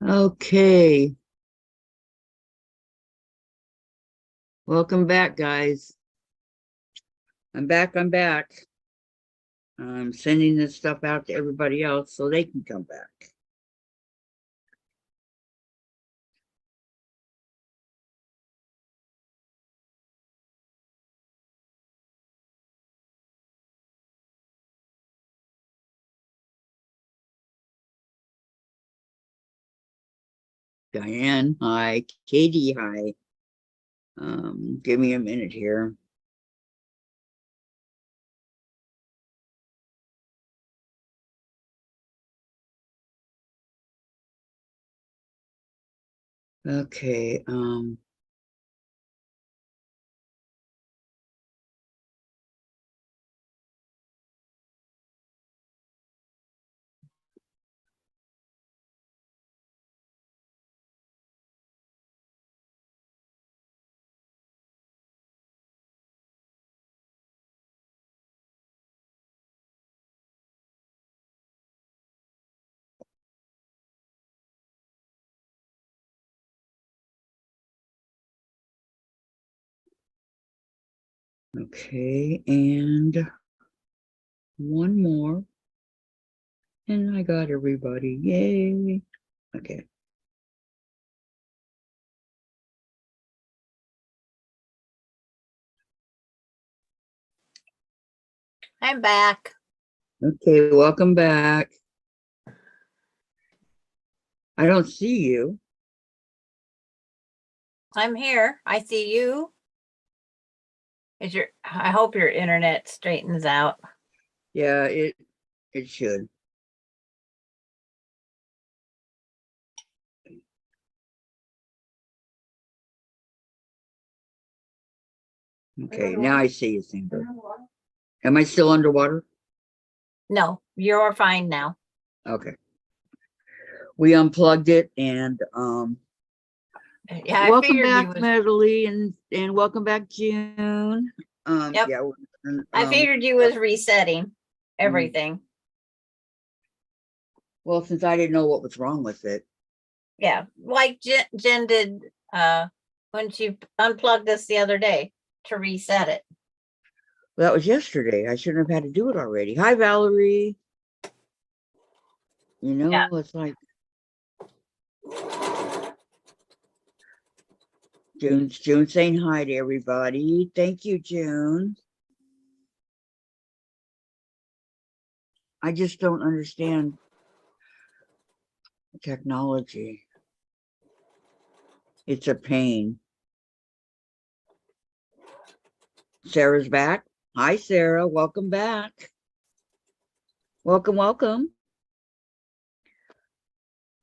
Okay. Welcome back, guys. I'm back. I'm sending this stuff out to everybody else so they can come back. Diane, hi. Katie, hi. Give me a minute here. Okay. Okay, and one more. And I got everybody. Yay. Okay. I'm back. Okay, welcome back. I don't see you. I'm here. I see you. I hope your internet straightens out. Yeah, it should. Okay, now I see you, Sandra. Am I still underwater? No, you're fine now. Okay. We unplugged it and Yeah, welcome back, Medley, and welcome back, June. Yep. Yeah. I figured you was resetting everything. Well, since I didn't know what was wrong with it. Yeah, like Jen did when she unplugged us the other day to reset it. Well, that was yesterday. I shouldn't have had to do it already. Hi, Valerie. You know, yeah. It's like June saying hi to everybody. Thank you, June. I just don't understand technology. It's a pain. Sarah's back. Hi, Sarah. Welcome back. Welcome.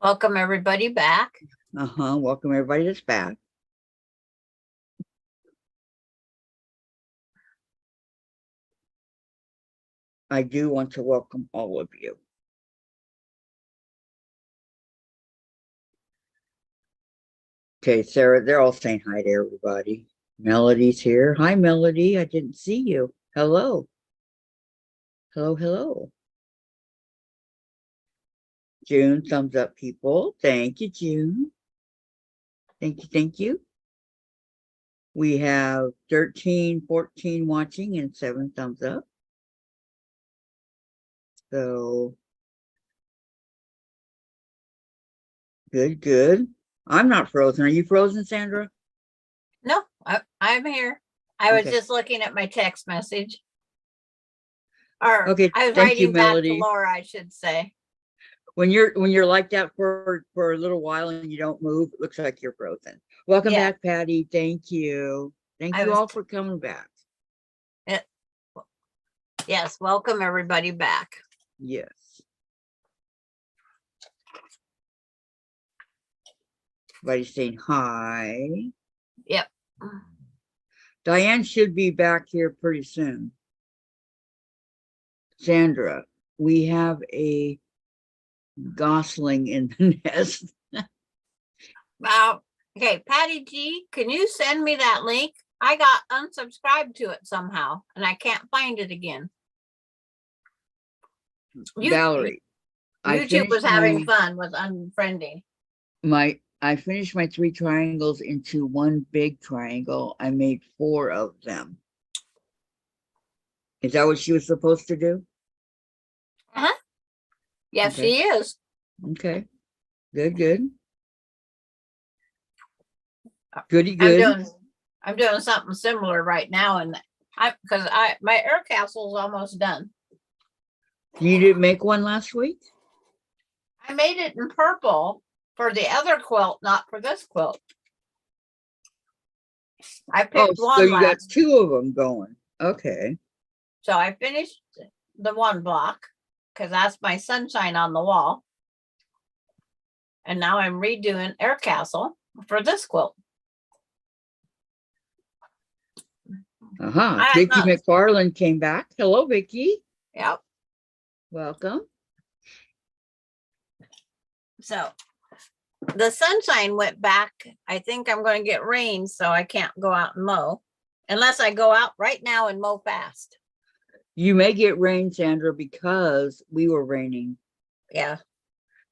Welcome everybody back. Welcome everybody that's back. I do want to welcome all of you. Okay, Sarah, they're all saying hi to everybody. Melody's here. Hi, Melody. I didn't see you. Hello. Hello. June, thumbs up, people. Thank you, June. Thank you. We have 13, 14 watching and 7 thumbs up. So, good. I'm not frozen. Are you frozen, Sandra? No, I'm here. I was just looking at my text message. Or okay, I was writing back to Laura, I should say. When you're like that for a little while and you don't move, it looks like you're frozen. Welcome back, Patty. Thank you. Thank you all for coming back. Yes, welcome everybody back. Yes. Everybody's saying hi. Yep. Dianne should be back here pretty soon. Sandra, we have a gosling in the nest. Wow. Okay, Patty G, can you send me that link? I got unsubscribed to it somehow, and I can't find it again. Valerie, YouTube was having fun with unfriending. I finished my 3 triangles into one big triangle. I made 4 of them. Is that what she was supposed to do? Uh-huh. Yes, Okay. she is. Okay. Good, good. Goody good. I'm doing something similar right now, and because my air castle is almost done. You didn't make one last week? I made it in purple for the other quilt, not for this quilt. I picked one. So you got 2 of them going. Okay. So I finished the one block because that's my sunshine on the wall. And now I'm redoing air castle for this quilt. Vicki McFarland came back. Hello, Vicki. Yep. Welcome. So the sunshine went back. I think I'm going to get rain, so I can't go out and mow unless I go out right now and mow fast. You may get rain, Sandra, because we were raining. Yeah.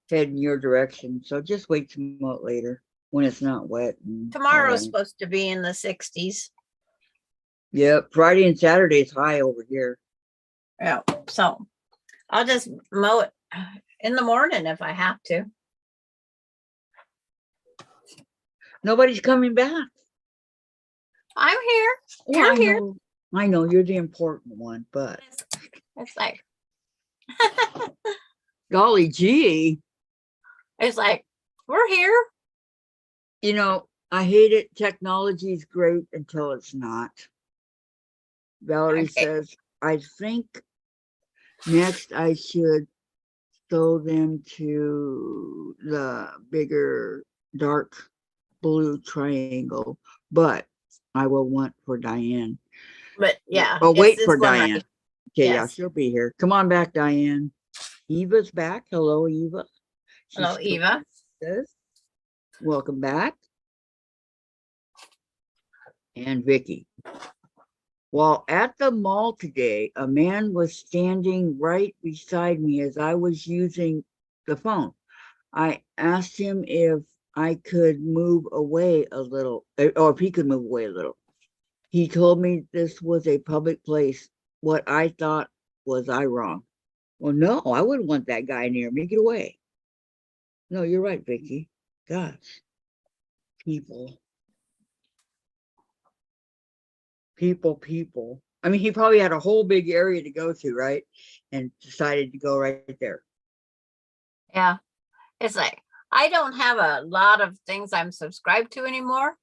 Heading your direction. So just wait to mow it later when it's not wet. Tomorrow's supposed to be in the 60s. Yep. Friday and Saturday is high over here. Yeah. So I'll just mow it in the morning if I have to. Nobody's coming back. I'm here. You're here. I know you're the important one, but it's like golly gee. It's like, we're here. You know, I hate it. Technology is great until it's not. Valerie says, I think next I should sew them to the bigger dark blue triangle, but I will want for Dianne. But yeah. Oh, wait for Dianne. Right. Okay, yes. Yeah, she'll be here. Come on back, Dianne. Eva's back. Hello, Eva. Hello, Eva. Welcome back. And Vicki. While at the mall today, a man was standing right beside me as I was using the phone. I asked him if I could move away a little, or if he could move away a little. He told me this was a public place. What I thought was I wrong. Well, no, I wouldn't want that guy near me. Get away. No, you're right, Vicki. Gosh. People. I mean, he probably had a whole big area to go to, right? And decided to go right there. Yeah. It's like, I don't have a lot of things I'm subscribed to anymore,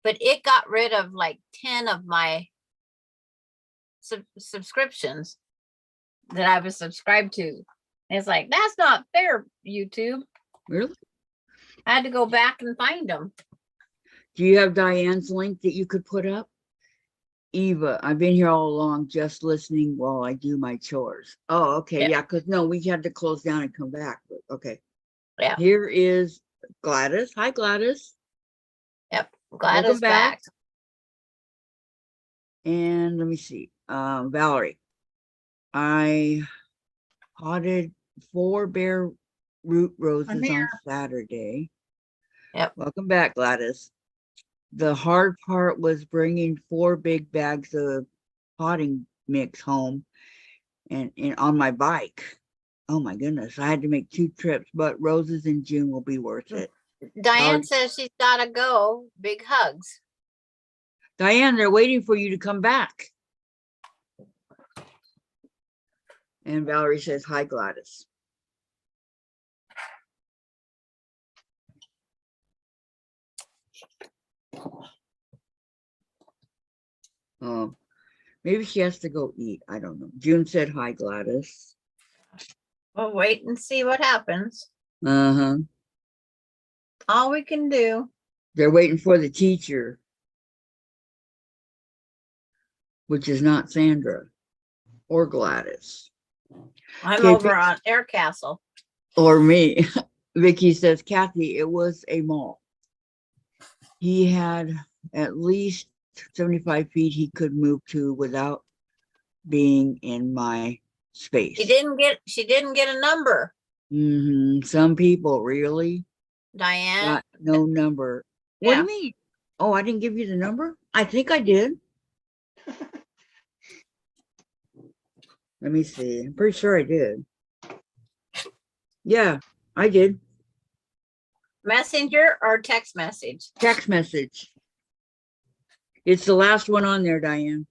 but it got rid of like 10 of my subscriptions that I was subscribed to. And it's like, that's not fair, YouTube. Really? I had to go back and find them. Do you have Diane's link that you could put up? Eva, I've been here all along just listening while I do my chores. Oh, okay. Yeah, because no, we had to close down and come back. But okay. Yeah. Here is Gladys. Hi, Gladys. Yep. Gladys back. And let me see. Valerie. I potted 4 bare root roses on Saturday. Yep. Welcome back, Gladys. The hard part was bringing 4 big bags of potting mix home and on my bike. Oh my goodness, I had to make 2 trips, but roses in June will be worth it. Diane says she's got to go. Big hugs. Diane, they're waiting for you to come back. And Valerie says, hi, Gladys. Maybe she has to go eat. I don't know. June said, hi, Gladys. We'll wait and see what happens. Uh-huh. All we can do. They're waiting for the teacher, which is not Sandra or Gladys. I'm over on Air Castle. Or me. Vicki says, Kathy, it was a mall. He had at least 75 feet he could move to without being in my space. She didn't get a number. Some people really. Diane, Got no number. What do yeah, you mean? Oh, I didn't give you the number? I think I did. Let me see. I'm pretty sure I did. Yeah, I did. messenger or text message? Text message. It's the last one on there, Diane.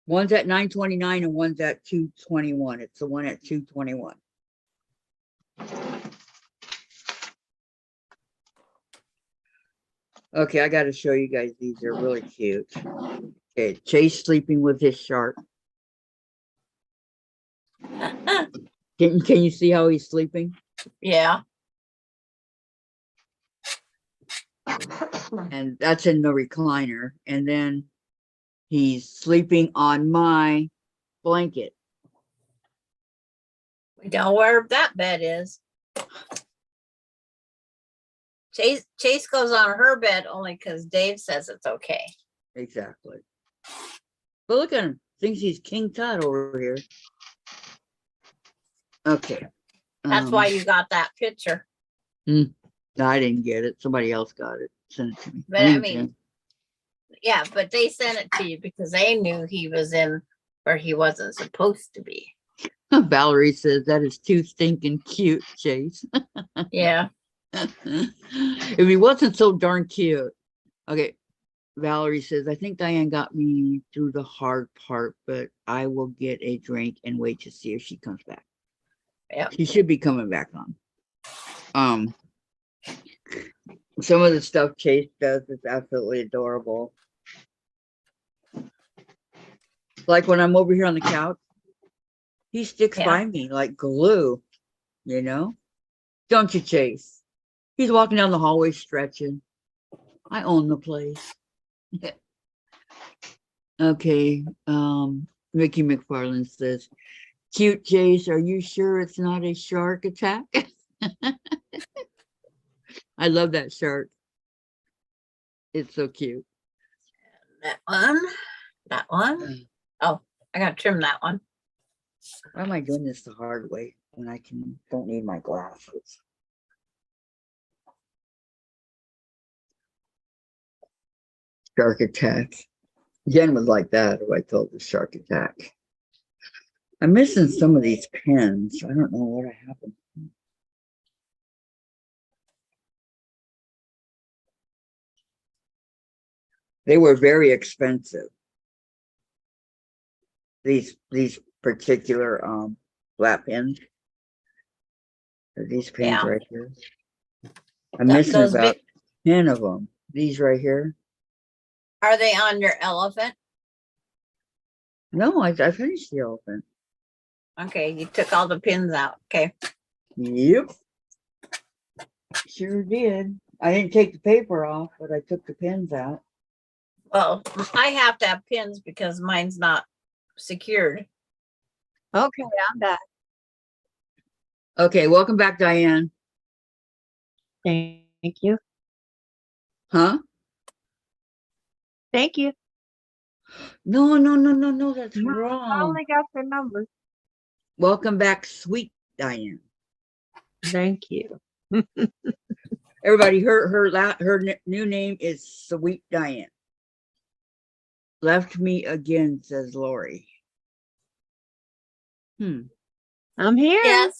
One's at 9:29 and one's at 2:21. It's the one at 2:21. Okay, I got to show you guys these. They're really cute. Okay, Chase sleeping with his shark. Can you see how he's sleeping? Yeah. And that's in the recliner. And then he's sleeping on my blanket. We don't know where that bed is. Chase goes on her bed only because Dave says it's okay. Exactly. But look at him. Thinks he's King Tut over here. Okay. That's why you got that picture. No, I didn't get it. Somebody else got it. Sent it to me. But I mean, yeah, but they sent it to you because they knew he was in where he wasn't supposed to be. Valerie says that is too stinking cute, Chase. Yeah. If he wasn't so darn cute. Okay. Valerie says, I think Diane got me through the hard part, but I will get a drink and wait to see if she comes back. Yeah. She should be coming back on. Some of the stuff Chase does is absolutely adorable. Like when I'm over here on the couch, he sticks by me like glue, you know? Don't you, Chase? He's walking down the hallway stretching. I own the place. Okay. Mickey McFarland says, cute Chase, are you sure it's not a shark attack? I love that shark. It's so cute. That one. Oh, I gotta trim that one. Why am I doing this the hard way when I don't need my glasses? Shark attack. Jen was like that if I told the shark attack. I'm missing some of these pens. I don't know what happened. They were very expensive. These particular flat pens. These pens right here. I'm missing about 10 of them. These right here. Are they on your elephant? No, I finished the elephant. Okay, you took all the pins out. Okay. Yep. Sure did. I didn't take the paper off, but I took the pins out. Well, I have to have pins because mine's not secured. Okay, I'm back. Okay, welcome back, Diane. Thank you. Huh? Thank you. No, that's wrong. I only got the numbers. Welcome back, sweet Diane. Thank you. Everybody, her new name is Sweet Diane. Left me again, says Lori. I'm here.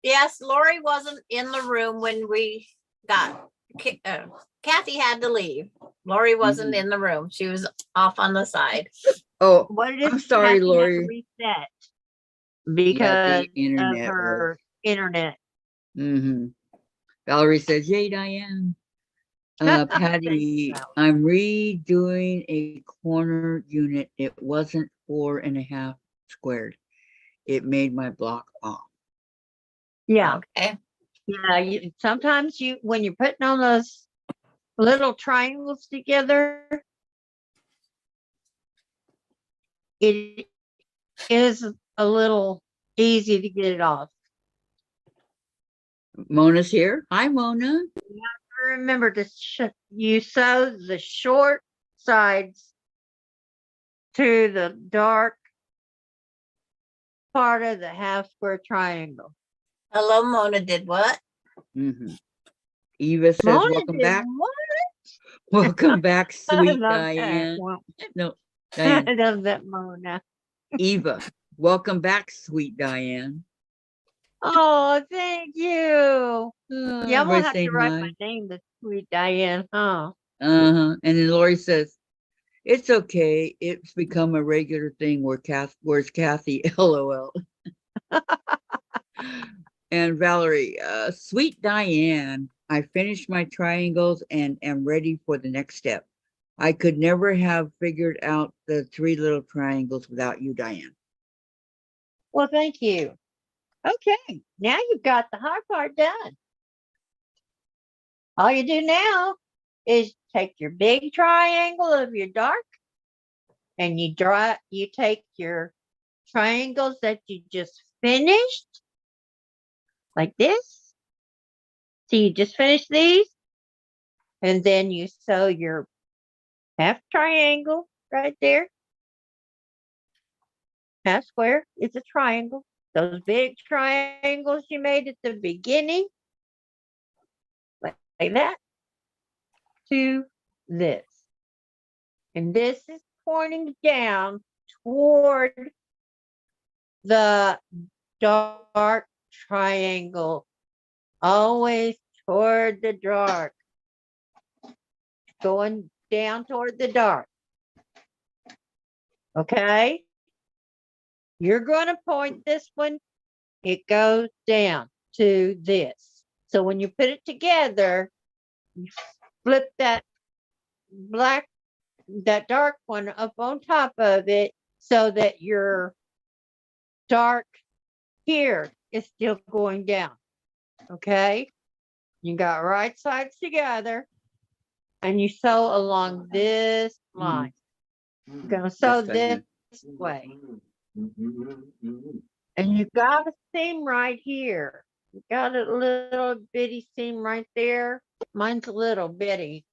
Yes, Lori wasn't in the room when we got Kathy had to leave. Lori wasn't in the room. She was off on the side. Oh, What did I'm sorry, Kathy Lori. have to reset because internet of her internet. Valerie says, yay, Diane. Patty, I'm redoing a corner unit. It wasn't 4.5 squared. It made my block off. Yeah. Okay. Yeah. Sometimes when you're putting on those little triangles together, it is a little easy to get it off. Mona's here. Hi, Mona. Remember to you sew the short sides to the dark part of the half square triangle. Hello, Mona did what? Mhm. Eva says, Mona welcome did back. what? Welcome back, I sweet love that. Diane. Well, No, I Diane. love that, Mona. Eva, welcome back, sweet Diane. Oh, thank you. Yeah, I'm Everybody gonna have to saying write hi. my name to Sweet Diane, huh? Uh-huh. And then Lori says, it's okay. It's become a regular thing where's Kathy? LOL. And Valerie, sweet Diane, I finished my triangles and am ready for the next step. I could never have figured out the 3 little triangles without you, Diane. Well, thank you. Okay, now you've got the hard part done. All you do now is take your big triangle of your dark and you take your triangles that you just finished like this. So you just finished these and then you sew your half triangle right there. Half square is a triangle. Those big triangles you made at the beginning, like that, to this. And this is pointing down toward the dark triangle, always toward the dark, going down toward the dark. Okay? You're going to point this one, it goes down to this. So when you put it together, you flip that dark one up on top of it so that your dark here is still going down. Okay? You got right sides together and you sew along this line. You're going to sew this way. And you got a seam right here. You got a little bitty seam right there. Mine's a little bitty.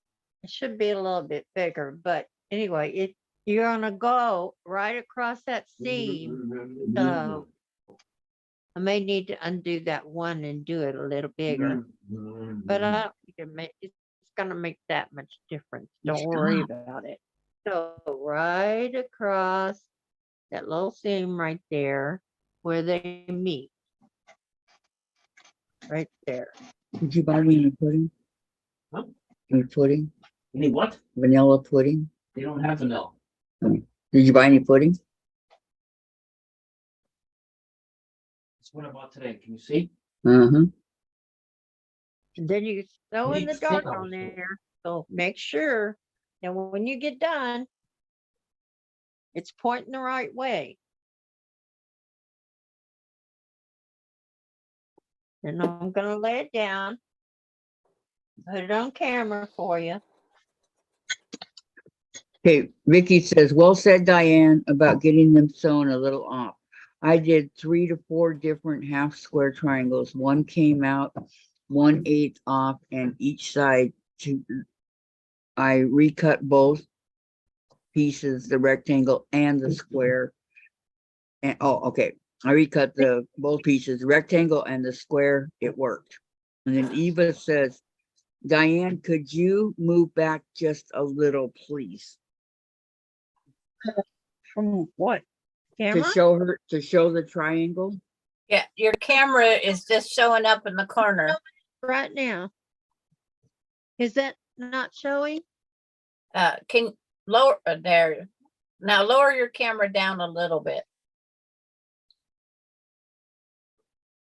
It should be a little bit bigger, but anyway, you're gonna go right across that seam. So I may need to undo that one and do it a little bigger, but I don't think it's gonna make that much difference. Don't worry about it. So right across that little seam right there where they meet. Right there. Did you buy me any pudding? Huh? Any pudding? Any what? Vanilla pudding? They don't have vanilla. Did you buy any pudding? That's what I bought today. Can you see? Uh-huh. And then you sew What in do the you think dark I on was doing? there. So make sure that when you get done, it's pointing the right way. And I'm going to lay it down, put it on camera for you. Okay, Vicky says, well said, Diane, about getting them sewn a little off. I did 3 to 4 different half square triangles. One came out 1/8 off, and each side I recut both pieces, the rectangle and the square. And okay, I recut both pieces, rectangle and the square. It worked. And then Eva says, Diane, could you move back just a little, please? From what? To Camera? show the triangle. Yeah, your camera is just showing up in the corner. Right now. Is that not showing? Can lower there. Now lower your camera down a little bit.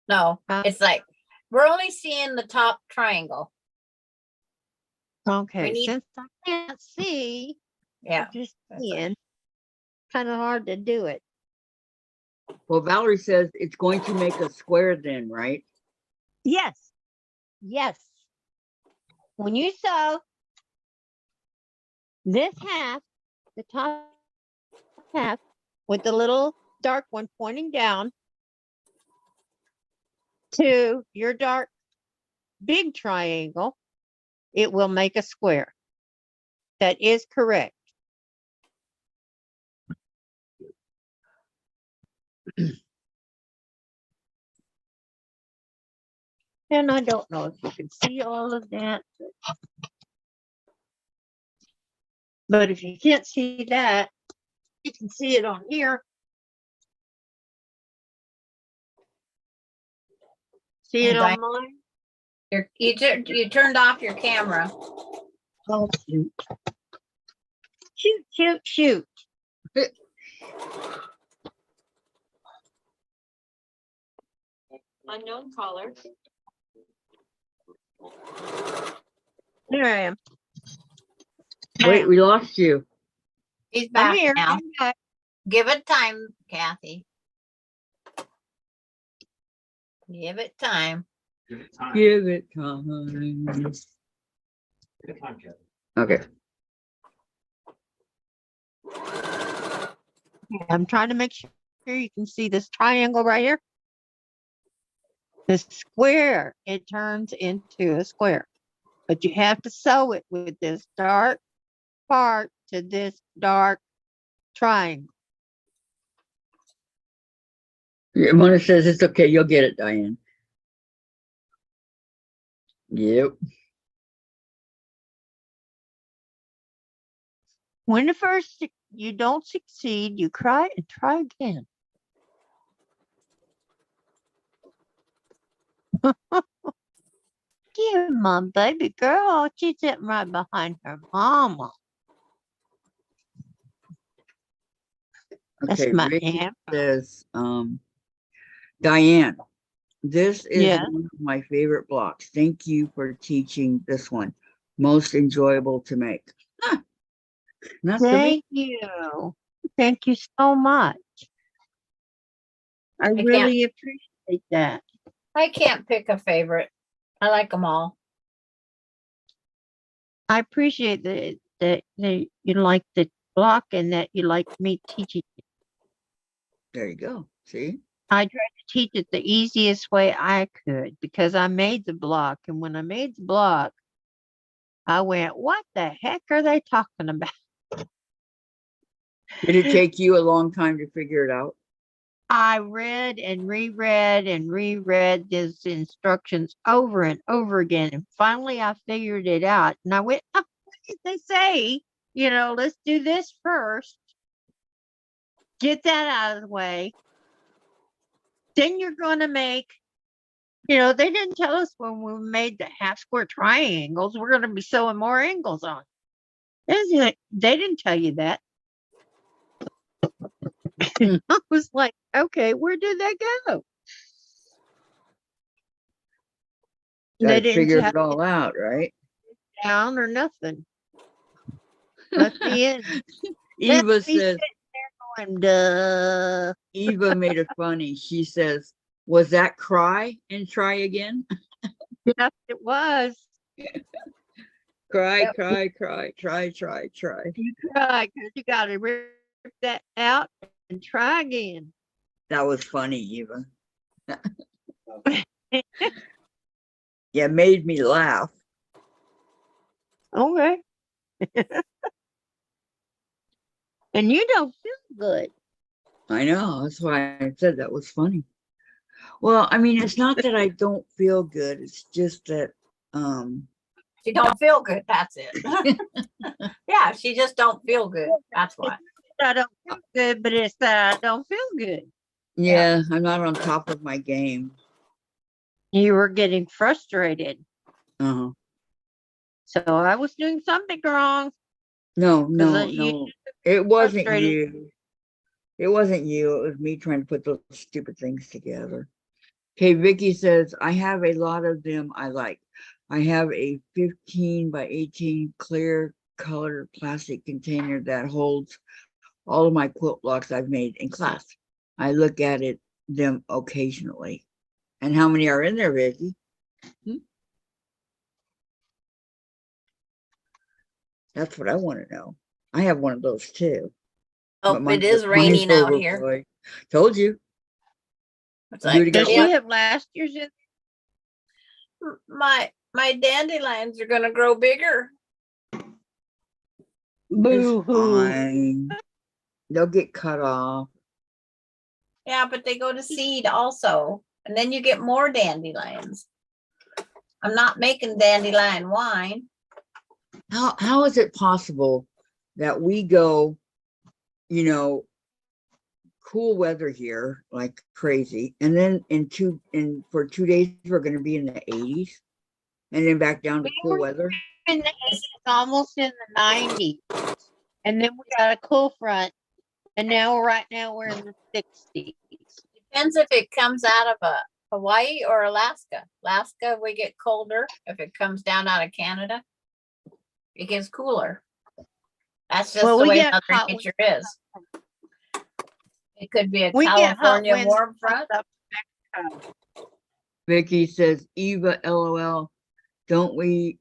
No, it's like we're only seeing the top triangle. Okay, need- since I can't see, Yeah. just that's seeing, kind of hard to do it. Well, Valerie says it's going to make a square then, right? Yes. Yes. When you sew this half, the top half, with the little dark one pointing down to your dark big triangle, it will make a square. That is correct. And I don't know if you can see all of that. But if you can't see that, you can see it on here. See it And on mine? You turned off your camera. Oh, shoot. Shoot, shoot, shoot. Unknown caller. There I am. Wait, Now, we lost you. He's I'm back here. now. I'm back. Give it time, Kathy. Give it time. Give it time. Give it time. Give it time, Kevin. Okay. I'm trying to make sure you can see this triangle right here. The square, it turns into a square. But you have to sew it with this dark part to this dark triangle. Mona says it's okay. You'll get it, Diane. Yep. When the first you don't succeed, you cry and try again. Dear mom, baby girl, she's sitting right behind her mama. That's Okay. my Ricky aunt. says, Diane, this is Yeah. one of my favorite blocks. Thank you for teaching this one. Most enjoyable to make. Huh. Not so bad. Thank you. Thank you so much. I can't- really appreciate that. I can't pick a favorite. I like them all. I appreciate that you like the block and that you like me teaching. There you go. See? I tried to teach it the easiest way I could because I made the block. And when I made the block, I went, what the heck are they talking about? Did it take you a long time to figure it out? I read and reread these instructions over and over again. And finally I figured it out. And I went, oh, what did they say? You know, let's do this first. Get that out of the way. Then you're going to make, you know, they didn't tell us when we made the half square triangles, we're going to be sewing more angles on. They didn't tell you that. I was like, okay, where did that go? They Gotta didn't figure tell it all out, right? you down or nothing. Left me in. Eva Left me says, going, duh. Eva made it funny. She says, was that cry and try again? Yes, it was. Cry, Yep. cry, cry, try. You try because you got to rip that out and try again. That was funny, Eva. Yeah, made me laugh. Okay. And you don't feel good. I know. That's why I said that was funny. Well, I mean, it's not that I don't feel good. It's just that, She don't feel good. That's it. Yeah, she just don't feel good. That's why. I don't feel good, but it's that I don't feel good. yeah, I'm not on top of my game. You were getting frustrated. Uh-huh. So I was doing something wrong. No, you no. It wasn't frustrated. you. It wasn't you. It was me trying to put those stupid things together. Okay, Vicky says, I have a lot of them I like. I have a 15 by 18 clear colored plastic container that holds all of my quilt blocks I've made in class. I look at them occasionally. And how many are in there, Vicky? That's what I want to know. I have one of those too. Oh, but it is mine's raining out here. overflowing. Told you. It's You like, already got Does one? she have last year's in? my dandelions are gonna grow bigger. Boo It's hoo. fine. They'll get cut off. Yeah, but they go to seed also, and then you get more dandelions. I'm not making dandelion wine. How is it possible that we go, you know, cool weather here like crazy, and then for 2 days we're going to be in the 80s, and then back down to We cool were weather? in the 80s, almost in the 90s. And then we got a cool front. And now right now we're in the 60s. Depends if it comes out of Hawaii or Alaska. Alaska, we get colder. If it comes down out of Canada, it gets cooler. That's just Well, the we way get Mother hot Nature is. It could be a We get hot California winds warm that front. comes up Mexico. Vicky says, Eva, LOL, don't we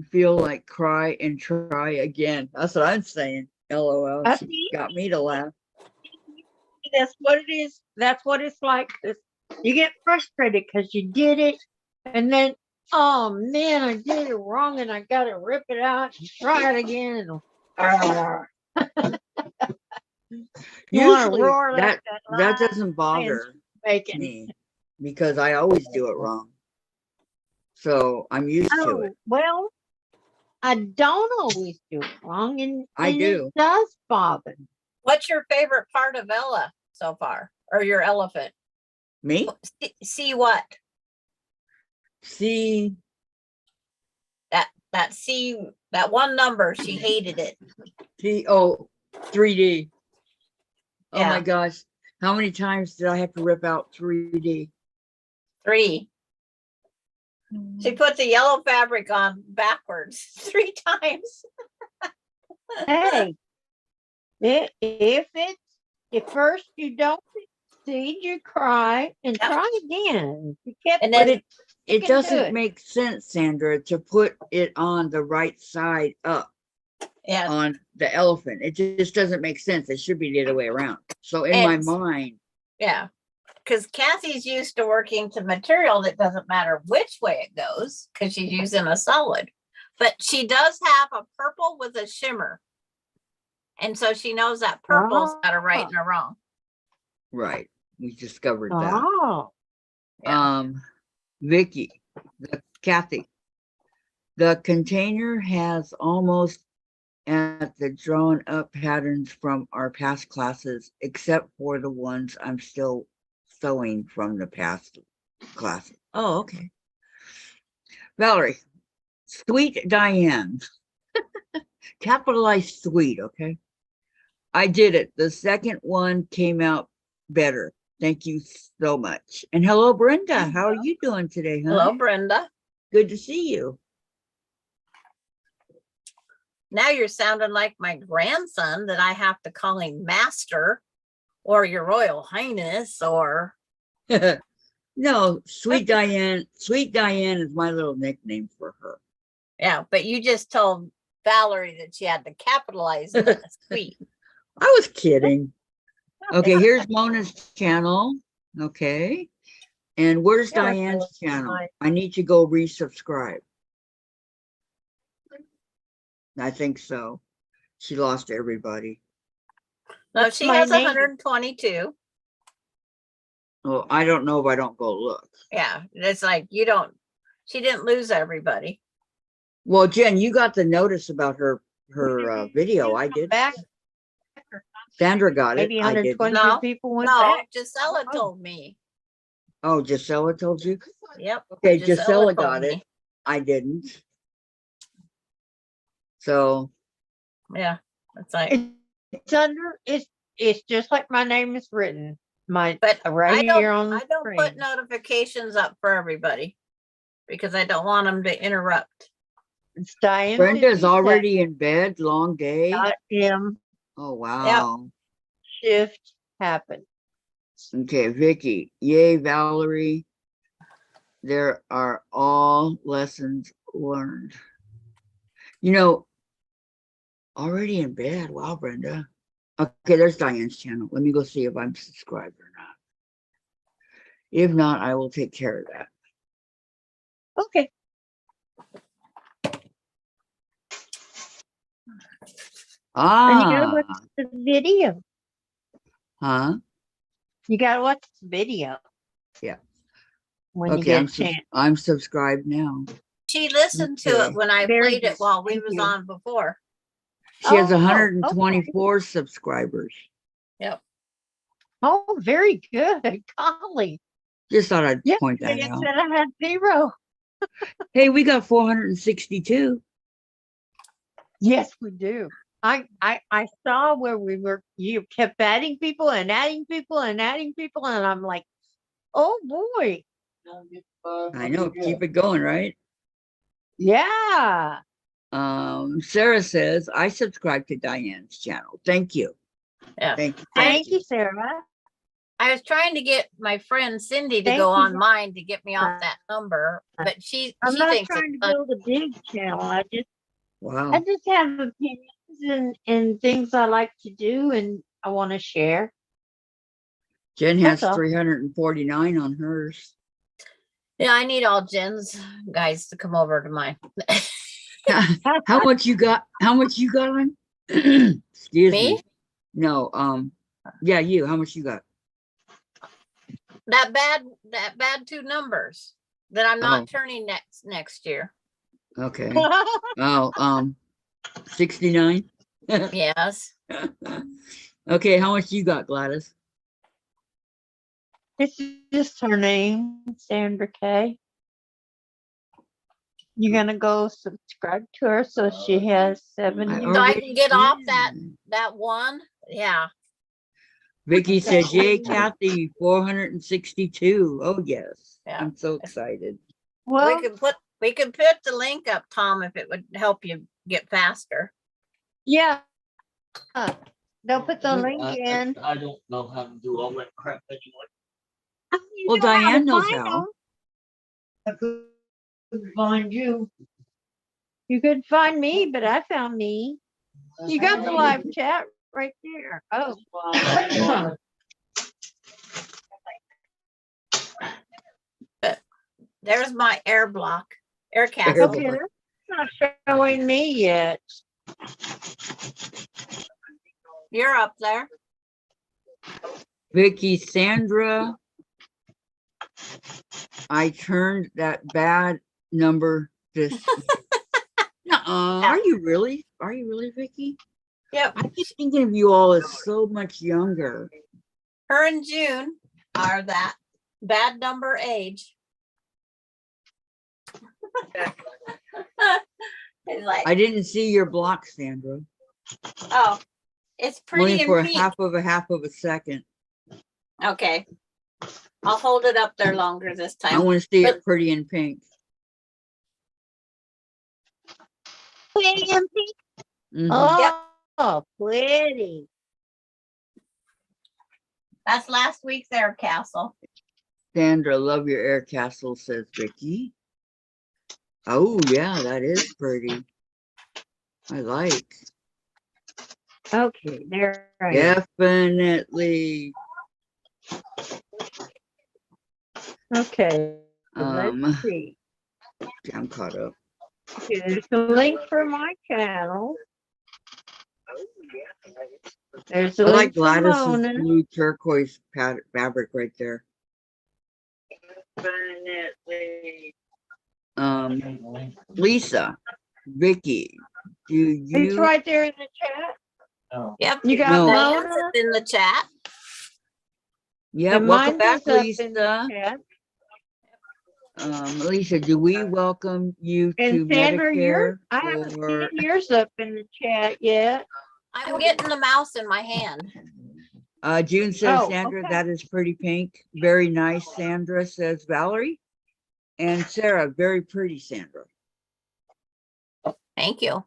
feel like cry and try again? That's what I'm saying. LOL. I She see. got me to laugh. That's what it is. That's what it's like. You get frustrated because you did it, and then, oh man, I did it wrong, and I got to rip it out and try it again. And you want to Usually roar like that doesn't bother bacon. me because I always do it wrong. So I'm used to Oh, it. well, I don't always do it wrong, and I do. It does bother me. What's your favorite part of Ella so far, or your elephant? Me? See what? See, that one number. She hated it. oh, 3D. Oh Yeah. my gosh. How many times did I have to rip out 3D? 3. She put the yellow fabric on backwards 3 times. Hey, if first you don't succeed, you cry and Yep. try again. You kept And But then it can do doesn't it. make sense, Sandra, to put it on the right side up yeah, on the elephant. It just doesn't make sense. It should be the other way around. So in my It's- mind, yeah. Because Kathy's used to working to material that doesn't matter which way it goes, because she's using a solid. But she does have a purple with a shimmer. And so she knows that purple's got a right and a wrong. right, we discovered that. Oh, Yeah. Vicky, Kathy, the container has almost at the drawn up patterns from our past classes, except for the ones I'm still sewing from the past classes. Oh, okay. Valerie, sweet Dianne, capitalize sweet, okay? I did it. The second one came out better. Thank you so much. And hello, Brenda. How are you doing today, huh? Hello, Brenda. Good to see you. Now you're sounding like my grandson that I have to call him Master or Your Royal Highness or. No, Sweet Dianne. Sweet Dianne is my little nickname for her. Yeah, but you just told Valerie that she had to capitalize the sweet. I was kidding. Okay, here's Mona's channel. Okay. And where's Yeah, Diane's channel? right. I need to go resubscribe. I think so. She lost everybody. No, What's she my has name? 122. Well, I don't know if I don't go look. Yeah, it's like she didn't lose everybody. Well, Jen, you got the notice about her video. I did. back. Sandra got it. Maybe I did. 122 No, people went No, back. Gisela Oh. told me. Oh, Gisela told you? Yep. Okay, Gisela Gisela told got it. me. I didn't. So Yeah, it's like, It's under. It's just like my name is written. but Right I don't. here on the I don't put screen. notifications up for everybody because I don't want them to interrupt. It's Diane. Brenda's 57. already in bed, long day. .m Oh, wow. shift happened. Okay, Vicky. Yay, Valerie. There are all lessons learned. You know, already in bed. Wow, Brenda. Okay, there's Diane's channel. Let me go see if I'm subscribed or not. If not, I will take care of that. Okay. And you gotta Ah, watch the video. huh? You gotta watch the video. Yeah. When you Okay, get a chance. I'm subscribed now. She listened to Okay. it when I Very played it good. while we Thank was you. on before. She has Oh, 124 subscribers. Yep. Oh, very good. Golly. Just thought I'd Yeah, point that it out. said I had 0. Hey, we got 462. Yes, we do. I saw where you kept adding people and adding people and adding people, and I'm like, oh boy. I know. Keep it going, right? Yeah. Sarah says, I subscribe to Diane's channel. Thank you. Yeah. Thank you. Thank you, Sarah. I was trying to get my friend Cindy to Thank go you. on mine to get me off that number, but she I'm not thinks trying to it's build a big channel. I Wow. just have opinions and things I like to do and I want to share. Jen has That's all. 349 on hers. yeah, I need all Jen's guys to come over to mine. How much you got? How much you got on? Excuse me. Me? No, yeah, you. How much you got? That bad 2 numbers that I'm not Oh. turning next year. Okay. Oh, 69. Yes. Okay, how much you got, Gladys? It's just her name, Sandra K. You're gonna go subscribe to her so she has 70. So I can get off that did. one. Yeah. Vicky says, yay, Kathy, 462. Oh, yes. Yeah. I'm so excited. Well, We could put the link up, Tom, if it would help you get faster. yeah. They'll put the link in. I don't know how to do all that crap anymore. You Well, know how to Diane knows find how. them. I could find you. You could find me, but I found me. You got the live chat right there. Oh. There's my air Air castle. Okay, block. that's not showing me yet. You're up there. Vicky, Sandra, I turned that bad number this. Are you really? Are you really, Vicky? Yep. I keep thinking of you all as so much younger. Her and June are that bad number age. It's like, I didn't see your block, Sandra. oh, it's pretty Only for in a pink. half of a second. Okay. I'll hold it up there longer this I time. want to see But- it pretty in pink. Pretty and pink. Mhm. Oh, pretty. That's last week's air castle. Sandra, love your air castle, says Vicky. Oh, yeah, that is pretty. I like. Okay, there I am. Definitely. Okay, Um, let's see. I'm caught up. Okay, there's a link for my channel. There's a I like link for Gladys's Mona. blue turquoise fabric right there. Lisa, Vicky, do It's you? right there in the chat. Oh. Yep. You got No. Diane's Mona. in the chat. Yeah, And welcome mine's back, up in the Lisa. chat. Lisa, do we welcome you to And Sandra, Medicare? I haven't or- seen yours up in the chat yet. I'm getting the mouse in my hand. June says, Oh, Sandra, okay. that is pretty pink. Very nice, Sandra, says Valerie. And Sarah, very pretty, Sandra. Thank you.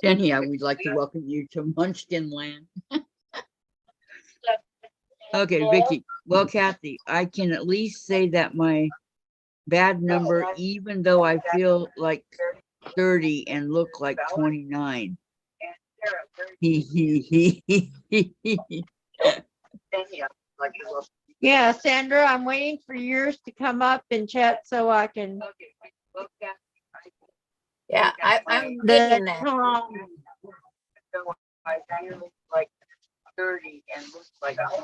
Jenny, I would like to welcome you to Munchkin Land. Okay, Vicky. Well, Kathy, I can at least say that my bad number, even though I feel like 30 and look like 29. Yeah, Sandra, I'm waiting for yours to come up in chat so I can. Yeah, I'm The getting there. Tom,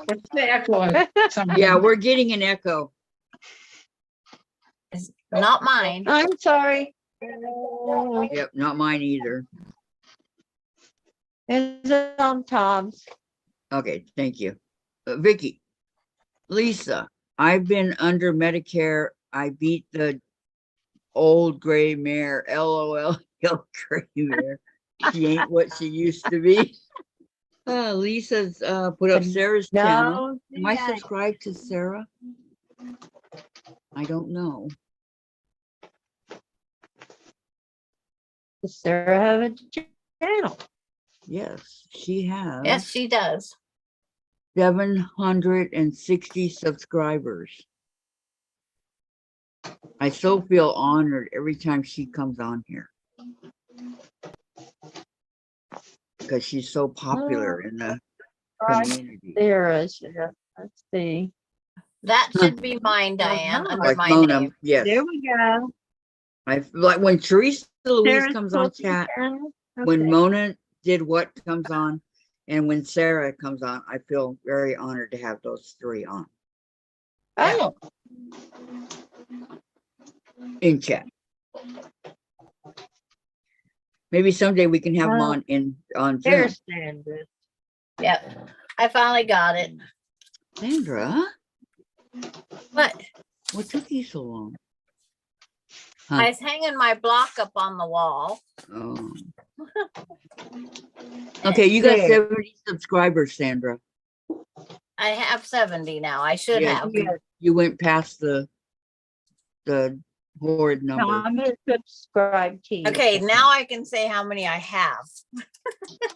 What's the echo? Yeah, we're getting an echo. It's not mine. I'm sorry. Yep, not mine either. It's on Tom's. Okay, thank you. Vicky, Lisa, I've been under Medicare. I beat the old gray mare, LOL, gray mare. She ain't what she used to be. Lisa's put up Sarah's channel. No, Am I subscribed to Sarah? I don't know. Does Sarah have a channel? Yes, she has Yes, she does. 760 subscribers. I so feel honored every time she comes on here because she's so popular in the community. Sarah's. Yeah. Let's see. That should be mine, Diane, no. under Like my Mona, name. yes. There we go. I like when Teresa Louise Sarah's comes on posting chat, channel. when Okay. Mona did what comes on, and when Sarah comes on, I feel very honored to have those three on Oh, in chat. Maybe someday we can have them Well, on Zoom. there's Sandra. Yep, I finally got it. Sandra, But what took you so long? I was hanging my block up on the wall. Oh. Okay, you got There. 70 subscribers, Sandra. I have 70 now. I should Yeah, have. you went past the horrid number. Tom is subscribed to you. Okay, now I can say how many I have.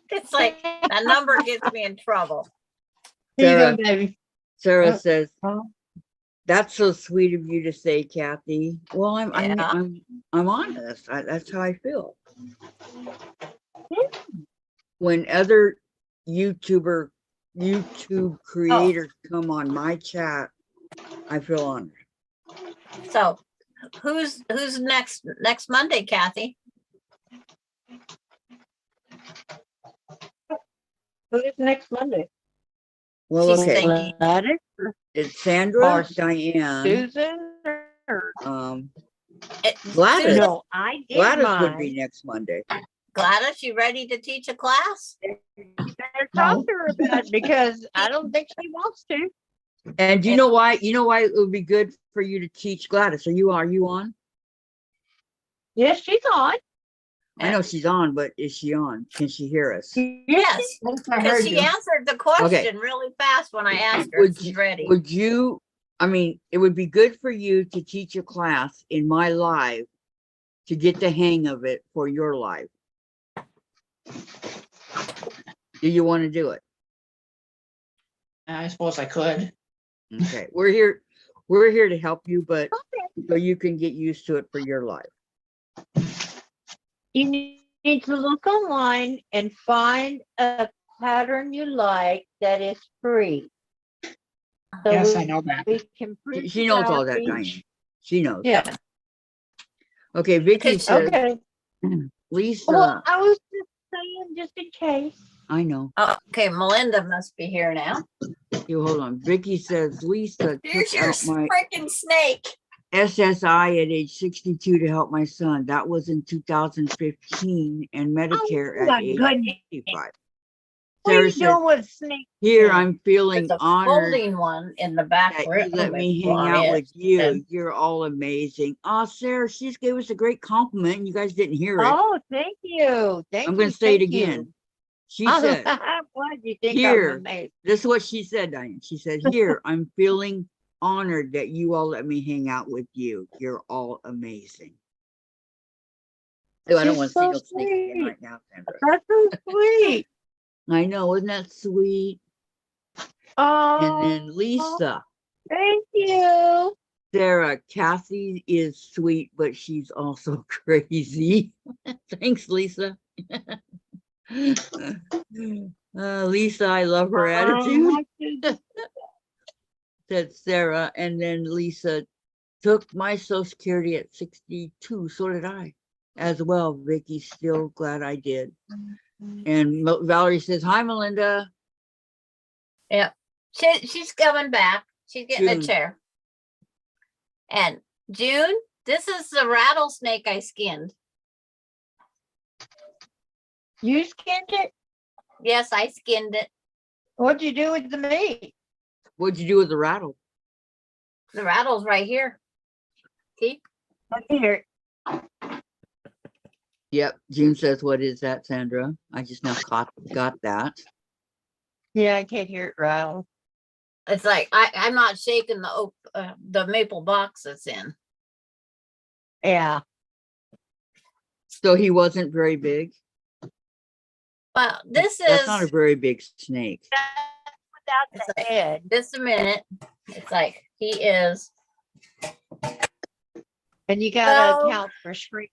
It's like that number gets me in trouble. Here you Sarah. go, baby. Sarah Oh. says, Oh. "That's so sweet of you to say, Kathy." Well, Yeah. I'm honest. That's how I feel. When other YouTube creators come on my chat, I feel honored. So who's next Monday, Kathy? Who's next Monday? Well, She's okay, thinking. Gladys or it's Sandra, Or Diane, Susan? Or... Gladys. Susan, No, I did Gladys mine. would be next Monday. Gladys, you ready to teach a class? You better talk to her about it because I don't think she wants to. And you know why? You know why it would be good for you to teach Gladys. Are you on? Yes, she's on. I know she's on, but is she on? Can she hear us? Yes, I because heard she you. answered the question really fast when I asked her if she's ready. Would you, I mean, it would be good for you to teach a class in my live to get the hang of it for your live. Do you want to do it? I suppose I could. Okay, we're here to help you, but so you can get used to it for your life. You need to look online and find a pattern you like that is free. So Yes, I know that. we can print She it knows all out that, each- Diane. She knows. Yeah. Okay, Vicky Because- says, Okay. Lisa, Well, I was just saying, just in case. I know. Oh, okay, Melinda must be here now. You hold on. Vicky says, Lisa Here's took your out my freaking snake. SSI at age 62 to help my son. That was in 2015 and Medicare Oh, my at age goodness. 65. What are Sarah you says, doing with snake? here Yeah. I'm feeling There's a honored folding one in the back that room. you let me if hang want out it. with you. And- You're all amazing. Oh, Sarah, she just gave us a great compliment and you guys didn't hear it. Oh, thank you. Thank I'm you. going to say it thank you. again. She Oh, said, why do you think Here. I'm amazing? this is what she said, Diane. She said, here, I'm feeling honored that you all let me hang out with you. You're all amazing. Oh, I don't She's want to see so no snake again sweet. right now, Sandra. That's so sweet. I know, isn't that sweet? Oh, And then Lisa, thank you. Sarah, Kathy is sweet, but she's also crazy. Thanks, Lisa. Lisa, I love her attitude, said Sarah. And then Lisa took my Social Security at 62. So did I as well. Vicky, still glad I did. And Valerie says, hi, Melinda. She's coming back. She's getting a June. chair. And June, This is the rattlesnake I skinned. You skinned it? Yes, I skinned it. What'd you do with the meat? What'd you do with the rattle? The rattle's right here. See? Look here. Yep, June says, what is that, Sandra? I just now got that. Yeah, I can't hear it rattle. It's like I'm not shaking the oak, the maple box it's in. Yeah. So he wasn't very big? Well, this That's not a is very big snake. Without It's the like- head. just a minute. It's like he is. And you gotta Well- account for shrink.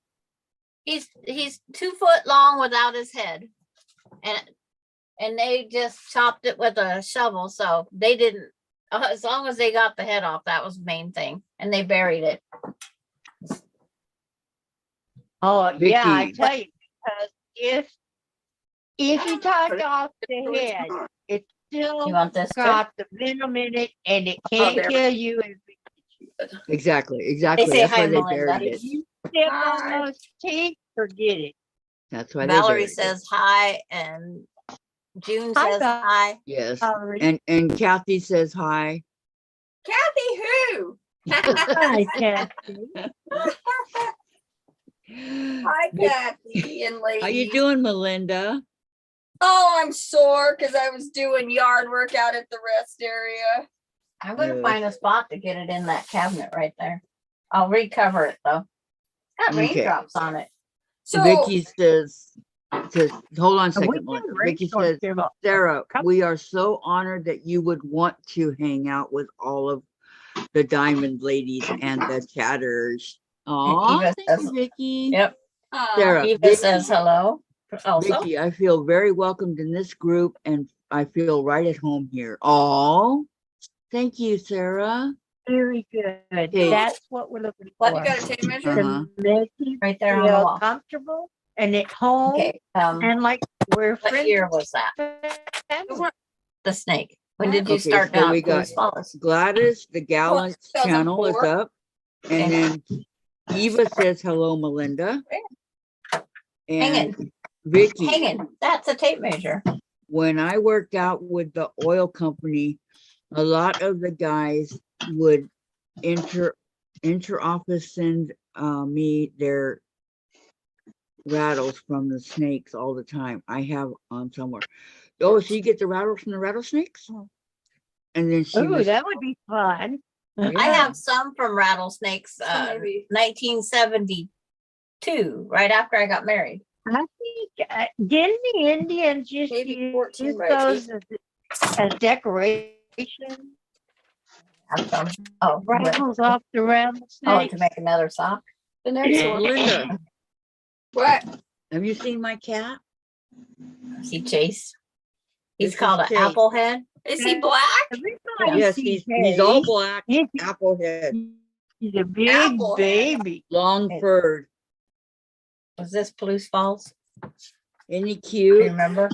He's 2 foot long without his head, and they just chopped it with a shovel. So they didn't. As long as they got the head off, that was the main thing, and they buried it. Oh, yeah, I Vicky. tell you, because if you take off the head, it's still You want this too? got the venom in it and it Oh, can't there. kill you. Exactly. They say That's hi, why they Melinda. buried If it. you step on Hi. those teeth, forget it. That's why they Valerie buried it. says hi, and June Hi, says Val. hi. Yes. Sorry. And Kathy says hi. Kathy who? Hi, Kathy. Hi, Kathy and ladies. How you doing, Melinda? Oh, I'm sore because I was doing yard work out at the rest area. I'm gonna Yes. find a spot to get it in that cabinet right there. I'll recover it though. It's got Okay. raindrops on it. So Vicky says, hold on a We second, can Melinda. race Vicky on says, them up. Sarah, Come- we are so honored that you would want to hang out with all of the Diamond ladies and the chatters. Oh, Eva thank you, says- Vicky. Yep. Sarah, Eva Vicky, says hello. Also, Vicky, I feel very welcomed in this group and I feel right at home here. Oh, thank you, Sarah. Very good. Okay. That's what we're looking What for. you got a tape measure? Uh-huh. To make you right there on the feel wall. comfortable and at home Okay. and like we're What friends. year was that? family. The snake. When did you Okay, start so down we at got- Close Falls? Gladys, the Gallant channel is 2004. up. And then Eva says, hello, Melinda. And Hanging. Vicky, Hanging. That's a tape measure. when I worked out with the oil company, a lot of the guys would inter-office send me their rattles from the snakes all the time. I have on somewhere. Oh, so you get the rattles from the rattlesnakes? And then she Ooh, was, that would be fun. I Yeah. have some from rattlesnakes, maybe 1972, right after I got married. I think, didn't the Indians used Maybe to 14 use right those as decoration? I have some. Oh, right. Rattles off the Oh, rattlesnake. to make another sock. The next one. Melinda, What? have you seen my cat? See Chase. He's This is called an Chase. applehead. Is he black? Everybody Yes, sees he's all Hayes. black, He's, apple head, he's a big Applehead. baby. long furred. Was this Palouse Falls? Any Do you cute remember?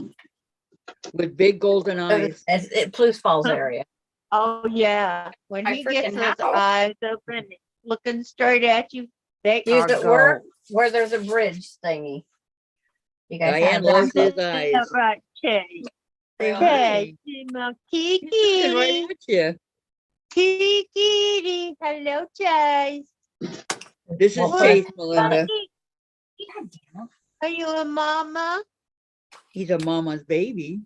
with big golden eyes. It's Palouse Falls area. Oh, yeah. When I he gets freaking those know. eyes open, looking straight at you, they Use are it where there's a bridge thingy. You guys Diane have loves that? his eyes. gold. Right, Chase. Really? Chase, my He's looking right Kiki. at you. Kiki. Hello, Chase. This is Well, Chase, Melinda. Are you a mama? He's a mama's baby.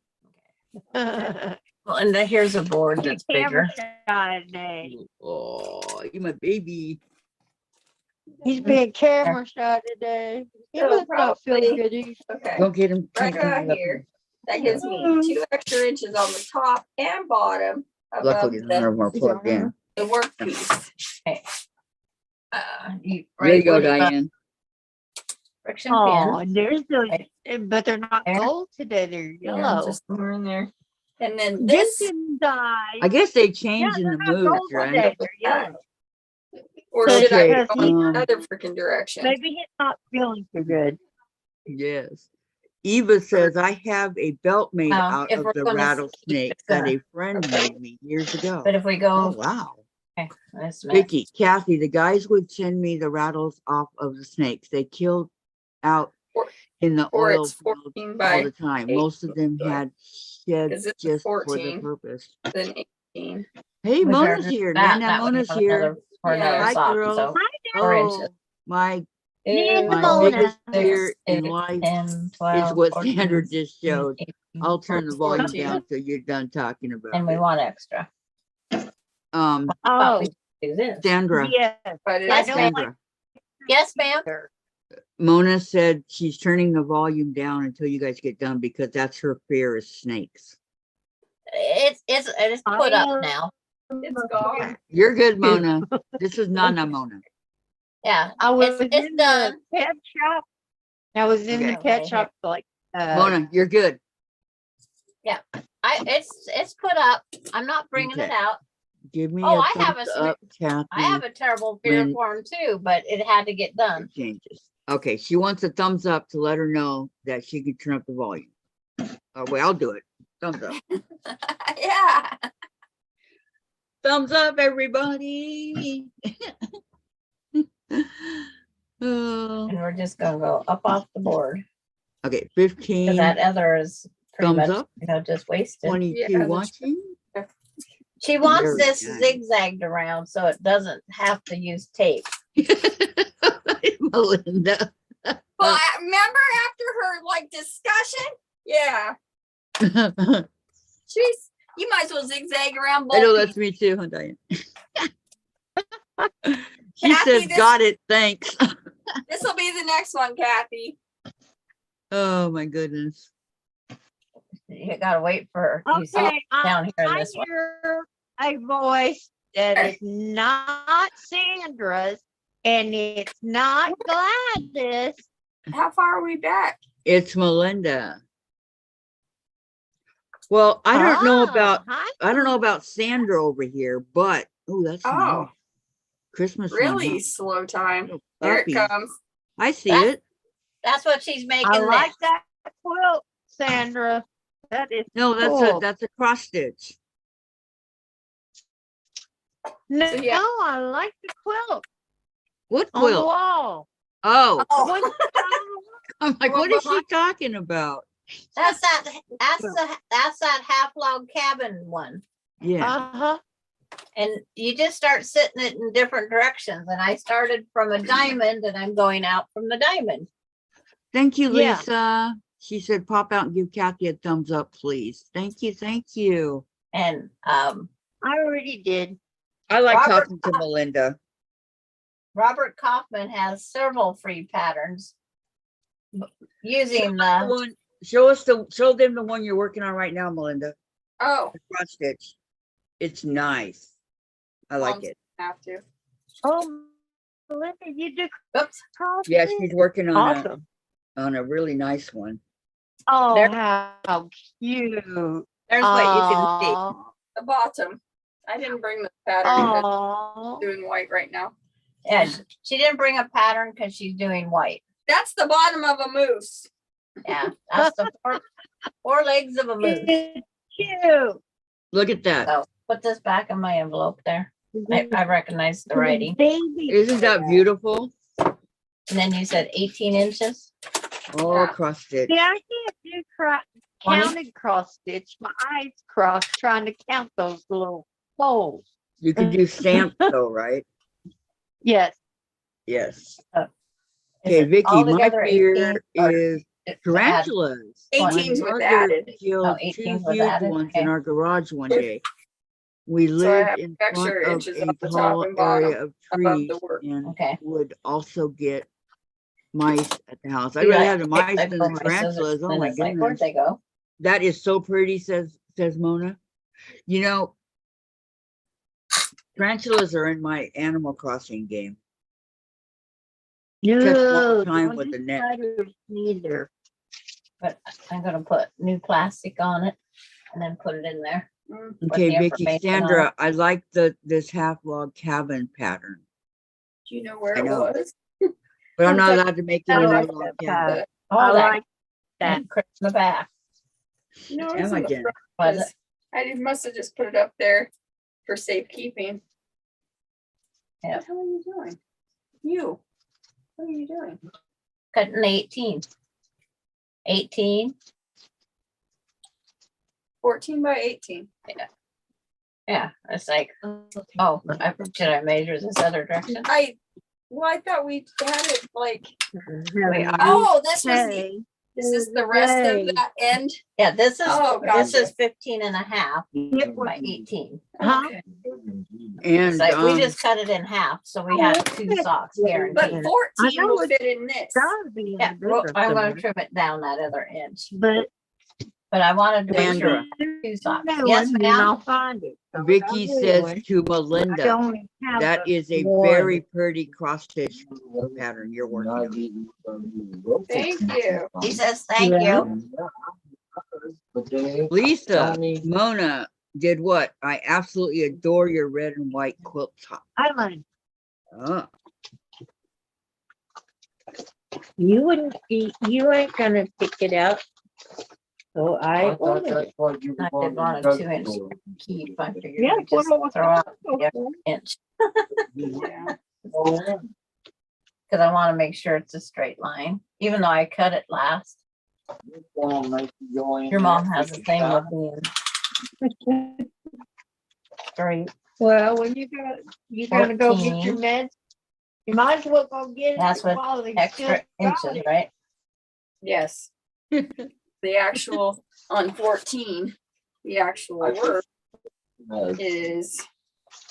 Well, and then here's a board that's bigger. Camera shy today. Oh, you my baby. He's being camera shy today. He So must not feel probably- good either. Okay. Don't get him. Right can't come about up here. That gives me 2 extra inches on the top and bottom above Luckily, none of them are plugged in. the workpiece. You, There you go, with the Diane. Friction Oh, pin. there's those, Right. but they're not There. gold today. They're Yeah, yellow. just somewhere in there. And then This this, didn't die. I guess they changed in they're the not mood, gold right? today. They're yellow. or So should I Okay, go in um, another freaking direction? Maybe he's not feeling too good. Yes. Eva says, I have a belt made Oh, out if of we're the gonna rattlesnake it's that gonna- a friend made me years ago. But if we Oh, go wow. That's a minute. Vicky, Kathy, the guys would send me the rattles off of the snakes. They killed out Or- in the or oil it's fields 14 all by the time. 8, Most of them but- had shed 'cause it's just for the 14. purpose. Then 18. Hey, We better Mona's do here. that, Nana that way Mona's have here. another- For Yeah. another Hi, sock, girls. so. Hi, 4 inches. Oh, my Nana my Mona. biggest Six, fear in 8, life 10, is 12, what 14, Sandra just 15, showed. 18, I'll turn the volume 14. down till you're done talking about And we it. want extra. Um, But Oh, we do this. Sandra, yes. But I it's don't Sandra, like Yes, ma'am. her. Mona said she's turning the volume down until you guys get done because that's her fear is snakes. It's put up now. it's gone. You're good, Mona. This is Nana Mona. Yeah, I was it's in done. the pet shop. I was in Okay. the pet shop like Mona, you're good. It's put up. I'm not bringing it Okay. out. Give me Oh, a I have thumbs a up, Kathy. I have a terrible fear when- for him too, but it had to get done. It changes. Okay, she wants a thumbs up to let her know that she can turn up the volume. Oh, well, I'll do it. Thumbs up. Yeah. Thumbs up, everybody. Oh, And we're just gonna go up off the board. okay, Cause 15, that other is pretty thumbs much, up, just wasted. 22 Yeah, that's- watching. She wants Very this nice. zigzagged around so it doesn't have to use tape. Melinda. Well, remember after her like discussion? Yeah. I She's you might as well zigzag around both. know that's me too, huh, Diane? She Kathy, says, this- got it, thanks. This will be the next one, Kathy. Oh my goodness. You gotta wait for her. You see okay, down here in I this one. hear a voice that is not Sandra's and it's not Gladys. How far are we back? It's Melinda. Well, I don't know about Sandra over here, but oh, that's Oh, nice. Christmas one, really huh? slow time. Little Here it puppies. comes. I see That's- it. That's what she's making I like next. that quilt, Sandra. That is No, cool. that's a cross stitch. No, So, yeah. I like the quilt What on the quilt? wall. Oh, Oh, What's I'm like, Well, what is she behind- talking about? That's that half log cabin one. Yeah. Uh-huh. And you just start sitting it in different directions. And I started from a diamond and I'm going out from the diamond. Thank you, Yeah. Lisa. She said, pop out and give Kathy a thumbs up, please. Thank you. Thank you. And I already did. I like Robert- talking to Melinda. Robert Kaufman has several free patterns using the Show them the one you're working on right now, Melinda. oh, The cross stitch. It's nice. I like Mom's it. have to. Oh, Melinda, you do oops. cross Yeah, stitch? she's working Awesome. on a really nice one. Oh, There- how cute. There's what you can see. Aw. The bottom. I didn't bring the pattern. That's Aw. doing white right now. Yeah, she didn't bring a pattern because she's doing white. That's the bottom of a moose. Yeah, that's the four legs of a moose. It's cute. Look at that. So put this back in my envelope there. I recognize the writing. Baby. Isn't that beautiful? And then you said 18 inches. Oh, Yeah. cross stitch. Yeah, I can't do counted cross stitch. My eyes crossed trying to count those little holes. You can do stamps though, right? Yes. Yes. Is Okay, it Vicky, my altogether 18 fear or is to add? tarantulas. 18's My was mother added. killed 18 two was huge added, ones okay. in our garage one day. We So I lived have in extra front of inches a off the top tall and bottom area of above trees the work. and Okay. would also get mice at the house. I'd You rather like have the to mice take than my the scissors, tarantulas. Oh and my it's like, where'd goodness. they go? That is so pretty, says Mona. You know, tarantulas are in my Animal Crossing game. Catch them all the time don't with do the net. spiders Neither. But I'm gonna put new plastic on it and then put it in there. Mm. Okay, the Vicky, information on Sandra, I like this half log cabin pattern, Do you know where I it know. was? but I'm not Okay. allowed to make it I in a like log that cabin. Oh, I that like that. and Chris in the back. No, Am it was I in the getting- front. Was it? I must have just put it up there for safekeeping. Yeah. What the hell are you doing? You. What are you doing? Cutting 18. 18. 14 by 18. Yeah, it's like, oh, did I measure this other direction? I thought we had it like, We are. oh, this was the, Hey, this is the rest of that end. Yeah, this is, Oh, this gotcha. is 15 and a half by 18. Huh? Okay. And It's like, we just cut it in half, so we had 2 socks But guaranteed. 14 know will it fit in this. gotta be in Yeah, the well, bigger I'm gonna somewhere. trim it down that other inch, But but I wanted to make Sandra. sure 2 socks. new Yes, one, then ma'am? I'll find it. So Vicky I'll do says one. to I Melinda, only have that the is a one. very pretty cross stitch pattern you're working on. Thank you. He says, thank Yeah. you. Lisa, Mona did what? I absolutely adore your red and white quilt top. I like, Oh, you wouldn't be, you ain't gonna pick it out. So I ordered it. I did want a 2-inch keep. I figured Yeah, we just what throw out the was inch. Yeah. Cause I wanna make sure it's a straight line, even though I cut it last. Your mom has the thing of being straight. Well, when you're gonna go get your 14. meds, you might as well go get it. That's with while they Extra still got inches, it. right? Yes. The actual on 14, the actual work is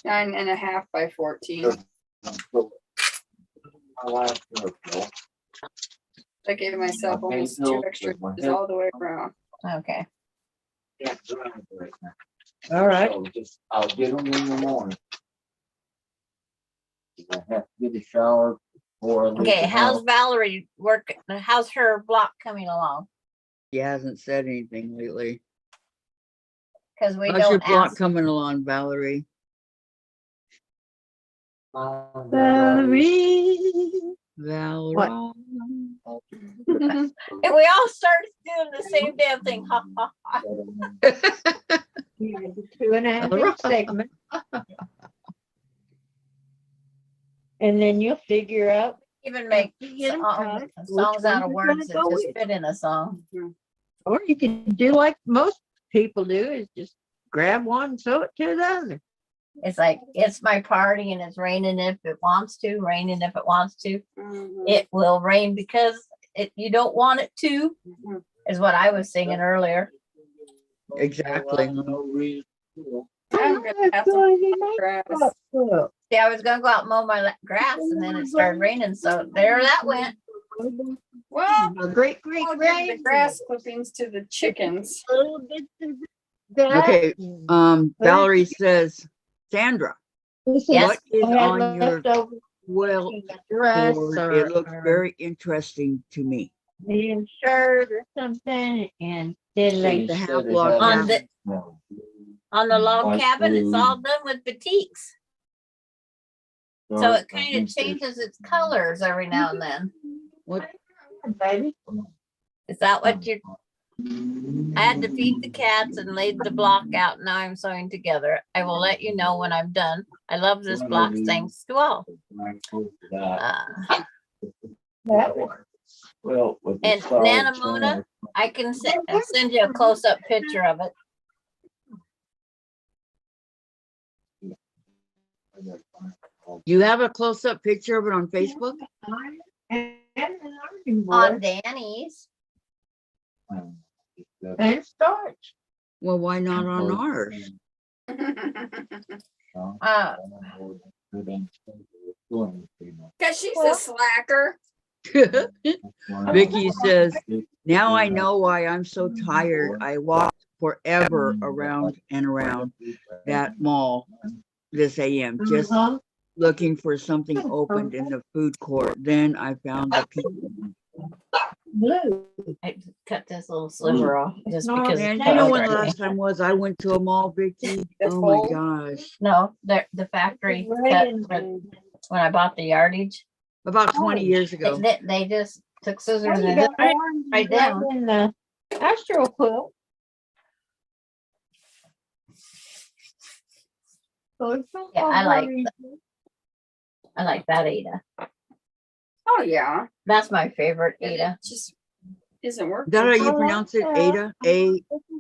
9.5 by 14. I gave myself almost 2 extra inches all the way around. Okay. All right. I'll get them in the morning. I have to get a shower before I leave Okay, the how's house. Valerie work? How's her block coming along? he hasn't said anything lately. Cause we How's your don't block ask. coming along, Valerie? Valerie. Valerie. And we all started doing the same damn thing. Ha, ha, ha. You had the 2.5-inch segment. And then you'll figure out. Even make You get 'em cut, songs which out of ones are words that gonna go just with. fit in a song. Or you can do like most people do, is just grab one, and sew it to the other. It's like, it's my party and it's raining if it wants to, raining if it wants to. It will rain because you don't want it to, is what I was singing earlier. Exactly. No reason to. I'm gonna have some grass. See, I was gonna go out and mow my grass and then it started raining, so there that went. Well, A great I'll give the grass clippings to the chickens. Little bits of that. Okay, Valerie says, Sandra, Yes. what is I had on your leftover quilt dress board? or- It looks or very interesting to me. a shirt or something, and then like the Instead half of log having- cabin. No. On the log Like cabin, it's blue. all done with batiks. So it kind of changes its colors every now and then. What? baby. Is that what you? I had to feed the cats and laid the block out. Now I'm sewing together. I will let you know when I'm done. I love this block. Thanks to all. Uh, That one. Well, with the And solid Nana Mona, I can send you a close-up picture of it. You have a close-up picture of it on Facebook? And an ironing On board Danny's. and starch. Well, why not on ours? Cause she's a slacker. Vicky says, now I know why I'm so tired. I walked forever around and around that mall this AM, just Uh-huh. looking for something opened in the food court. Then I found the pizza. Blue. I cut this little sliver off just No, because. And it's you know when bothering me. last time was I went to a mall, Vicky? The Oh my fold? gosh. No, the factory cut when I bought the yardage. About 20 years ago. They just took scissors You and got just orange right down. in the astral quilt. So it's not Yeah, I like very- I like that Ada. Oh, yeah. That's my favorite And Ada. it just isn't working. Is that how you Oh, pronounce it? yeah. Ada?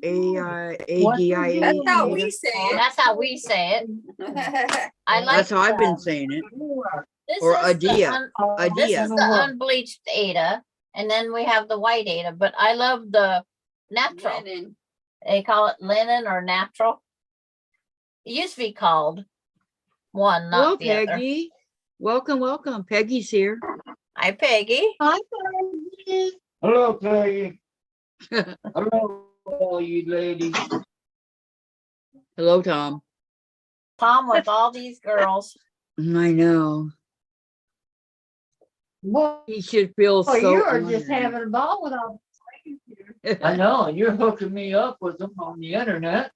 A-D-I-A? That's how we Ada? say That's how we say it. it. I like. That's how I've been the- saying it. This Or is the Adia. this Adia. is the unbleached Ada, and then we have the white Ada. But I love the natural. Linen. They call it linen or natural. It used to be called one, Hello, not the other. Peggy. Welcome, welcome. Peggy's here. Hi, Peggy. Hi, Peggy. Hello, Peggy. Hello, all you ladies. Hello, Tom. Tom with all these girls. I know. Boy, He should feel so you are just honored. having a ball with all the ladies here. I know, and you're hooking me up with them on the internet.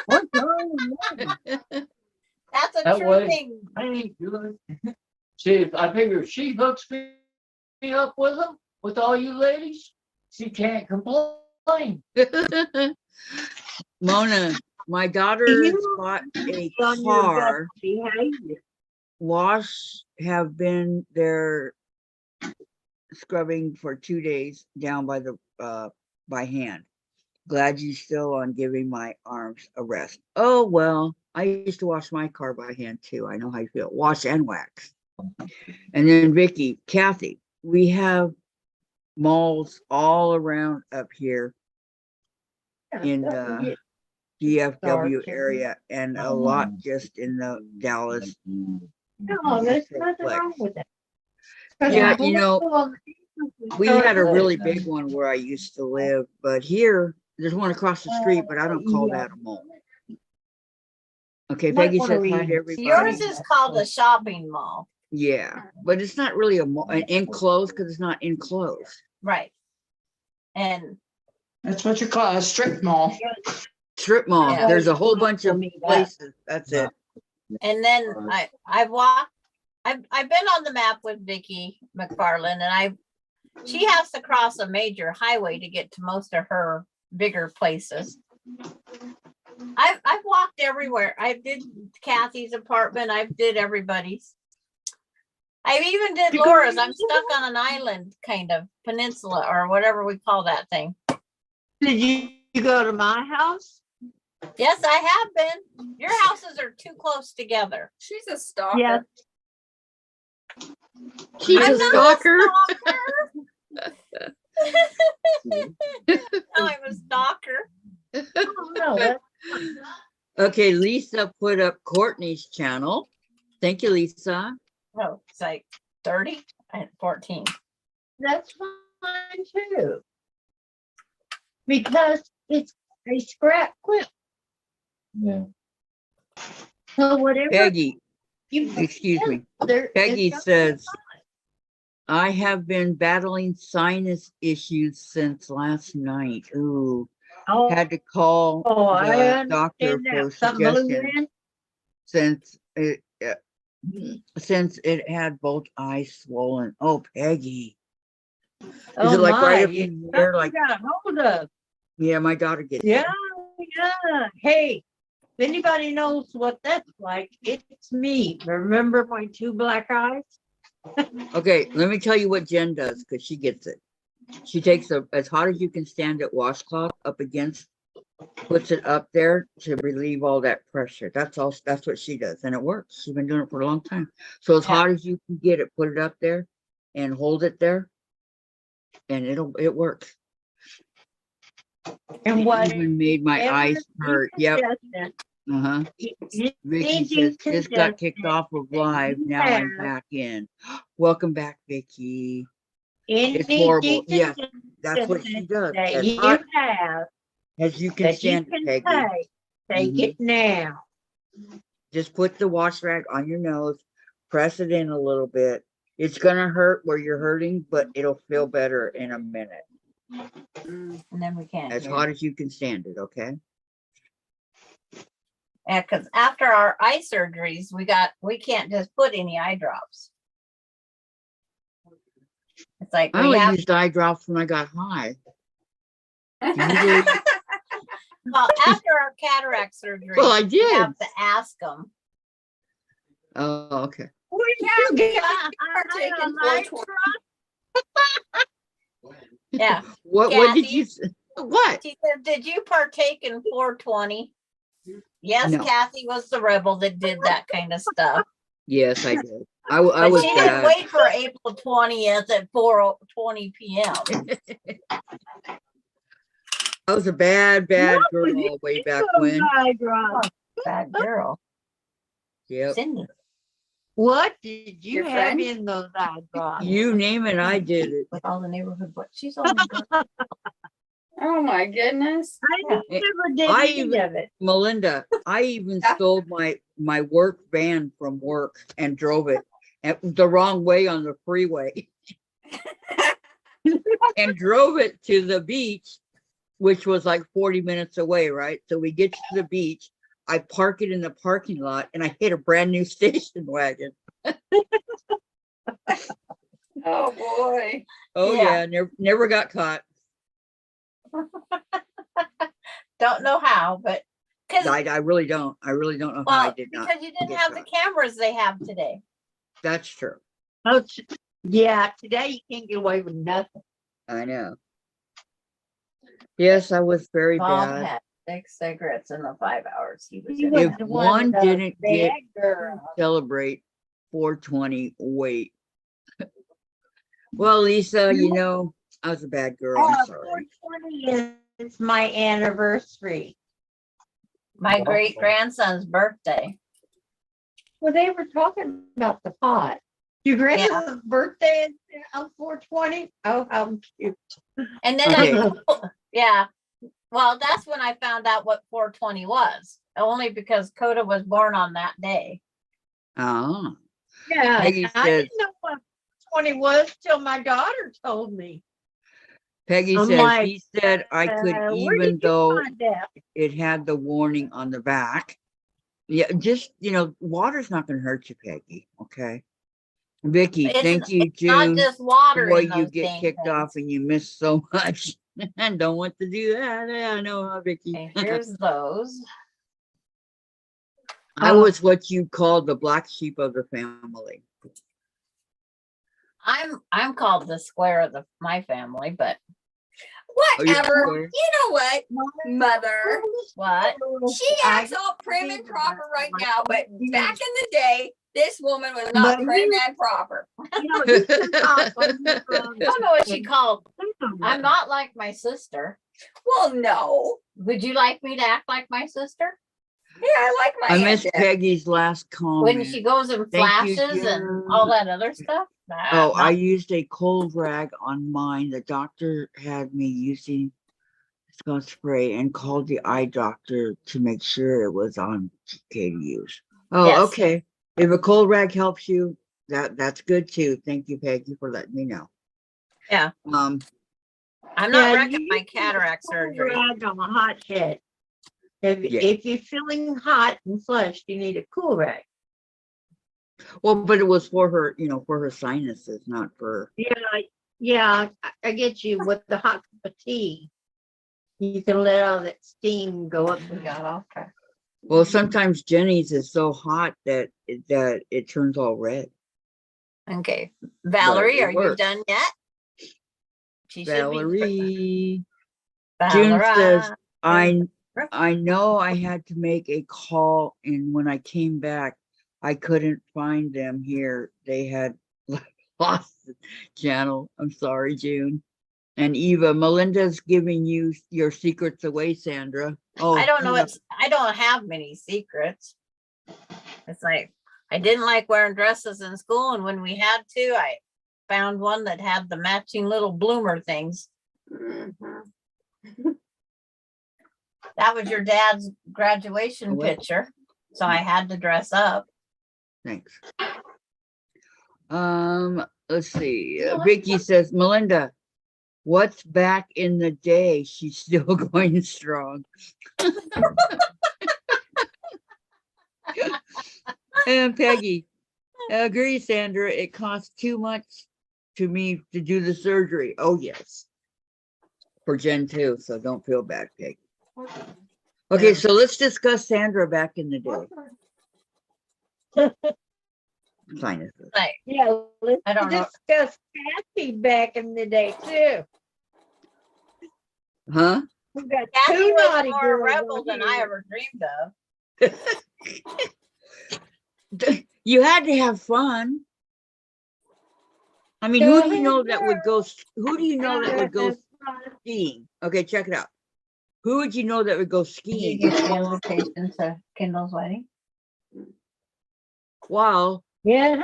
What's wrong with me? That's a That true way. thing. I ain't doing. See, I figure if she hooks me up with them, with all you ladies, she can't complain. Mona, my daughter You bought a On your car. best behavior. Wash have been there scrubbing for 2 days down by the by hand. Glad you still on giving my arms a rest. Oh well, I used to wash my car by hand too. I know how you feel. Wash and wax. And then Vicky, Kathy, we have malls all around up here in the DFW area and a lot just in the Dallas. No, there's nothing wrong with that. Yeah, you know, we had a really big one where I used to live, but here there's one across the street, but I don't call that a mall. Okay, Might Peggy wanna says hi read. to everybody. Yours is called a shopping mall. Yeah, but it's not really a mall, an enclosed because it's not enclosed. Right. And That's what you call a strip mall. Strip mall. Yeah. There's a whole bunch of For me, that- places. That's it. and then I've walked, I've been on the map with Vicky McFarland, and she has to cross a major highway to get to most of her bigger places. I've walked everywhere. I did Kathy's apartment. I did everybody's. I even did You go- Laura's. I'm stuck on an island, kind of peninsula or whatever we call that thing. Did you go to my house? Yes, I have been. Your houses are too close together. She's a stalker. Yes. She's I'm a not stalker. I'm a stalker. Oh, no, that's Okay, Lisa put up Courtney's channel. Thank you, Lisa. Oh, it's like 30 and 14. that's fine too. Because it's a scrap clip. Yeah. So whatever Peggy, you excuse me. there, Peggy it's says, I have been battling sinus issues since last night. Ooh, oh, had to call I the doctor understand for that. Something blew suggestions in. since it had both eyes swollen. Oh, Peggy. Is Oh it like my, right up you in here? Like, got a hold of. yeah, my daughter gets Yeah, yeah. Hey, if anybody knows what that's like, it's me. Remember my 2 black eyes? Okay, let me tell you what Jen does because she gets it. She takes as hot as you can stand it washcloth up against, puts it up there to relieve all that pressure. That's all. That's what she does, and it works. She's been doing it for a long time. So as hot as you can get it, put it up there, and hold it there, and it works. And It what? even made my eyes hurt. Yep. Uh-huh. You Vicky need says, to just got suggest kicked off of live. Now I'm Yeah. back in. Welcome back, Vicky. any It's horrible. Yes, suggestion that's what she does. that As you hot have as you can that you stand can it, Peggy. take it now. Just put the wash rag on your nose, press it in a little bit. It's gonna hurt where you're hurting, but it'll feel better in a minute. And then we can't. As hear. hot as you can stand it, okay? Yeah, because after our eye surgeries, we can't just put any eye drops. It's like I we only have, used eye drops when I got high. well, after our cataract surgery, Well, I we did. have to ask them. Oh, okay. What did Yeah, you get? partake in I- 420. Yeah. What did Kathy? you say? What? She said, did you partake in 420? Yes, No. Kathy was the rebel that did that kind of stuff. Yes, I did. I But was she didn't bad. wait for April 20th at 4:20 p.m. I was a bad girl you way back Oh, when. my God. Bad girl. Yep. Cindy. What did you Your have friend? in those eye drops? You name it, I did it. With all the neighborhood, but she's only girl. Oh my goodness. I never did I any even- of it. Melinda, I even stole my work van from work and drove it the wrong way on the freeway and drove it to the beach, which was like 40 minutes away, right? So we get to the beach. I park it in the parking lot and I hit a brand new station wagon. Oh boy. Oh Yeah. yeah, never got caught. Don't know how, but because I really don't. I really don't know how I well, did not. because you didn't get have the caught. cameras they have today. That's true. Oh, yeah, today you can't get away with nothing. I know. Yes, I was very Bob bad. had 6 cigarettes in the 5 hours he was You in was If the there. one with the didn't get bad girl. celebrate 420, wait. Well, Lisa, you know, I was a bad girl. I'm sorry. 420 is my anniversary. My great grandson's birthday. Well, they were talking about the pot. Your grandson's birthday is on 420? Oh, how cute. And then Okay. yeah. Well, that's when I found out what 420 was. Only because Coda was born on that day. Ah, Yeah, Peggy I says- didn't know what 20 was till my daughter told me. Peggy I'm says like, he said I could, where even did you though find that? it had the warning on the back. Yeah, just, you know, water's not going to hurt you, Peggy. Okay. Vicky, It's- thank you, Not June. just water Boy, in you those get dang kicked off things. and you miss so much. I don't want to do that. Yeah, I know, huh, Vicky. Okay, here's those. I was what you call the black sheep of the family. I'm called the square of my family, but Oh, you're Whatever. square? You know what, mother? what? She acts all prim and proper right now, but back in the day, this woman was not But prim you- and proper. You know, you can talk on the phone. I don't know what she called. I'm not like my sister. Well, no. Would you like me to act like my sister? Yeah, I like my I Aunt missed Deb. Peggy's last comment. When she goes in Thank you, flashes and June. all that other stuff? Nah, Oh, I not- used a cold rag on mine. The doctor had me using Scott spray and called the eye doctor to make sure it was on okay to use. Oh, Yes. okay. If a cold rag helps you, that's good too. Thank you, Peggy, for letting me know. Yeah. Um, I'm not Yeah, wrecking you my can cataract put a surgery. rag on a hot head. Yeah. If you're feeling hot and flushed, you need a cool rag. well, but it was for her, you know, for her sinuses, not for. Yeah, I get you with the hot cup of tea. You can let all that steam go up. We got off track. Well, sometimes Jenny's is so hot that it turns all red. Okay. Valerie, it are you works. done yet? She should be. Valerie. June Valerie. says, I know I had to make a call, and when I came back, I couldn't find them here. They had lost the channel. I'm sorry, June. And Eva, Melinda's giving you your secrets away, Sandra. Oh, I don't know. hang up. I don't have many secrets. It's like I didn't like wearing dresses in school, and when we had to, I found one that had the matching little bloomer things. Mhm. That was your dad's graduation What? picture, so I had to dress up. Thanks. Let's see. You like Vicky says, Melinda, what's back in the day? She's still going strong. And Peggy, I agree, Sandra. It costs too much to me to do the surgery. Oh, yes. For Gen 2, so don't feel bad, Peggy. Okay, so let's discuss Sandra back in the day. sinuses. Like, Yeah, let's I don't know. discuss Kathy back in the day too. Huh? We got Kathy two was naughty more girls rebel on than I here. ever dreamed of. You had to have fun. I mean, who do you know that would go? Who do you know that would go skiing? Okay, check it out. Who would you know that would go Did you skiing get the invitation to Kendall's wedding? while Yeah,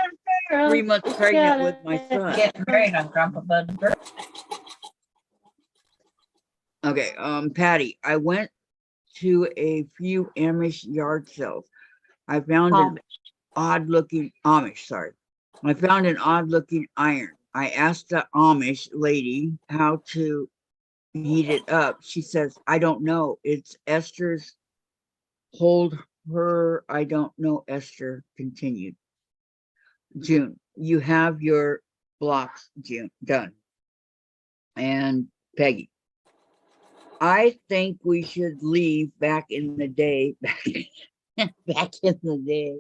3 months pregnant with my son? Getting married on Grandpa Bud's birthday. Okay, Patty, I went to a few Amish yard sales. I found an odd looking Amish, sorry. I found an odd looking iron. I asked the Amish lady how to heat it up. She says, I don't know. It's Esther's. Hold her. I don't know. Esther continued. June, you have your blocks, June, done. And Peggy, I think we should leave back in the day. Back in the day.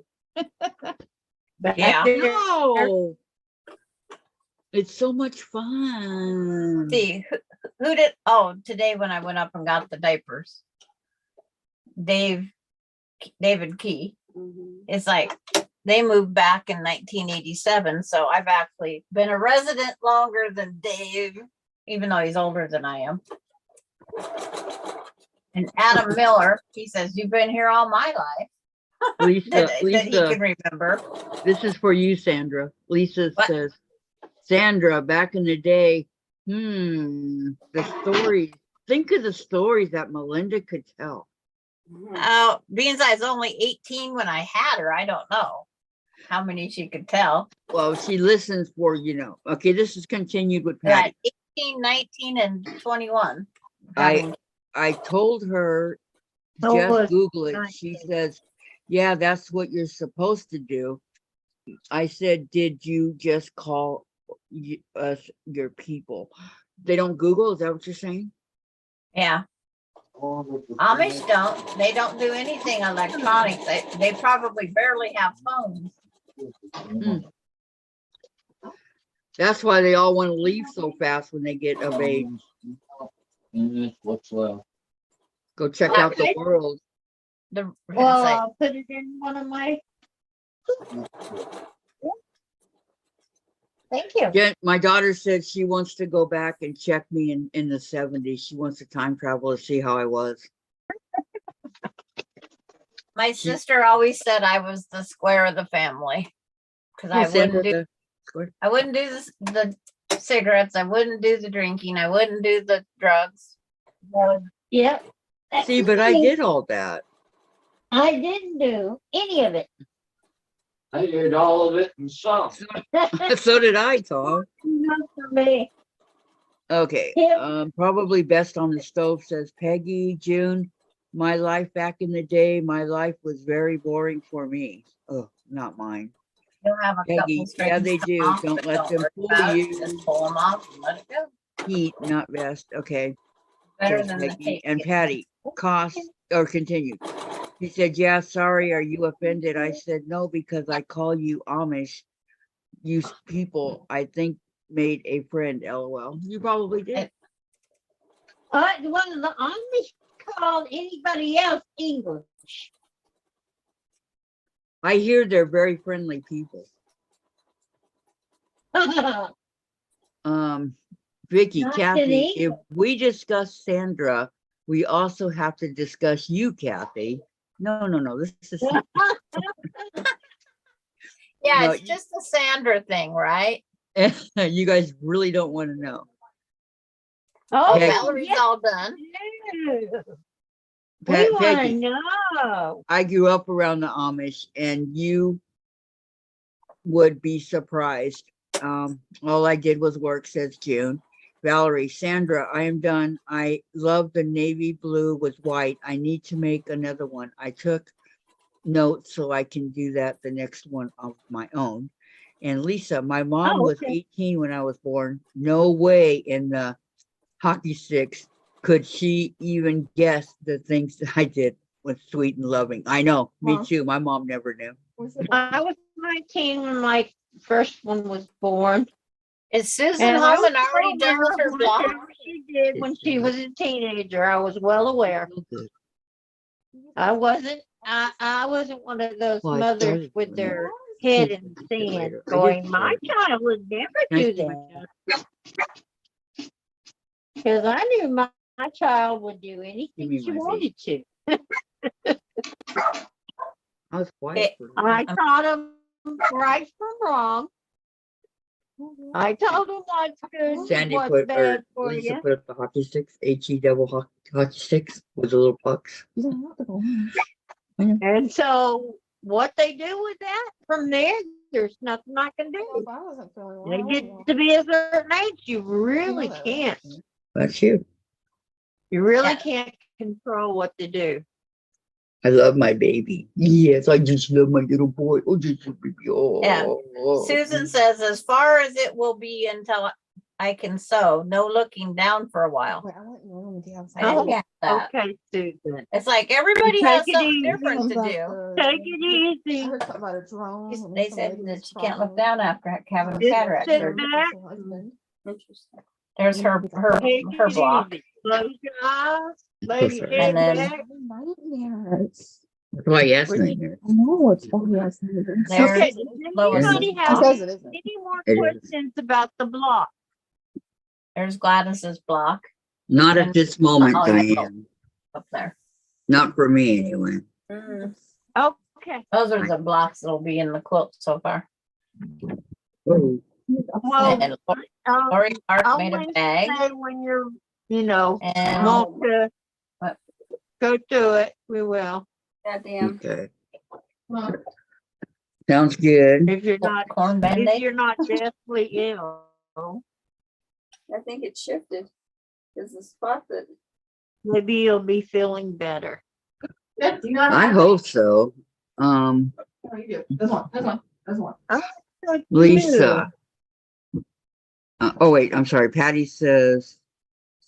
Yeah. No, it's so much fun. See, who did, oh, today when I went up and got the diapers, David Key, it's like, they moved back in 1987. So I've actually been a resident longer than Dave, even though he's older than I am. And Adam Miller, he says, you've been here all my life. Lisa, That he Lisa, can remember. this is for you, Sandra. Lisa What? says, Sandra, back in the day, the stories, think of the stories that Melinda could tell. Being as I was only 18 when I had her, I don't know how many she could tell. Well, she listens for, okay, this is continued with But Patty. 18, 19, and 21. I told her, Oh, just it's Google it. nice. She says, yeah, that's what you're supposed to do. I said, did you just call us your people? They don't Google? Is that what you're saying? Yeah. Amish don't. They don't do anything electronic. They probably barely have phones. That's why they all want to leave so fast when they get of age. And that's what's left. Go check out the world. The Well, I'll put it in one of my. thank you. My daughter said she wants to go back and check me in the 70s. She wants to time travel to see how I was. My sister always said I was the square of the family because I wouldn't do the cigarettes. I wouldn't do the drinking. I wouldn't do the drugs. Yep. See, but I did all that. I didn't do any of it. I did all of it and some. So did I, Tom. Not for me. Okay. Yep. Probably best on the stove, says Peggy. June, my life back in the day, my life was very boring for me. Oh, not mine. You'll have a Peggy, couple yeah, strings they come do. off, Don't but let them worry fool about it. you. Just pull them off and let it go. Heat, not vest. Okay. Better says than the Peggy. tape. And Patty, cost or continued. He said, yeah, sorry, are you offended? I said, no, because I call you Amish. You people, I think, made a friend, LOL. You probably did. One of the Amish called anybody else English. I hear they're very friendly people. Vicky, Not Kathy, in if we discuss Sandra, we also have to discuss you, Kathy. No, this is Yeah, No, it's just the Sandra thing, right? you guys really don't want to know. Oh, Peggy. Valerie's all done. We want to Peggy, know. I grew up around the Amish, and you would be surprised. All I did was work, says June. Valerie, Sandra, I am done. I love the navy blue with white. I need to make another one. I took notes so I can do that the next one of my own. And Lisa, my mom was 18 when I was born. No way in the hockey sticks could she even guess the things that I did was sweet and loving. I know, me too. My mom never knew. I was 19 18 when my first one was born. Is Susan And I home was and already told done with her her block? whatever she did when she was a teenager. I was well aware. Good. I wasn't one of those Well, I mothers started with doing their that. head in the Later. sand I did going, my start. child would never Thank do you. that. Because I knew my child would do Give anything me she my wanted to. I was quiet for I taught them right from wrong. I told them what's good and Sandy what's put, or bad for Lisa you. put up the hockey sticks, HE double hockey sticks with the little pucks. And so what they do with that from there, there's nothing I can do. They get to be a certain age, you really can't. That's you. You really Yeah. can't control what to do. I love my baby. Yes, I just love my little boy. Oh, just a baby. Oh, Yeah. oh. Susan says, as far as it will be until I can sew, no looking down for a while. I didn't Oh, get that. okay, Susan. It's like everybody Take has it something easy. different to do. Take it easy. They said that you can't look down after having a Just cataract sit surgery. back. Interesting. There's her Take it block. easy. Close your eyes. Lay your sorry. head And then- back. That's why you asked me here. There's Okay, does Lois' anybody have block. any more It is. questions about the block? There's Gladys's block Not at this moment, Oh, yeah. Diane. up there. Not for me, anyway. Okay. Those are the blocks that'll be in the quilt so far. Oh, Well, And I'll Lori Clark made a always bag say when you're, and want to What? go to it, we will. Goddamn. okay. Sounds good. If you're not, corn if band-aid. you're not deathly ill, I think it shifted. Is the spot that maybe you'll be feeling better. I hope so. This one. Good Lisa. Oh, wait, I'm sorry. Patty says,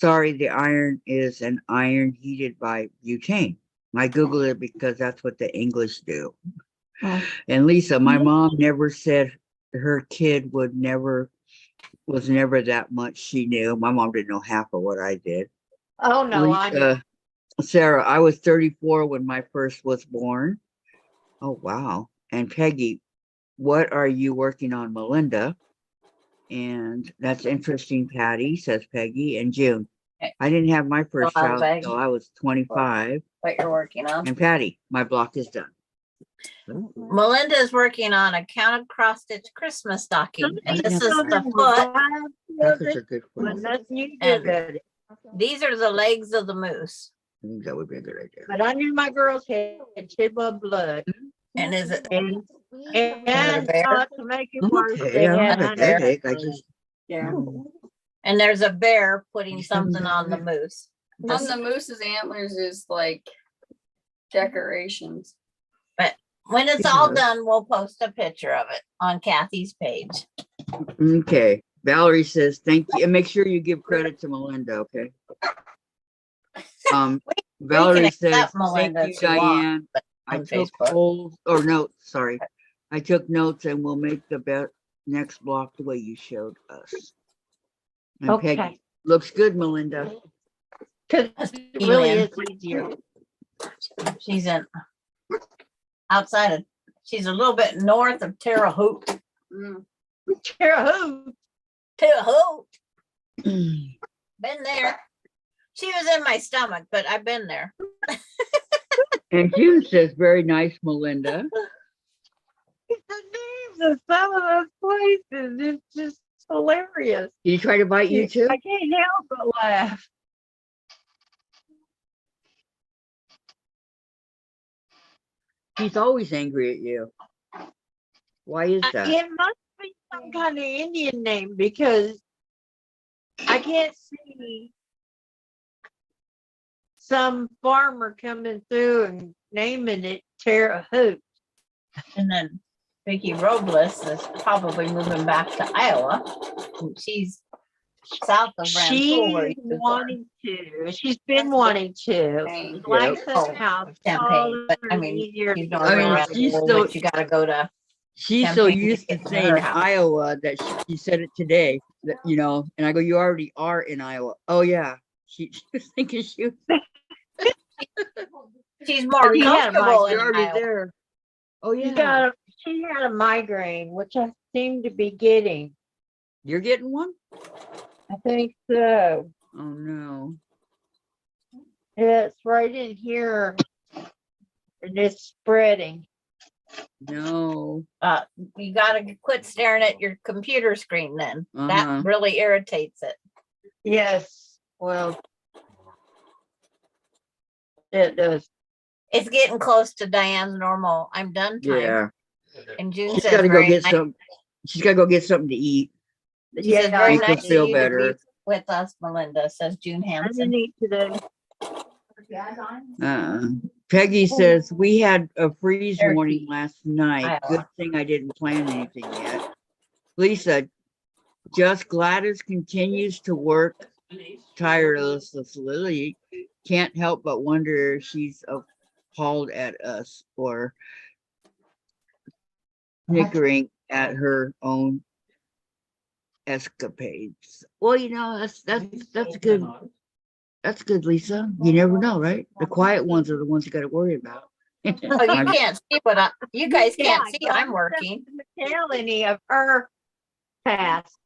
sorry, the iron is an iron heated by butane. I Googled it because that's what the English do. Oh. And Lisa, my mom never said her kid was never that much she knew. My mom didn't know half of what I did. Oh, no, I know. Sarah, I was 34 when my first was born. Oh, wow. And Peggy, what are you working on, Melinda? And that's interesting, Patty, says Peggy. And June, Okay. I didn't have my first Hello, child Peggy. until I was 25. What you're working on. And Patty, my block is done. Melinda's working on a counted cross stitch Christmas stocking. And this is the foot. Pockets are good for But you. nothing you do And- about it. These are the legs of the moose. I think that would be a good idea. But I knew my girls had shed my blood. And is it And a bear? to make it I'm worse, okay. they I don't had have a under- headache. I just, yeah. and there's a bear putting something on the moose. On the moose's antlers is like decorations. When it's all done, we'll post a picture of it on Kathy's page. okay. Valerie says, thank you. And make sure you give credit to Melinda, okay? Valerie accept says, Melinda thank you, if you want, Diane. I on took Facebook. polls or notes, sorry. I took notes and we'll make the next block the way you showed us. And Okay. Peggy, looks good, Melinda. Cause it really is easier. She's outside of, she's a little bit north of Terre Haute. Mm. Terre Haute. Terre Haute, been there. She was in my stomach, but I've been there. And June says, very nice, Melinda. The names of some of those places, it's just hilarious. Did you try to bite you too? I can't help but laugh. She's always angry at you. Why is that? It must be some kind of Indian name because I can't see some farmer coming through and naming it Terre Haute. And then Vicki Robles is probably moving back to Iowa. She's south of Rantoul where She's you was born. wanting to. She's been wanting to. Dang. Likes Oh, us how Champagne, but I taller mean, and easier she's to north I mean, of drive. she's Rantoul, still- but you gotta go to She's so Tempting to used to get to saying her house. Iowa that she said it today, that, you know, and I go, you already are in Iowa. Oh yeah. She was thinking she was She's more She had a comfortable in you're already Iowa. there. Oh She yeah. she had a migraine, which I seem to be getting. You're getting one? I think so. Oh no. It's right in here. And it's spreading. No. You gotta quit staring at your computer screen then. Uh-huh. That really irritates it. Yes. Well, it does. It's getting close to Diane's normal. I'm done time. Yeah. And June She's says gotta go very get nice. some. She's gotta go get something to eat. She says Yeah, very Make her nice of feel you to better. be with us, Melinda, says June I Hanson. didn't eat today. Peggy says we had a freeze Turkey. warning last night. Good Iowa. thing I didn't plan anything yet. Lisa, just Gladys continues to work tirelessly. Can't help but wonder if she's appalled at us or snickering at her own escapades. Well, you know, that's good. That's good, Lisa. You never know, right? The quiet ones are the ones you got to worry about. Oh, you can't see what you guys can't see. but I'm I working. didn't tell any of her past.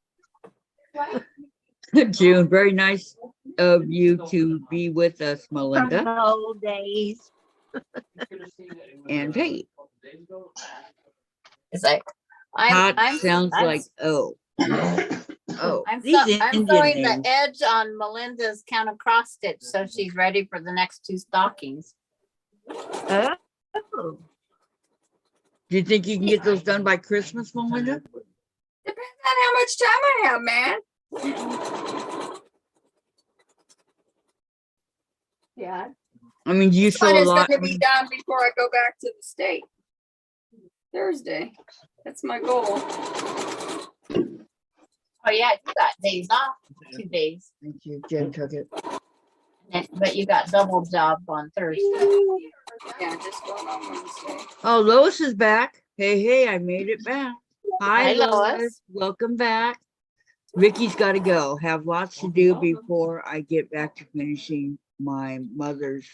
June, very nice of you to be with us, From Melinda the old days. and Peggy. It's like Hot sounds like oh. I'm These throwing Indian the names. edge on Melinda's counter cross stitch so she's ready for the next two stockings. Oh. Do you think you can get those done by Christmas, Melinda? Depends on how much time I have, man. Yeah. I mean, do you sew One a is lot? gonna be done before I go back to the state. Thursday. That's my goal. Oh yeah, you got days off, 2 days, Thank you, Jen took it. but you got double job on Thursday. Yeah, just going on Wednesday. Oh, Lois is back. Hey, I made it back. Hi, Hi, Lois. Lois. Welcome back. Vicky's got to go. Have lots to do before I get back to finishing my mother's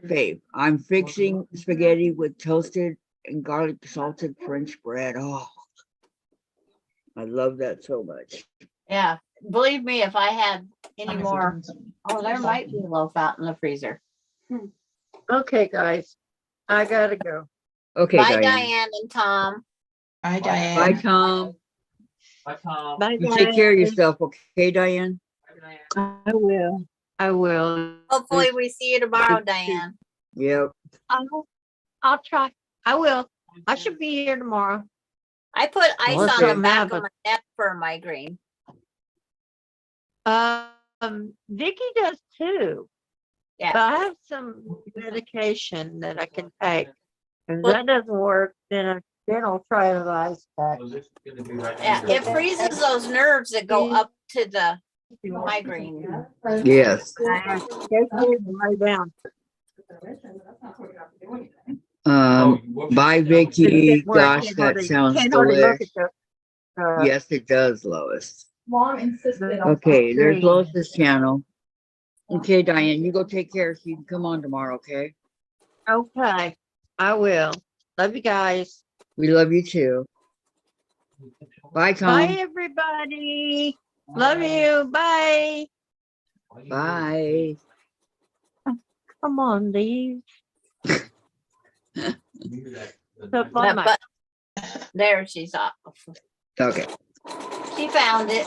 fave. I'm fixing spaghetti with toasted and garlic salted French bread. Oh, I love that so much. Yeah, believe me, if I had any more, oh, there might be a loaf out in the freezer. Okay, guys. I gotta go. Okay, Bye, Diane. Diane and Tom. Hi, Bye, Diane. Tom. Bye, Tom. Bye, You take care of guys. yourself, okay, Diane? I will. I will. Hopefully we see you tomorrow, Diane. Yep. I'll try. I will. I should be here tomorrow. I put ice on the Okay. back of my neck for a migraine. Vicky does too. Yeah. But I have some medication that I can take. If Well- that doesn't work, then I'll try the ice pack. Yeah, it freezes those nerves that go up to the migraine. Yes. Lay down. Bye, Vicky. Well, I Gosh, can't that hardly- sounds can't hardly look delish. at the, Yes, it does, Lois. Mom insisted on. Okay, there's Great. Lois's channel. Okay, Diane, you go take care so you can come on tomorrow, okay? Okay, I will. Love you guys. We love you too. Bye, Bye, Tom. everybody. Love you. Bye. Bye. Come on, leave. Took my That mic. but there she's off. Okay, She found it.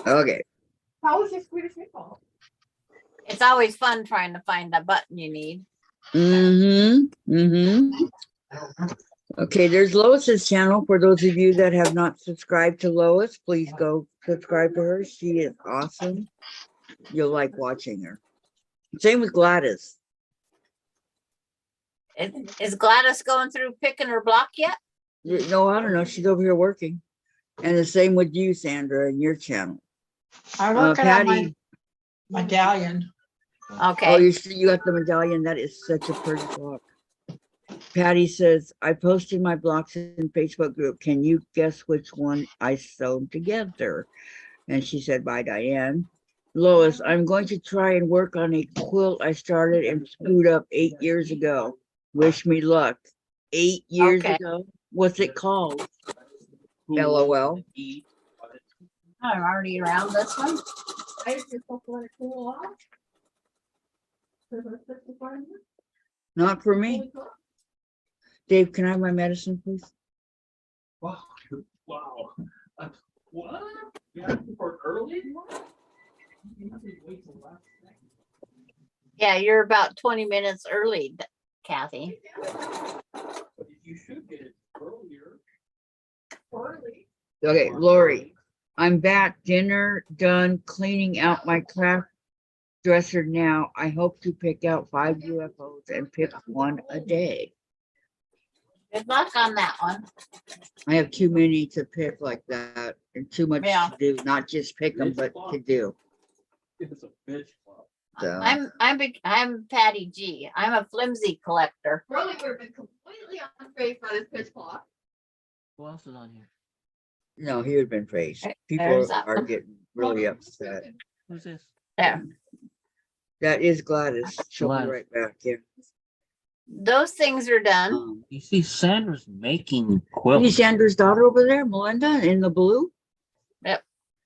How okay. was your Swedish meatball? It's always fun trying to find the button you need. Okay, there's Lois's channel. For those of you that have not subscribed to Lois, please go subscribe to her. She is awesome. You'll like watching her. Same with Gladys. Is Gladys going through picking her block yet? No, I don't know. She's over here working. And the same with you, Sandra, and your channel. I'm working on my Patty, medallion. oh, Okay. you got the medallion. That is such a pretty block. Patty says, I posted my blocks in Facebook group. Can you guess which one I sewed together? And she said, by Diane. Lois, I'm going to try and work on a quilt I started and screwed up 8 years ago. Wish me luck. 8 years Okay. ago? What's it called? LOL. I'm already around this one. I just don't let it cool off. So let's put the fire in there. Not for me. Dave, can I have my medicine, please? Wow, wow. What? Yeah, for early? Yeah, you're about 20 minutes early, Kathy. You should get it earlier. Early. Okay, Lori, I'm back. Dinner done, cleaning out my craft dresser now. I hope to pick out 5 UFOs and pick one a day. Good luck on that one. I have too many to pick like that and too much Yeah. to do, not just pick them, but to do. It's a bitch club. So, I'm Patty G. I'm a flimsy collector. Rolly would have been completely unfazed by this pitch clock. Who else is on here? no, he would have been praised. People There's that are one. getting really upset. Who's this? There. That is Gladys. She'll be Gladys. right back here. Those things are done. You see, Sandra's making See quilts. Sandra's daughter over there, Melinda, in the blue?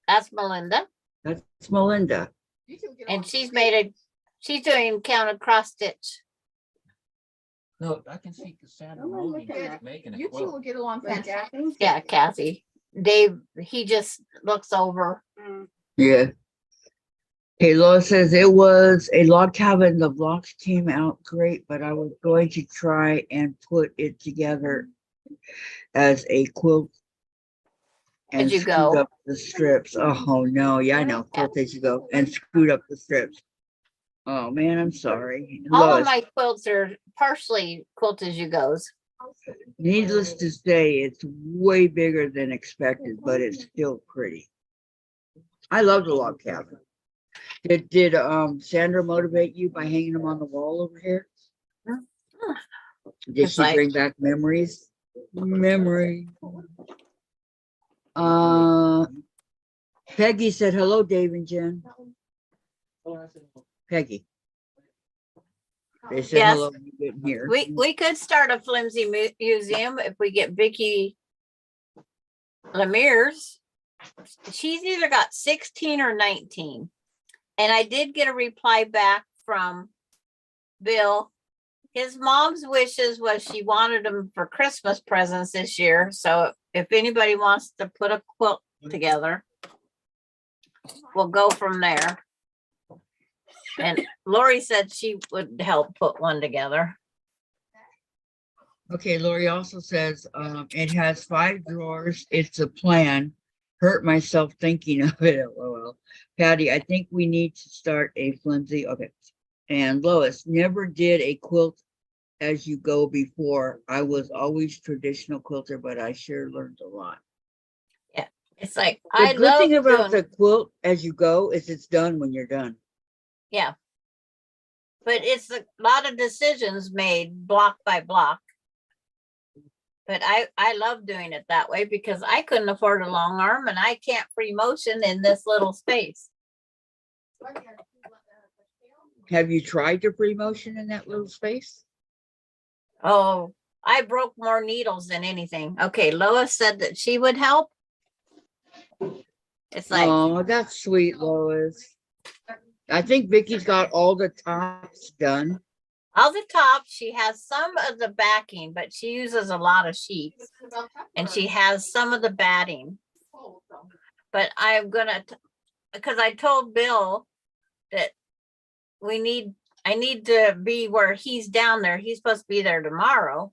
That's Melinda. That's Melinda. You two will get And along she's great. she's doing counted cross stitch. No, I can see Cassandra Oh, Mooney look at making a You two will quilt. get along fantastic. Yeah, Kathy. Dave, he just looks over. Yeah. Okay, Lois says it was a log cabin. The blocks came out great, but I was going to try and put it together as a quilt and As you screwed go. up the strips. Oh no, yeah, I know. Quilt as you go and screwed up the strips. Oh man, I'm sorry. All of Lois, my quilts are partially quilt as you goes. needless to say, it's way bigger than expected, but it's still pretty. I love the log cabin. Did Sandra motivate you by hanging them on the wall over here? Did It's she like- bring back memories? Memory. Peggy said hello, Dave and Jen. Peggy. They said Yes. hello when you get here. We could start a flimsy museum if we get Vicky Lemire's. She's either got 16 or 19. And I did get a reply back from Bill. His mom's wishes was she wanted them for Christmas presents this year. So if anybody wants to put a quilt together, we'll go from there. And Lori said she would help put one together. Okay, Lori also says it has 5 drawers. It's a plan. Hurt myself thinking of it. LOL. Patty, I think we need to start a flimsy. Okay. And Lois, never did a quilt as you go before. I was always traditional quilter, but I sure learned a lot. It's like, The I good love thing about doing, the quilt as you go is it's done when you're done. yeah. But it's a lot of decisions made block by block. But I love doing it that way because I couldn't afford a long arm and I can't free motion in this little space. Have you tried to free motion in that little space? Oh, I broke more needles than anything. Okay, Lois said that she would help. It's like, Oh, that's sweet, Lois. I think Vicky's got all the tops done. all the top, she has some of the backing, but she uses a lot of sheets and she has some of the batting. But I'm gonna, because I told Bill that I need to be where he's down there. He's supposed to be there tomorrow.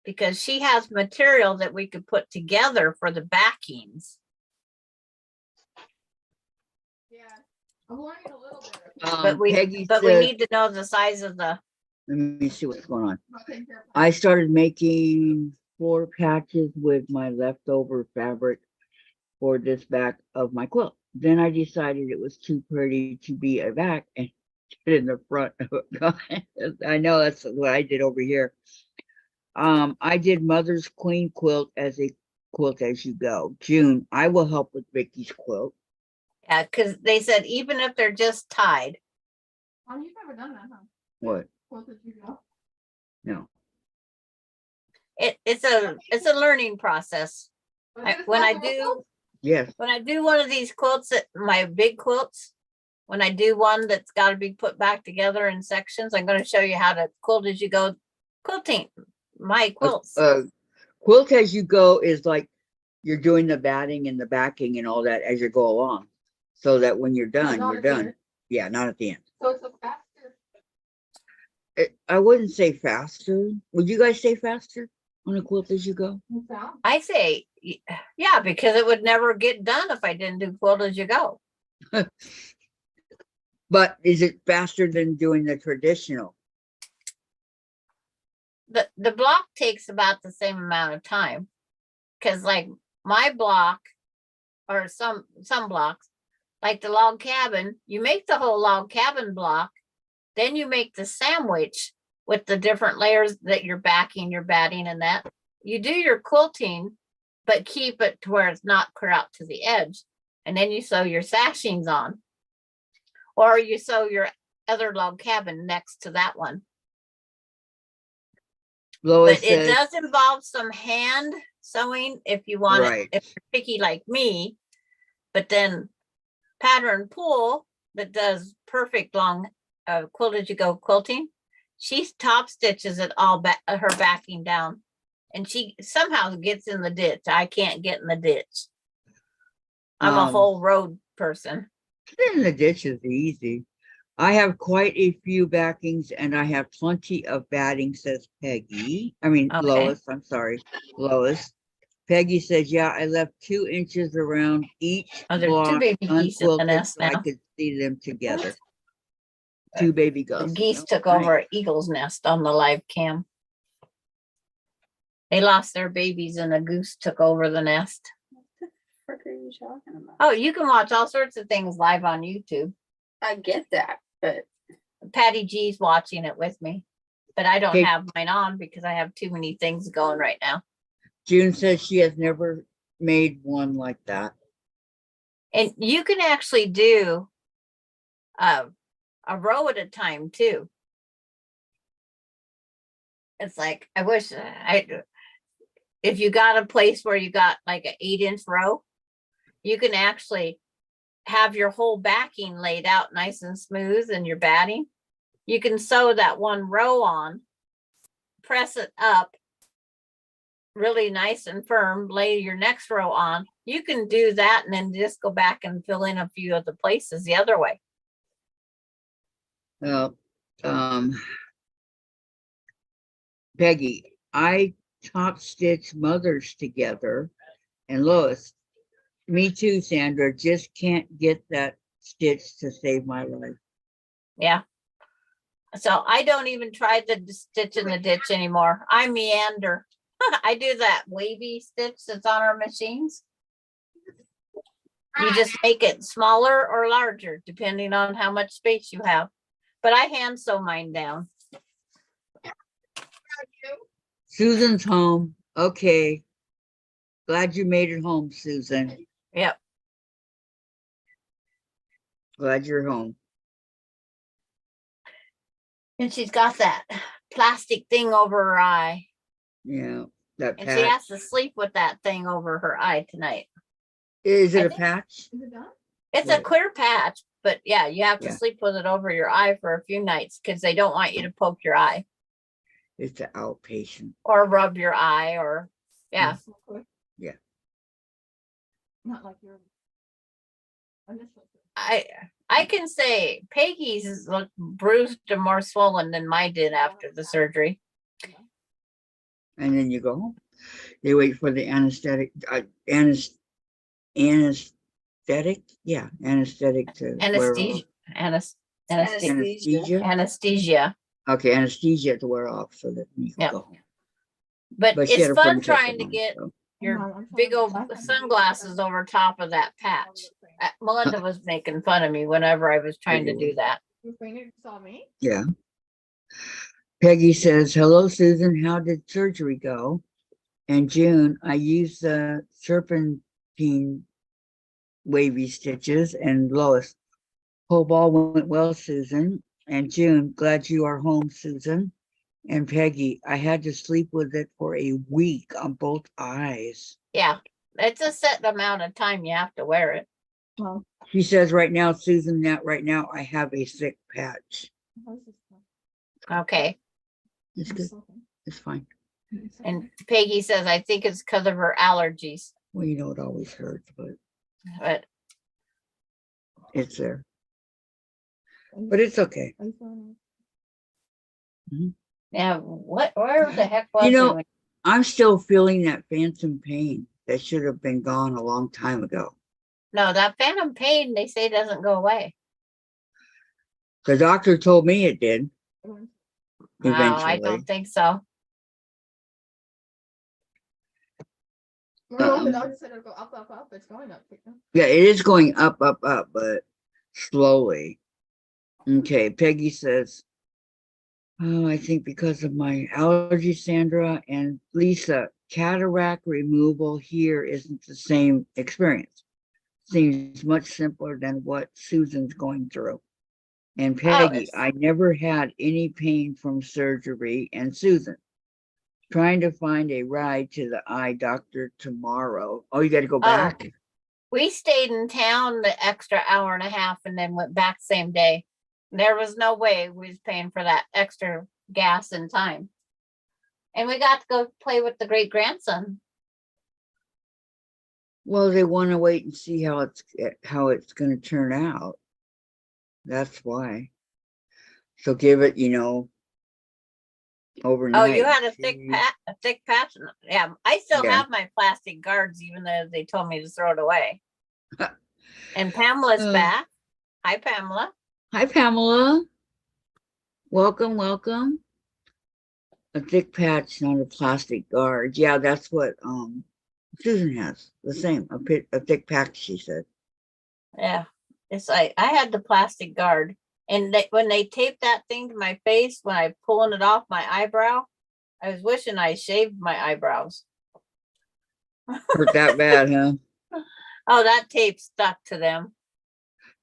Because she has material that we could put together for the backings. Yeah, I'm learning a little bit. But we Peggy we said- need to know the size of the, Let me see what's going on. I'm taking care of I started making 4 patches with my leftover fabric for this back of my quilt. Then I decided it was too pretty to be a back and put it in the front. I know that's what I did over here. I did Mother's Queen quilt as a quilt as you go. June, I will help with Vicky's quilt. Yeah, because they said even if they're just tied, Oh, you've never done that, huh? What? Both of you go. No. it's a learning process. Was it a When I special do quilt? Yes. when I do one of these quilts, my big quilts, when I do one that's got to be put back together in sections, I'm going to show you how to quilt as you go quilting my quilts. Quilt as you go is like you're doing the batting and the backing and all that as you go along. So that when you're done, not you're at the done. end. Yeah, not at the end. So it's a faster. I wouldn't say faster. Would you guys say faster on a quilt as you go? Sound. I say, yeah, because it would never get done if I didn't do quilt as you go. But is it faster than doing the traditional? The block takes about the same amount of time. Cause like my block or some blocks, like the log cabin, you make the whole log cabin block, then you make the sandwich with the different layers that you're backing, you're batting and that. You do your quilting, but keep it to where it's not clear out to the edge. And then you sew your sashings on. Or you sew your other log cabin next to that one. Lois But it says, does involve some hand sewing if you want Right. it, if you're picky like me. But then Pattern Pool that does perfect long quilt as you go quilting, she top stitches it all her backing down, and she somehow gets in the ditch. I can't get in the ditch. I'm a whole road person. in the ditch is easy. I have quite a few backings and I have plenty of batting, says Peggy. I mean, Okay. Lois, I'm sorry, Lois. Peggy says, yeah, I left 2 inches around each Oh, there's 2 block baby geese in the unquilted nest so I now. could see them together. 2 baby The ghosts. geese Oh, took nice. over an eagle's nest on the live cam. They lost their babies and a goose took over the nest. What are you talking about? Oh, you can watch all sorts of things live on YouTube. I get that, but Patty G's watching it with me, but I don't Okay. have mine on because I have too many things going right now. June says she has never made one like that. And you can actually do a row at a time too. It's like, I wish if you got a place where you got like an 8-inch row, you can actually have your whole backing laid out nice and smooth and your batting. You can sew that one row on, press it up really nice and firm, lay your next row on. You can do that and then just go back and fill in a few of the places the other way. Well, Peggy, I top stitch mothers together, and Lois, me too, Sandra, just can't get that stitch to save my life. Yeah. So I don't even try the stitch in the ditch anymore. I meander. I do that wavy stitch that's on our machines. You just make it smaller or larger, depending on how much space you have. But I hand sew mine down. Susan's home. Okay. Glad you made it home, Susan. Yep. Glad you're home. And she's got that plastic thing over her eye. Yeah, that And she patch. has to sleep with that thing over her eye tonight. Is I it a think- patch? Is it done? It's Yeah. a clear patch, but yeah, you have to Yeah. sleep with it over your eye for a few nights because they don't want you to poke your eye It's an outpatient. or rub your eye or, yeah. Real quick. Yeah. Not like your initial. I can say Peggy's look bruised and more swollen than mine did after the surgery. And then you go home. They wait for the anesthetic, anesthetic? Yeah, anesthetic to wear off. Anesthesia. Anesthesia. Anesthesia? Anesthesia. Okay, anesthesia to wear off so that you can Yep. go home. But But she had it's a fun friend take trying to them on, get so. your big old sunglasses over top of that patch. Melinda was making fun of me whenever I was trying to do that. Your finger saw me. Yeah. Peggy says, hello, Susan. How did surgery go? And June, I used the serpentine wavy stitches. And Lois, hope all went well, Susan. And June, glad you are home, Susan. And Peggy, I had to sleep with it for a week on both eyes. Yeah, it's a set amount of time you have to wear it. Well, She says right now, Susan, that right now I have a thick patch. how's this one? Okay. It's I'm good. sorry. It's fine. It's And okay. Peggy says, I think it's because of her allergies, Well, you know, it always hurts, but but it's there. Are you- But it's okay. are you feeling yeah, where the heck was You he know, when- I'm still feeling that phantom pain that should have been gone a long time ago. No, that phantom pain, they say doesn't go away. The doctor told me it did all right? No, I eventually. don't think so. Well, the doctor said it'll go up, up, up. It's going up. Yeah, it is going up, but slowly. Okay, Peggy says, oh, I think because of my allergy, Sandra and Lisa, cataract removal here isn't the same experience. Seems much simpler than what Susan's going through. And Peggy, it's- I never had any pain from surgery. And Susan, trying to find a ride to the eye doctor tomorrow. Oh, you got to go back? We stayed in town the extra hour and a half and then went back same day. There was no way we was paying for that extra gas and time. And we got to go play with the great grandson. Well, they want to wait and see how it's going to turn out. That's why. So give it, overnight. Oh, you had a See- thick patch. Yeah, I still Yeah. have my plastic guards, even though they told me to throw it away. And Pamela's back. Hi, Pamela. Hi, Pamela. Welcome, welcome. A thick patch, not a plastic guard. Yeah, that's what Susan has. The same, a thick patch, she said. Yeah, it's like I had the plastic guard, and when they taped that thing to my face, when I pulling it off my eyebrow, I was wishing I shaved my eyebrows. Hurt that bad, huh? Oh, that tape stuck to them.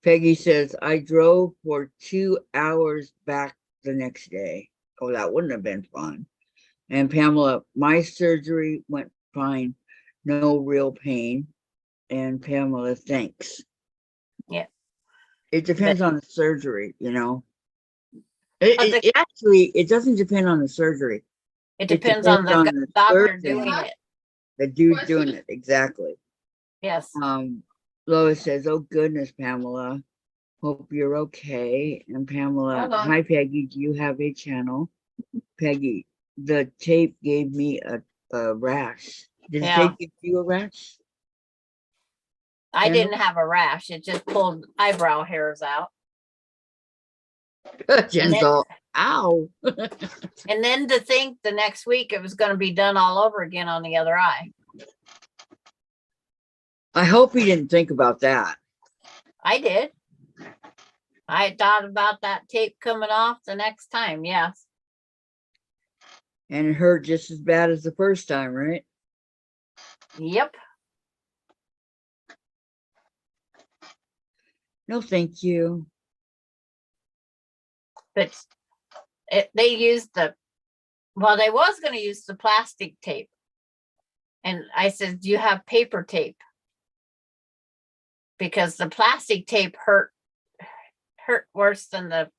Peggy says, I drove for 2 hours back the next day. Oh, that wouldn't have been fun. And Pamela, my surgery went fine. No real pain. And Pamela, thanks. Yeah. It depends on the surgery, But it doesn't depend on the surgery. it depends on the depends on the doctor surgeon. doing it. The dude doing it, exactly. Yes. Lois says, oh goodness, Pamela. Hope you're okay. And Pamela, Hold on. hi Peggy, do you have a channel? Peggy, the tape gave me a rash. Did the Yeah. tape give you a rash? I Yeah. didn't have a rash. It just pulled eyebrow hairs out. Jen's then- all, ow. And then to think the next week it was going to be done all over again on the other eye. I hope he didn't think about that. I did. I thought about that tape coming off the next time. Yes. And it hurt just as bad as the first time, right? Yep. No, thank you. But they used they was going to use the plastic tape. And I said, do you have paper tape? Because the plastic tape hurt worse than the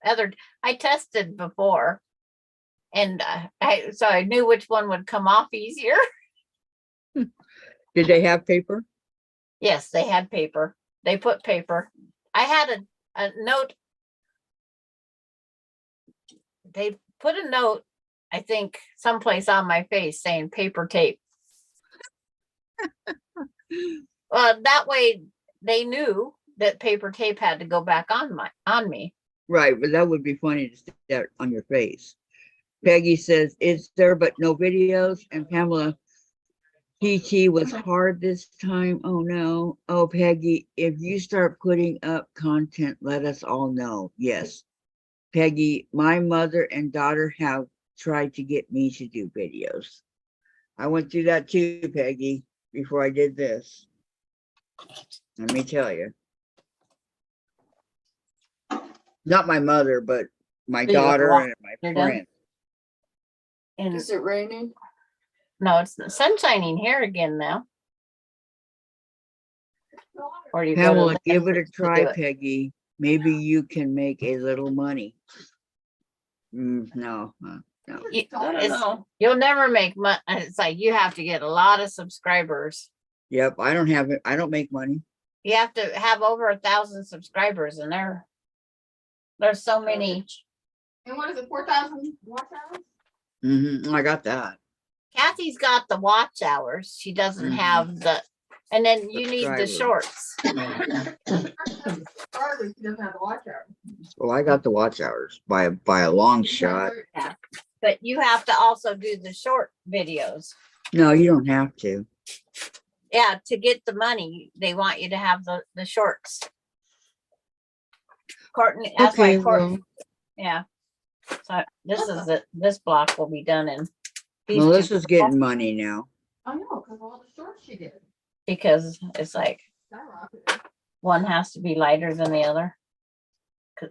other. I tested before. And so I knew which one would come off easier. Did they have paper? Yes, they had paper. They put paper. I had a note. They put a note, I think, someplace on my face saying paper tape. Well, that way they knew that paper tape had to go back on me. Right, but that would be funny to stick that on your face. Peggy says, it's there, but no videos. And Pamela, PT was hard this time. Oh no. Oh, Peggy, if you start putting up content, let us all know. Yes. Peggy, my mother and daughter have tried to get me to do videos. I went through that too, Peggy, before I did this. Let me tell you. Not my mother, but my So you daughter walk- and my you're done? friend. And Is it raining? no, it's the sun shining here again now. Or you go to Pamela, give it a Lincoln to try, do it. Peggy. Maybe you can make a little money. No, no. You- I don't it's- know. You'll never make money. It's like you have to get a lot of subscribers. Yep, I don't have it. I don't make money. You have to have over 1,000 subscribers, and there's so many. And what is it, 4,000 watch hours? I got that. Kathy's got the watch hours. She doesn't Mhm. have the, and then you need the Subscribers. shorts. Probably she doesn't have the watch hours. Well, I got the watch hours by a long shot. But you have to also do the short videos. No, you don't have to. Yeah, to get the money, they want you to have the shorts. Courtney, that's why Okay, Courtney, well, yeah. So this is it. This block will be done in. these two Melissa's getting money now. I know, because all the shorts she did. because it's like Skyrocketed. one has to be lighter than the other.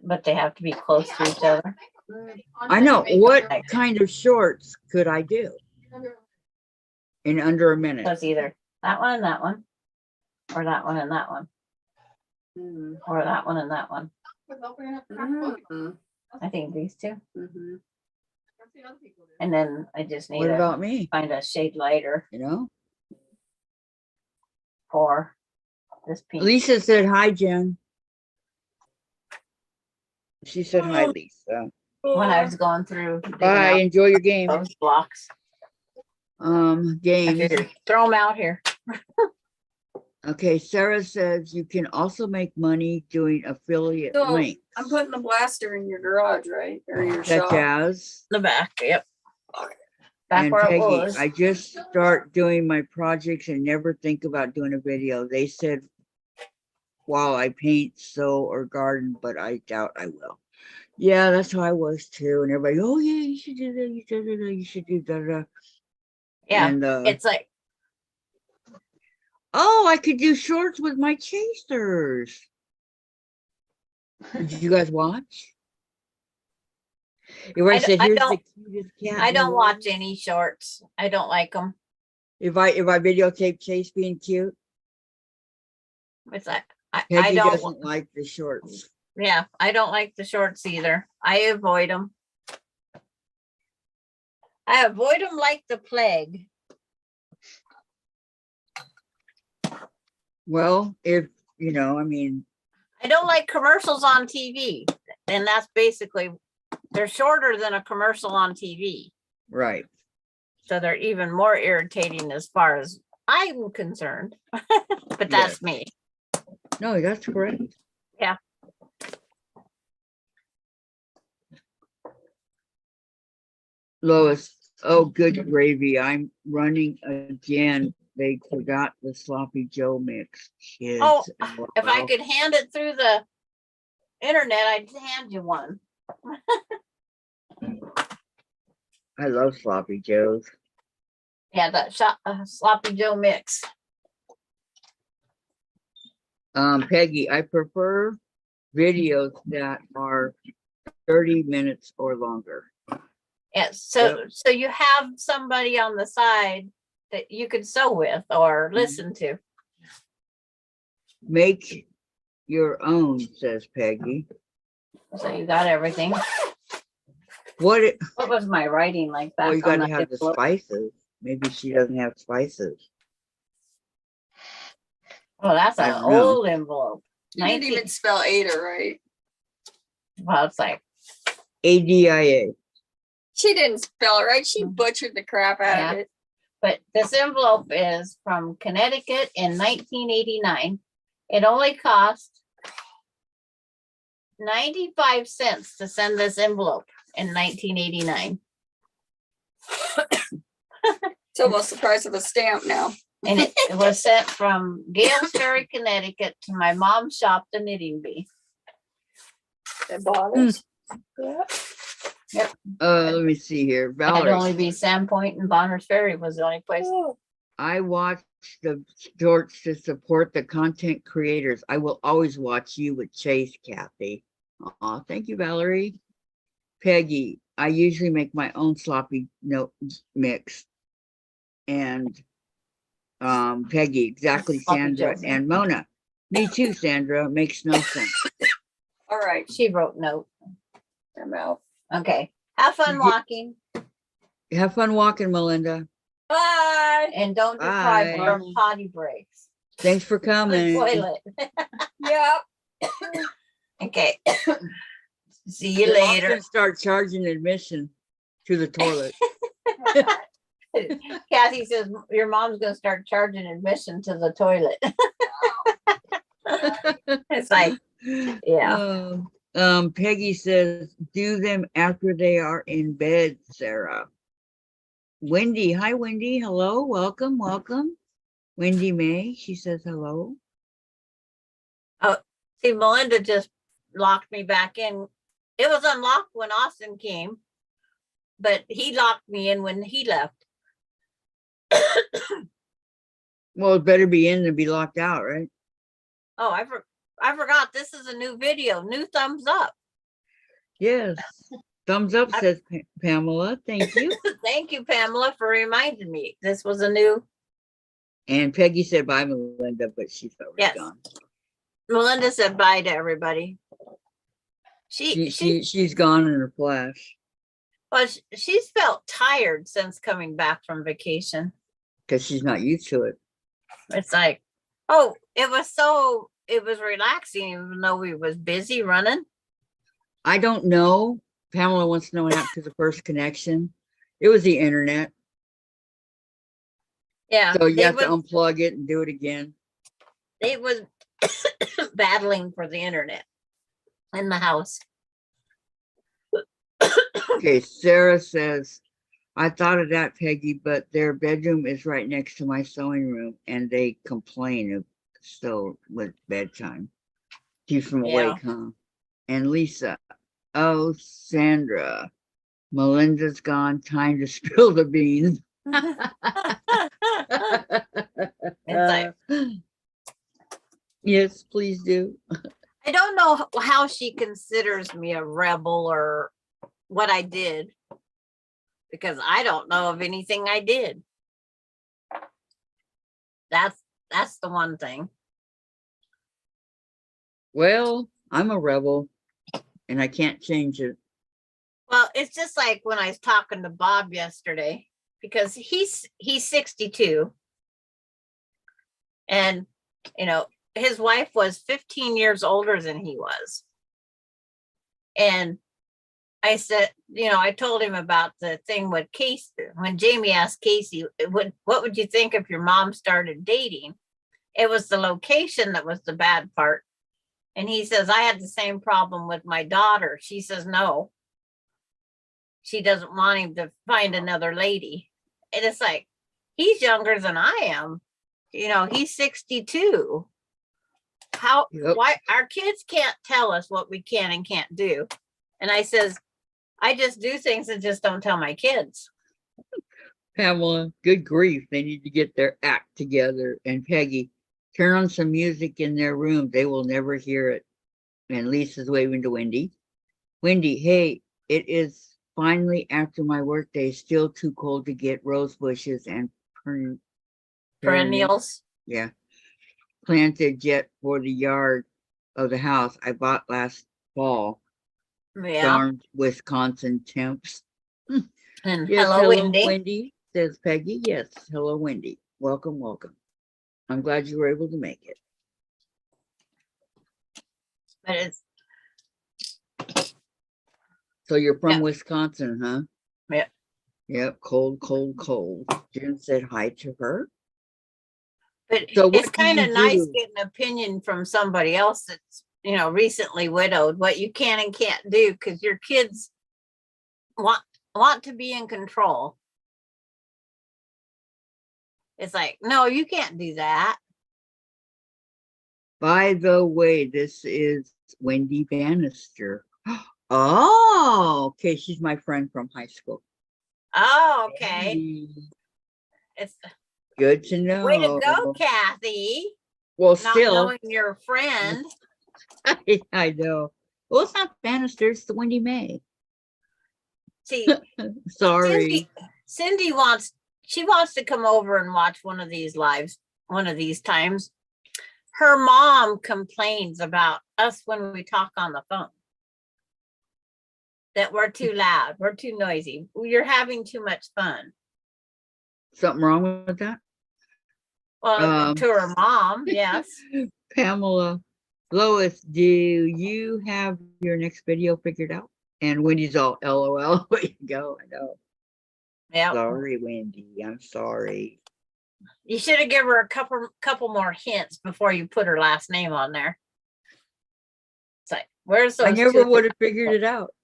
But they have to be close to each other. I know. What kind of shorts could I do in under a So minute? it's either that one and that one, or that one and that one, or that one and that one. I think these two. And then I just need What to about me? find a shade lighter You know? for this pink. Lisa said hi, Jen. She said hi, Lisa. When I was going through digging Bye. out Enjoy your game. those blocks, I Games. figured throw them out here. Okay, Sarah says you can also make money doing affiliate So, links. I'm putting the blaster in your garage, right? Or your Such shop. as, The back, yep. Back and where it Peggy, was. I just start doing my projects and never think about doing a video. They said while I paint, sew, or garden, but I doubt I will. Yeah, that's how I was too. And everybody, oh yeah, you should do that. You should do that. You should do that. Yeah, And it's like, oh, I could do shorts with my chasers. Did you guys watch? Everybody said, I here's the don't- cutest cat. I in the don't watch world." any shorts. I don't like them. If I videotape Chase being cute, It's like, I Peggy don't, doesn't like the shorts. yeah, I don't like the shorts either. I avoid them. I avoid them like the plague. Well, if you know, I mean, I don't like commercials on TV. And that's basically, they're shorter than a commercial on TV. right. So they're even more irritating as far as I'm concerned. But that's me. No, that's correct. Yeah. Lois, oh, good gravy. I'm running again. They forgot the sloppy Joe mix. Kids. Oh, if I LOL. could hand it through the internet, I'd hand you one. I love sloppy Joes. Yeah, that sloppy Joe mix. Peggy, I prefer videos that are 30 minutes or longer. Yeah, so you have somebody on the side that you could sew with or listen to. Make your own, says Peggy. So you got everything. What? What was my writing like that? Well, you gotta have the spices. Maybe she doesn't have spices. Oh, that's I an don't know. old envelope. You didn't 19 even spell Ada, right? Well, it's like, ADIA. She didn't spell it right. She butchered the crap out Yeah. of it. but this envelope is from Connecticut in 1989. It only cost 95 cents to send this envelope in 1989. It's almost the price of a stamp now. And it was sent from Gales Ferry, Connecticut to my mom's shop, the Knitting Bee. They bought it. Let me see here. It'd Valerie, only be Sandpoint and Bonner's Ferry was the only place. I watch the shorts to support the content creators. I will always watch you with Chase, Kathy. Aw, thank you, Valerie. Peggy, I usually make my own sloppy note mix. And Peggy, exactly, Sloppy Sandra Joes. and Mona. Me too, Sandra. Makes no sense. All right, She wrote note. I'm out. Okay. Have fun Ye- walking Have fun walking, Melinda. Bye. and don't deprive Bye. her of potty breaks. Thanks for The coming. toilet. Yep. Okay. See you Your mom's later. gonna start charging admission to the toilet. Kathy says your mom's gonna start charging admission to the toilet. It's like, yeah. Peggy says, do them after they are in bed, Sarah. Wendy, hi Wendy, hello, welcome, welcome. Wendy May, she says hello. See, Melinda just locked me back in. It was unlocked when Austin came, but he locked me in when he left. Well, it better be in than be locked out, right? Oh, I forgot. This is a new video. New thumbs up. Yes. Thumbs up, says Pamela, thank you. Thank you, Pamela, for reminding me. This was a new. And Peggy said bye, Melinda, but she's already Yes. gone. Melinda said bye to everybody. She's gone in a flash Well, she's felt tired since coming back from vacation. because she's not used to it. It's like, oh, it was relaxing, even though we was busy running. I don't know. Pamela wants to know what happened to the first connection. It was the internet. Yeah. So you they have to was- unplug it and do it again. They was battling for the internet in the house. Okay, Sarah says, I thought of that, Peggy, but their bedroom is right next to my sewing room and they complain of still with bedtime. She's from Yeah. awake, huh? And Lisa, oh, Sandra, Melinda's gone. Time to spill the beans. It's like, Yes, please do. I don't know how she considers me a rebel or what I did, because I don't know of anything I did. That's the one thing. Well, I'm a rebel and I can't change it. Well, it's just like when I was talking to Bob yesterday, because he's 62, and his wife was 15 years older than he was. And I said, I told him about the thing with Casey. When Jamie asked Casey, what would you think if your mom started dating? It was the location that was the bad part. And he says, I had the same problem with my daughter. She says, no, she doesn't want him to find another lady. And it's like, he's younger than I am. He's 62. Yep. Why our kids can't tell us what we can and can't do? And I says, I just do things and just don't tell my kids. Pamela, good grief. They need to get their act together. And Peggy, turn on some music in their room. They will never hear it. And Lisa's waving to Wendy. Wendy, hey, it is finally after my workday. Still too cold to get rose bushes and Perennials. Yeah. Planted yet for the yard of the house I bought last fall. Yeah. Darn Wisconsin temps. And Yes, hello, Wendy. Wendy, says Peggy. Yes, hello, Wendy. Welcome, welcome. I'm glad you were able to make it. But it's So you're from Yeah. Wisconsin, huh? Yeah. Yep, cold, cold, cold. Jen said hi to her. But So what it's do kind you of nice do? getting an opinion from somebody else that's recently widowed, what you can and can't do, because your kids want to be in control. It's like, no, you can't do that. By the way, this is Wendy Bannister. Oh, okay. She's my friend from high school. Oh, okay. Hey, It's good to know. way to go, Kathy. Well, Not still, knowing your friend. I know. Well, it's not Bannister, it's the Wendy May. See, Sorry. Cindy wants to come over and watch one of these lives one of these times. Her mom complains about us when we talk on the phone. That we're too loud, we're too noisy. You're having too much fun. Something wrong with that? Well, to her mom, yes. Pamela, Lois, do you have your next video figured out? And Wendy's all LOL. Way to go. I know. Yeah. Sorry, Wendy. I'm sorry. You should have given her a couple more hints before you put her last name on there. It's like, where's those I never two would have figured it out.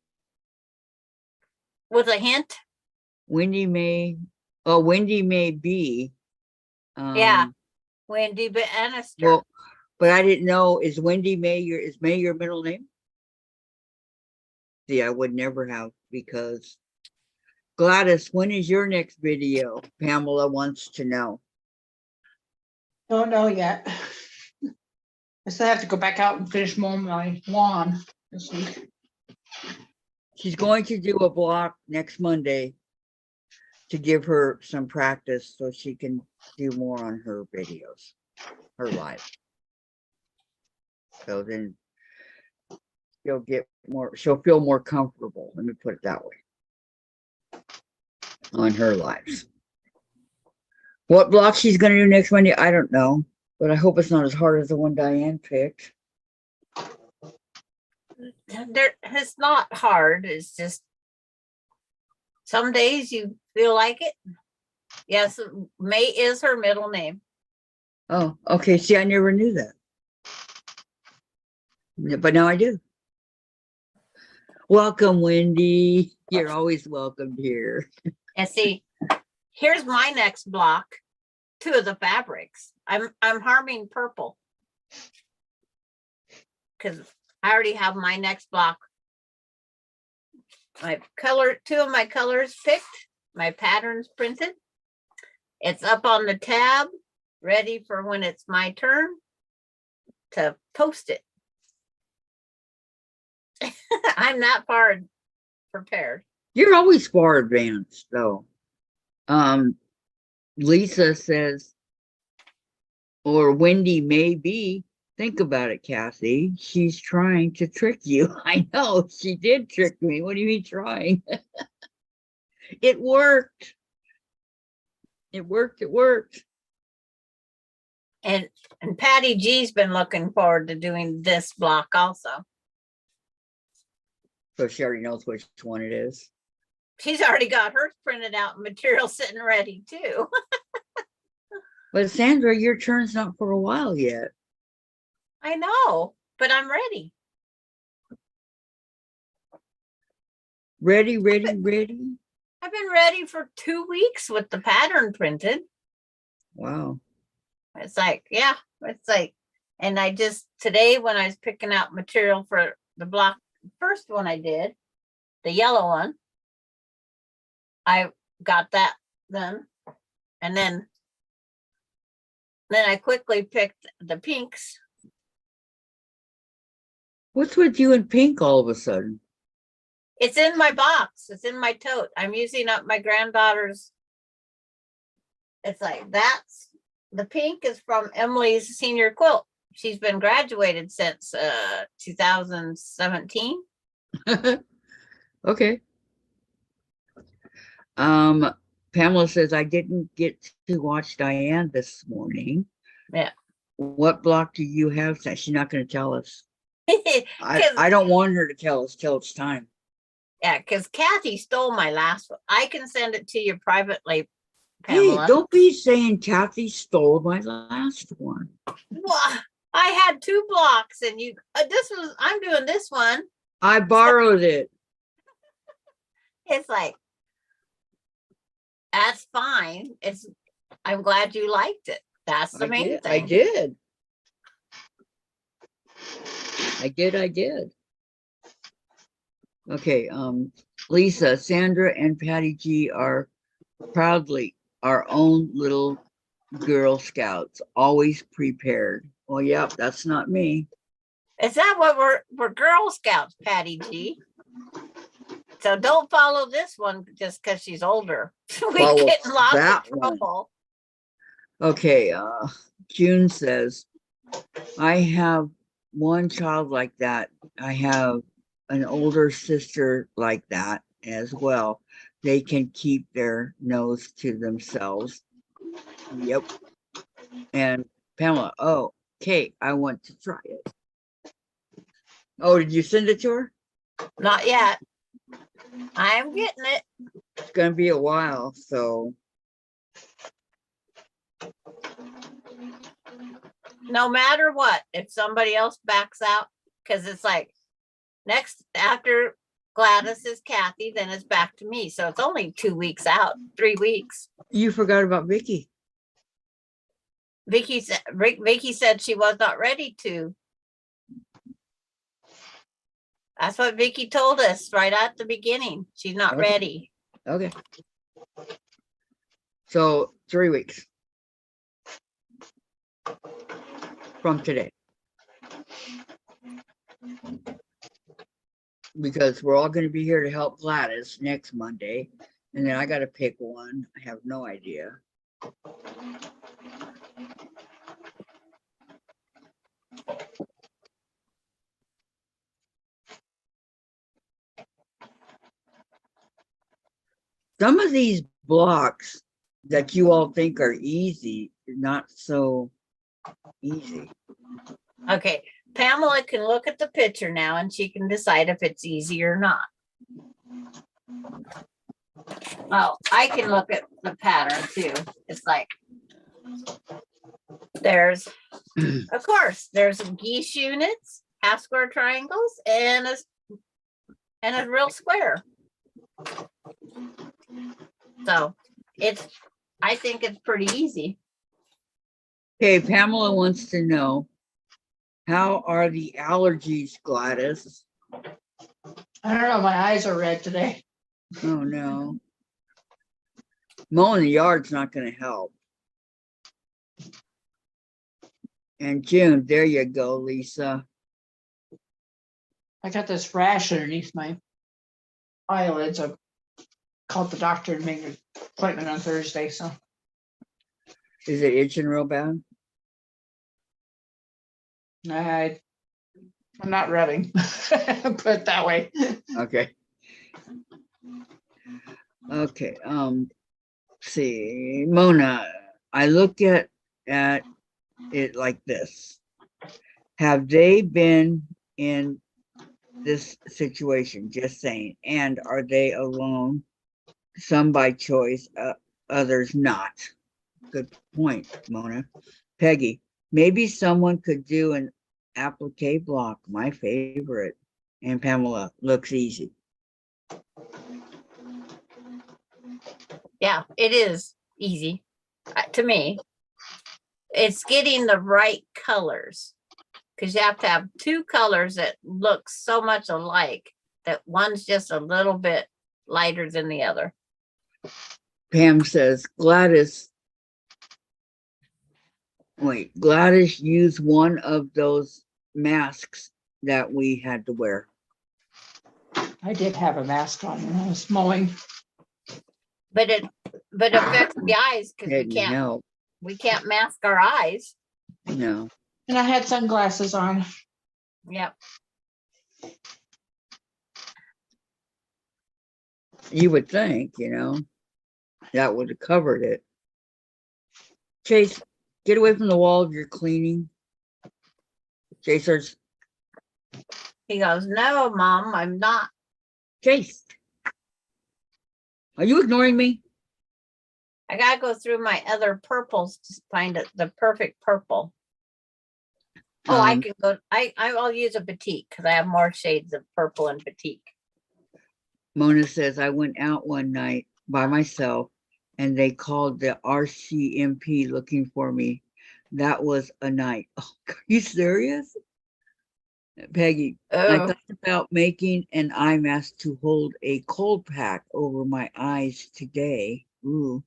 with a hint? Wendy may, oh, Wendy may be. Yeah. Wendy Bannister. Well, but I didn't know, is Wendy May is May your middle name? See, I would never have, because Gladys, when is your next video? Pamela wants to know. Don't know yet. I still have to go back out and finish mowing my lawn this week. She's going to do a block next Monday to give her some practice so she can do more on her videos, her live. So then she'll get more, she'll feel more comfortable. Let me put it that way. On her lives. What block she's going to do next Monday, I don't know, but I hope it's not as hard as the one Dianne picked. It's not hard. It's just some days you feel like it. Yes, May is her middle name. Oh, okay. See, I never knew that. But now I do. Welcome, Wendy. You're always welcomed here. And see, here's my next block. Two of the fabrics. I'm harming purple. Because I already have my next block. Two of my colors picked, my patterns printed. It's up on the tab, ready for when it's my turn to post it. I'm not far prepared. You're always far advanced, though. Lisa says, or Wendy may be. Think about it, Kathy. She's trying to trick you. I know she did trick me. What do you mean trying? It worked. It worked. It worked. And Patty G's been looking forward to doing this block also. So she already knows which one it is. She's already got hers printed out and material sitting ready too. But Sandra, your turn's not for a while yet. I know, but I'm ready. Ready, ready, ready. I've been ready for 2 weeks with the pattern printed. Wow. It's like, yeah, it's like, and I just, today when I was picking out material for the block, first one I did, the yellow one, I got that then. And then I quickly picked the pinks. What's with you and pink all of a sudden? It's in my box. It's in my tote. I'm using up my granddaughter's. It's like, that's, the pink is from Emily's senior quilt. She's been graduated since 2017. Okay. Pamela says, I didn't get to watch Dianne this morning. Yeah. What block do you have? She's not going to tell us. 'Cause- I don't want her to tell us till it's time. Yeah, because Kathy stole my last one. I can send it to you privately, Hey, Pamela. don't be saying Kathy stole my last one. Well, I had 2 blocks and you, I'm doing this one. I borrowed it. It's like, that's fine. I'm glad you liked it. That's the main thing. I did. I did. Okay, Lisa, Sandra, and Patty G are proudly our own little Girl Scouts, always prepared. Well, yep, that's not me. Is that what we're Girl Scouts, Patty G? So don't follow this one just because she's older. We Follow get in lots that of one. trouble. Okay, June says, I have one child like that. I have an older sister like that as well. They can keep their nose to themselves. Yep. And Pamela, oh, Kate, I want to try it. Oh, did you send it to her? Not yet. I'm getting it. It's gonna be a while, so No matter what, if somebody else backs out, because it's like next after Gladys is Kathy, then it's back to me. So it's only 2 weeks out, 3 weeks. you forgot about Vicky. Vicky said she was not ready to. That's what Vicky told us right at the beginning. She's not Okay. ready. Okay. So 3 weeks from today. Because we're all going to be here to help Gladys next Monday. And then I got to pick one. I have no idea. Some of these blocks that you all think are easy, not so easy. Okay, Pamela can look at the picture now and she can decide if it's easy or not. Oh, I can look at the pattern too. It's like there's, of course, there's geese units, half square triangles, and a real square. So I think it's pretty easy. Okay, Pamela wants to know, how are the allergies, Gladys? I don't know, my eyes are red today. Oh no. Mowing the yard's not going to help. And June, there you go, Lisa. I got this rash underneath my eyelids. I called the doctor and made an appointment on Thursday, so. Is it itching real bad? I'm not rubbing, put it that way. Okay. Okay. See, Mona, I look at it like this. Have they been in this situation? Just saying. And are they alone? Some by choice, others not. Good point, Mona. Peggy, maybe someone could do an applique block, my favorite. And Pamela, looks easy. Yeah, it is easy to me. It's getting the right colors because you have to have two colors that look so much alike that one's just a little bit lighter than the other. Pam says, Gladys used one of those masks that we had to wear. I did have a mask on when I was mowing. But it affects the eyes because Didn't help. we can't mask our eyes. No. And I had sunglasses on. Yep. You would think, that would have covered it. Chase, get away from the wall if you're cleaning. Chasers. He goes, no, Mom, I'm not. Chase. Are you ignoring me? I gotta go through my other purples to find the perfect purple. Oh, I can go. I'll use a batik because I have more shades of purple and batik. Mona says, I went out one night by myself and they called the RCMP looking for me. That was a night. Oh, are you serious? Peggy, I Oh, thought about making an eye mask to hold a cold pack over my eyes today. Ooh.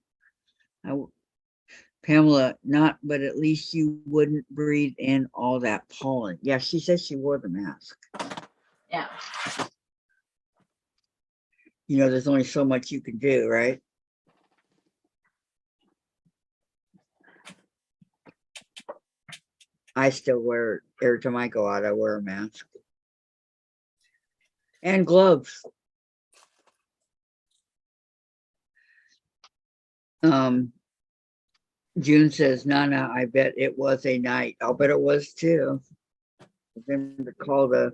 Pamela, not, but at least you wouldn't breathe in all that pollen. Yeah, she said she wore the mask. yeah. You know, there's only so much you can do, right? I still wear it every time I go out, I wear a mask. And gloves. June says, Nana, I bet it was a night. I'll bet it was too. Then to call the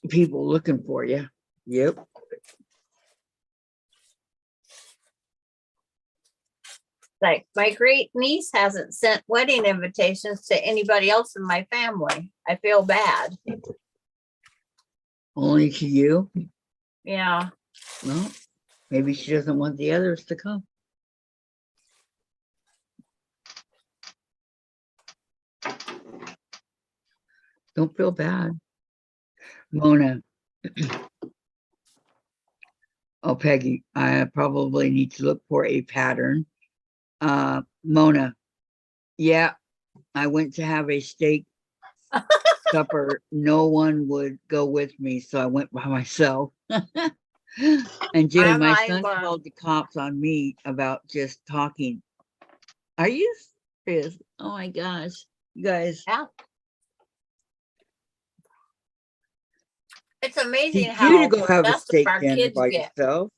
people looking for you. Yep. Like my great niece hasn't sent wedding invitations to anybody else in my family. I feel bad. Only to you? Yeah. Well, maybe she doesn't want the others to come. Don't feel bad. Mona. Oh, Peggy, I probably need to look for a pattern. Mona. Yeah, I went to have a steak supper. No one would go with me, so I went by myself. And June, I'm my like, son called the cops on me about just talking. Are you serious? Oh my gosh, you guys. yeah. It's amazing Teach you to how go have a possessive steak our dinner kids by get. yourself.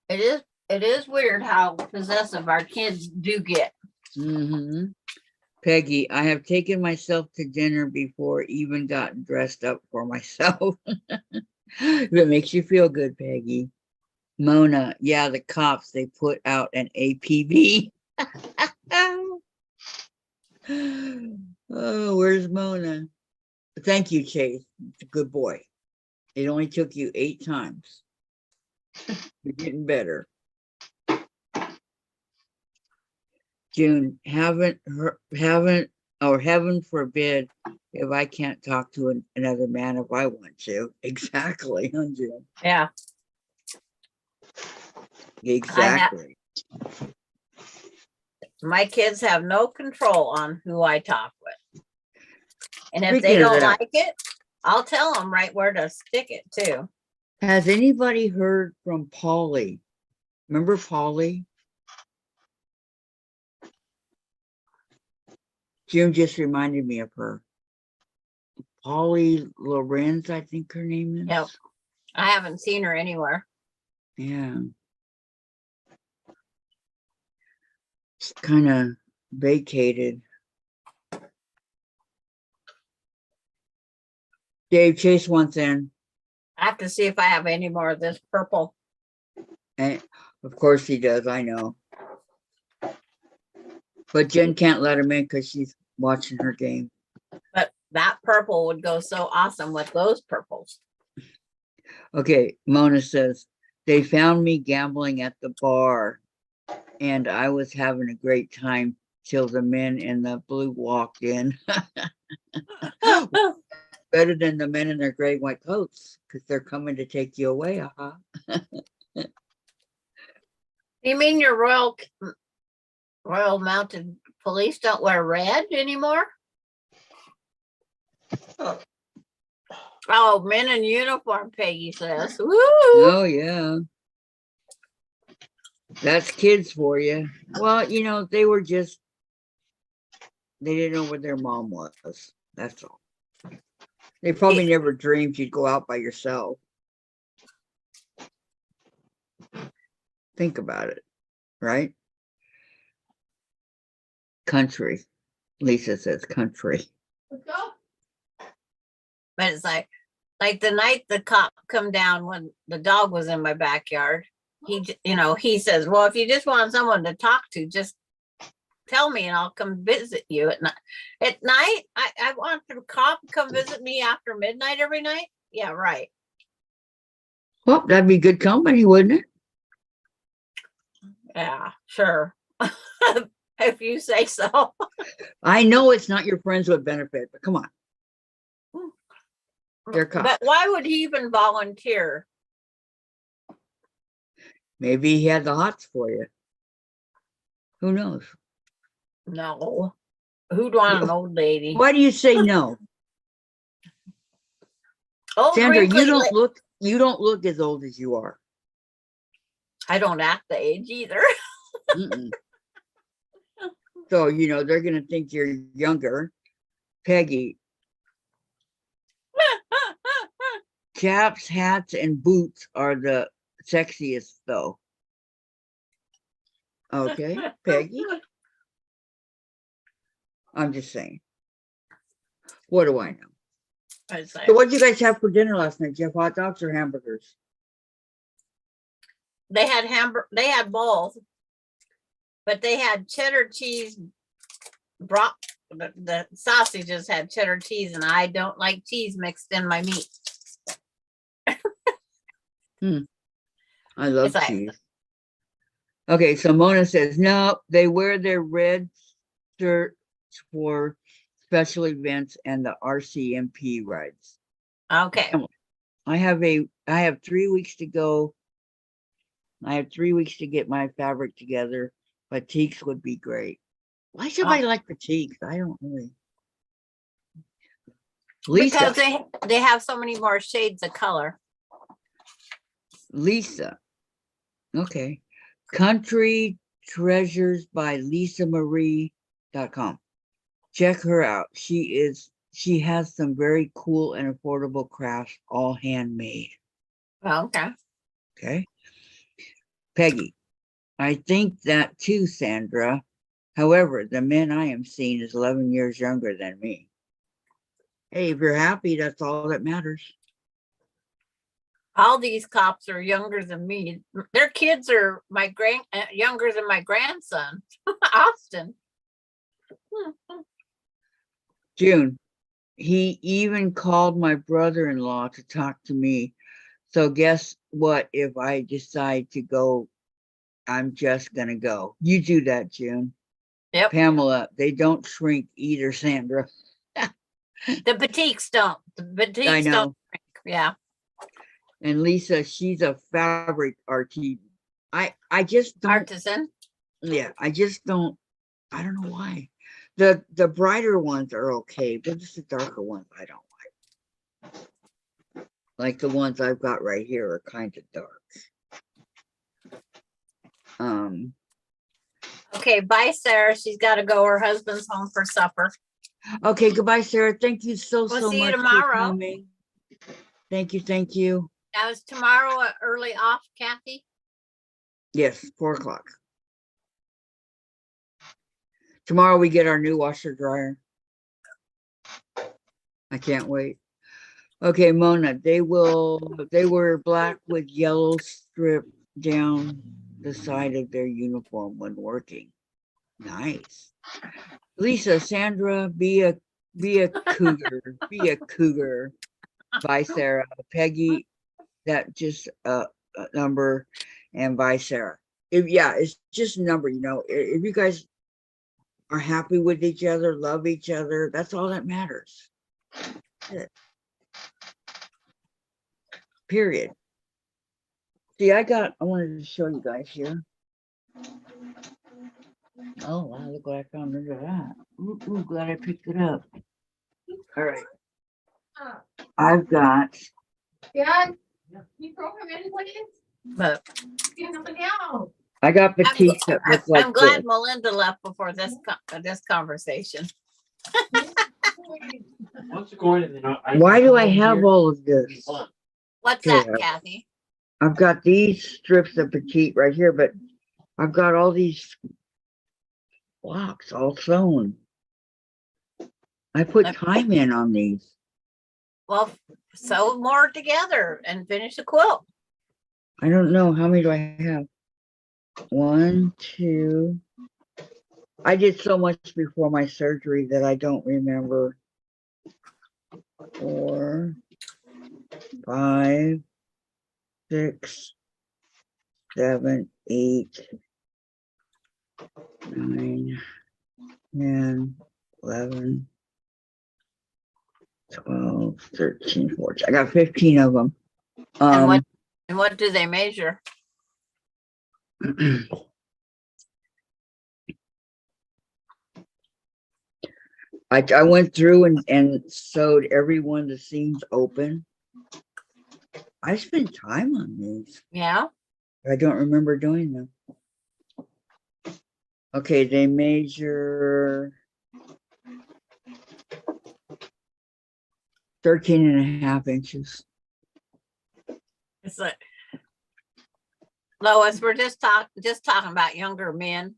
It is weird how possessive our kids do get. Mm-hmm. Peggy, I have taken myself to dinner before, even gotten dressed up for myself. If it makes you feel good, Peggy. Mona, yeah, the cops, they put out an APB. Oh, where's Mona? Thank you, Chase. It's a good boy. It only took you 8 times. You're getting better. June, haven't, or heaven forbid, if I can't talk to another man if I want to. Exactly, huh, June? Yeah. Exactly. My kids have no control on who I talk with. And if Speaking they of don't that, like it, I'll tell them right where to stick it too. has anybody heard from Polly? Remember Polly? Jim just reminded me of her. Polly Lorenz, I think her name is. Yep. I haven't seen her anywhere. Yeah. It's kind of vacated. Dave Chase wants in. I have to see if I have any more of this purple. And of course he does, I know. But Jen can't let him in because she's watching her game. But that purple would go so awesome with those purples. Okay, Mona says, they found me gambling at the bar and I was having a great time till the men in the blue walked in. Better than the men in their gray and white coats because they're coming to take you away. You mean your Royal Mounted Police don't wear red anymore? Oh, men in uniform, Peggy says. Woo! Oh, yeah. That's kids for you. Well, you know, they didn't know where their mom was. That's all. They probably never dreamed you'd go out by yourself. Think about it, right? Country. Lisa says country. But it's like the night the cop come down when the dog was in my backyard, he says, well, if you just want someone to talk to, just tell me and I'll come visit you at night. At night, I want the cop to come visit me after midnight every night. Yeah, right. Well, that'd be good company, wouldn't it? Yeah, sure. If you say so. I know it's not your friends with benefit, but come on. They're But cops. why would he even volunteer? Maybe he had the hots for you. Who knows? No. Who'd want an old lady? Why do you say no? Old Sandra, wrinkly you don't look as old as you are. I don't act the age either. Mm-mm. So, you know, they're going to think you're younger. Peggy, caps, hats, and boots are the sexiest, though. Okay, Peggy? I'm just saying. What do I know? I was like, So what did you guys have for dinner last night? Did you have hot dogs or hamburgers? they had both, but they had cheddar cheese brought the sausages had cheddar cheese, and I don't like cheese mixed in my meat. I love It's like- cheese. Okay, so Mona says, no, they wear their red shirts for special events and the RCMP rides. Okay. I have 3 weeks to go. I have 3 weeks to get my fabric together. Batiks would be great. Why should I like batiks? I don't really. Lisa, Because they have so many more shades of color. Lisa. Okay. Country Treasures by LisaMarie.com. Check her out. She has some very cool and affordable crafts, all handmade. Okay. Okay. Peggy, I think that too, Sandra. However, the man I am seeing is 11 years younger than me. Hey, if you're happy, that's all that matters. All these cops are younger than me. Their kids are younger than my grandson, Austin. June, he even called my brother-in-law to talk to me. So guess what? If I decide to go, I'm just going to go. You do that, June. Yep. Pamela, they don't shrink either, Sandra. The batiks don't. The batiks I know. don't shrink. Yeah. And Lisa, she's a fabric artist. I just don't. Artisan. Yeah, I just don't. I don't know why. The brighter ones are okay, but just the darker ones I don't like. Like the ones I've got right here are kind of dark. Okay, bye, Sarah. She's got to go. Her husband's home for supper. Okay, goodbye, Sarah. Thank you so We'll so see you much tomorrow. for coming. Thank you, thank you. Now, is tomorrow early off, Kathy? Yes, 4 o'clock. Tomorrow we get our new washer dryer. I can't wait. Okay, Mona, they were black with yellow strip down the side of their uniform when working. Nice. Lisa, Sandra, be a cougar, be a cougar. Bye, Sarah. Peggy, that just a number, and bye, Sarah. It's just a number, you know. If you guys are happy with each other, love each other, that's all that matters. That's it. Period. See, I wanted to show you guys here. Oh, wow, look what I found under that. Ooh, glad I picked it up. All right. I've got, Yeah. You throw him in, please? But Get him out. I got petites that look like I'm glad this. Melinda left before this conversation. Once you go in, then Why do I have all of this? What's Okay, that, Kathy? I've got these strips of petite right here, but I've got all these blocks all sewn. I put time in on these. Well, sew more together and finish a quilt. I don't know. How many do I have? 1, 2. I did so much before my surgery that I don't remember. 4, 5, 6, 7, 8, 9, 10, 11, 12, 13, 14. I got 15 of them. And what do they measure? I went through and sewed every one of the seams open. I spent time on these. Yeah. I don't remember doing them. Okay, they measure 13.5 inches. It's like, Lois, we're just talking about younger men.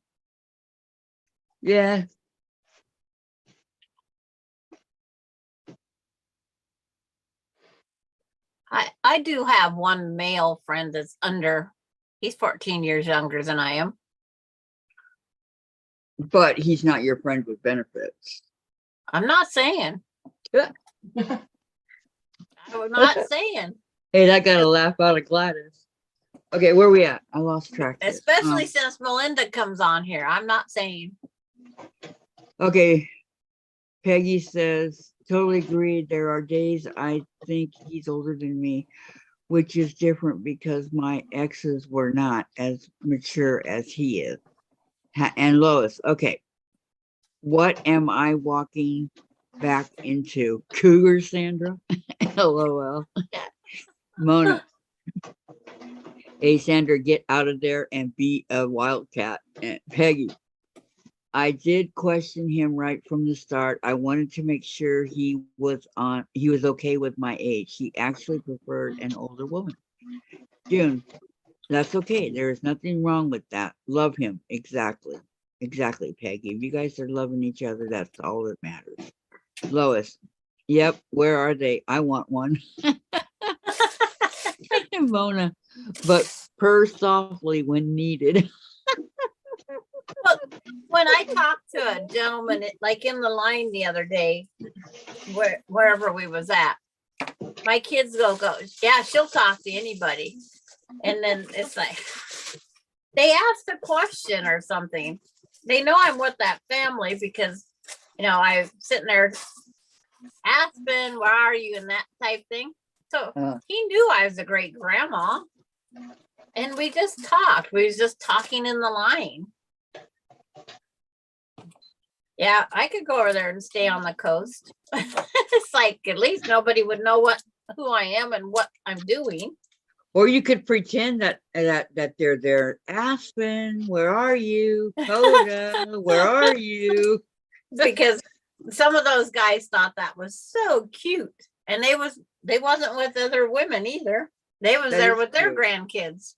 Yeah. I do have one male friend that's he's 14 years younger than I am. But he's not your friend with benefits. I'm not saying. Yeah. I'm not saying. Hey, that got a laugh out of Gladys. Okay, where we at? I lost track. of this. Especially since Melinda comes on here. I'm not saying. Okay. Peggy says, totally agreed. There are days I think he's older than me, which is different because my exes were not as mature as he is. And Lois, okay. What am I walking back into? Cougar, Sandra? LOL. Mona. Hey, Sandra, get out of there and be a wildcat. And Peggy, I did question him right from the start. I wanted to make sure he was okay with my age. He actually preferred an older woman. June, that's okay. There is nothing wrong with that. Love him. Exactly. Exactly, Peggy. If you guys are loving each other, that's all that matters. Lois, yep, where are they? I want one. Mona, but purr softly when needed. When I talked to a gentleman, like in the line the other day, wherever we was at, my kids go, yeah, she'll talk to anybody. And then it's like, they asked a question or something. They know I'm with that family because, I'm sitting there, Aspen, where are you? And that type thing. So he knew I was a great grandma. And we just talked. We was just talking in the line. Yeah, I could go over there and stay on the coast. It's like at least nobody would know who I am and what I'm doing. Or you could pretend that they're there. Aspen, where are you? Coda, where are you? Because some of those guys thought that was so cute. And they wasn't with other women either. They was there with their grandkids.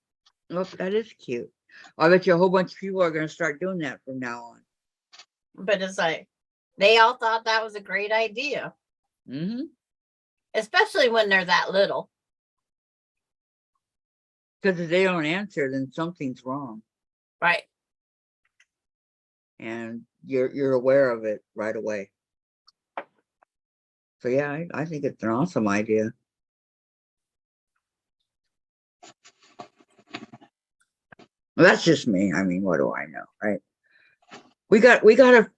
Oh, that is cute. I bet you a whole bunch of people are going to start doing that from now on. But it's like, they all thought that was a great idea. Mm-hmm. Especially when they're that little. Because if they don't answer, then something's wrong. Right. And you're aware of it right away. So yeah, I think it's an awesome idea. Well, that's just me. I mean, what do I know, right? We got to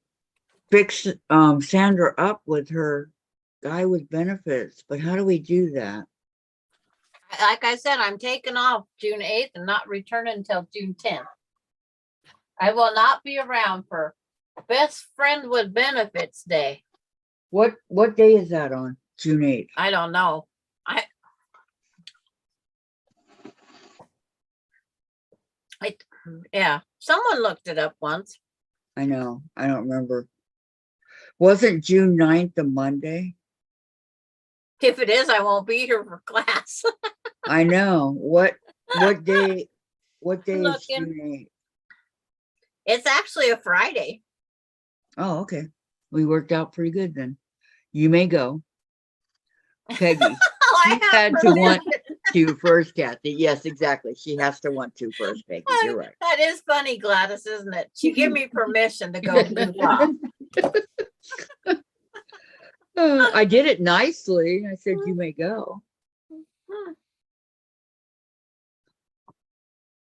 fix Sandra up with her guy with benefits, but how do we do that? Like I said, I'm taking off June 8th and not returning until June 10th. I will not be around for Best Friend with Benefits Day. What day is that on? June 8th. I don't know. Yeah, someone looked it up once. I know. I don't remember. Wasn't June 9th a Monday? If it is, I won't be here for class. I know. What day is June 8th? It's actually a Friday. Oh, okay. We worked out pretty good then. You may go. Peggy, she had to want to first, Kathy. Yes, exactly. She has to want to first, Peggy. You're right. That is funny, Gladys, isn't it? She gave me permission to go goof off. I did it nicely. I said, you may go.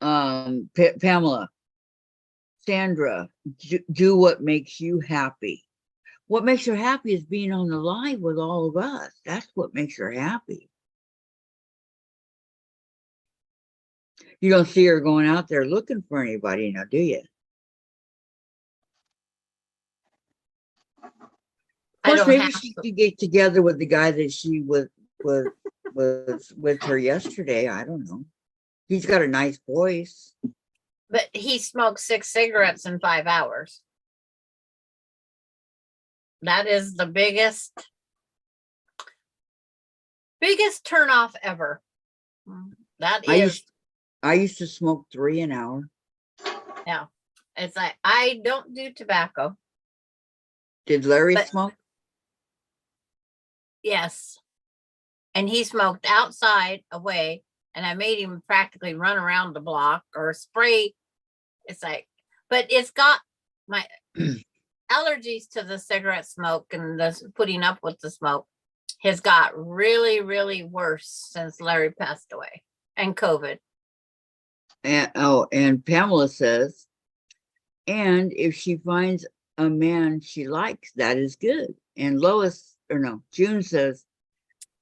Pamela Sandra, do what makes you happy. What makes her happy is being on the live with all of us. That's what makes her happy. You don't see her going out there looking for anybody now, do you? I Plus, don't maybe have she to. could get together with the guy that she was with her yesterday. I don't know. He's got a nice voice. But he smoked 6 cigarettes in 5 hours. That is the biggest turnoff ever. That is, I used to smoke 3 an hour. yeah. It's like, I don't do tobacco. Did Larry But- smoke? Yes. And he smoked outside away, and I made him practically run around the block or spray. It's like, but it's got my allergies to the cigarette smoke and the putting up with the smoke has got really, really worse since Larry passed away and COVID. And Pamela says, and if she finds a man she likes, that is good. And June says,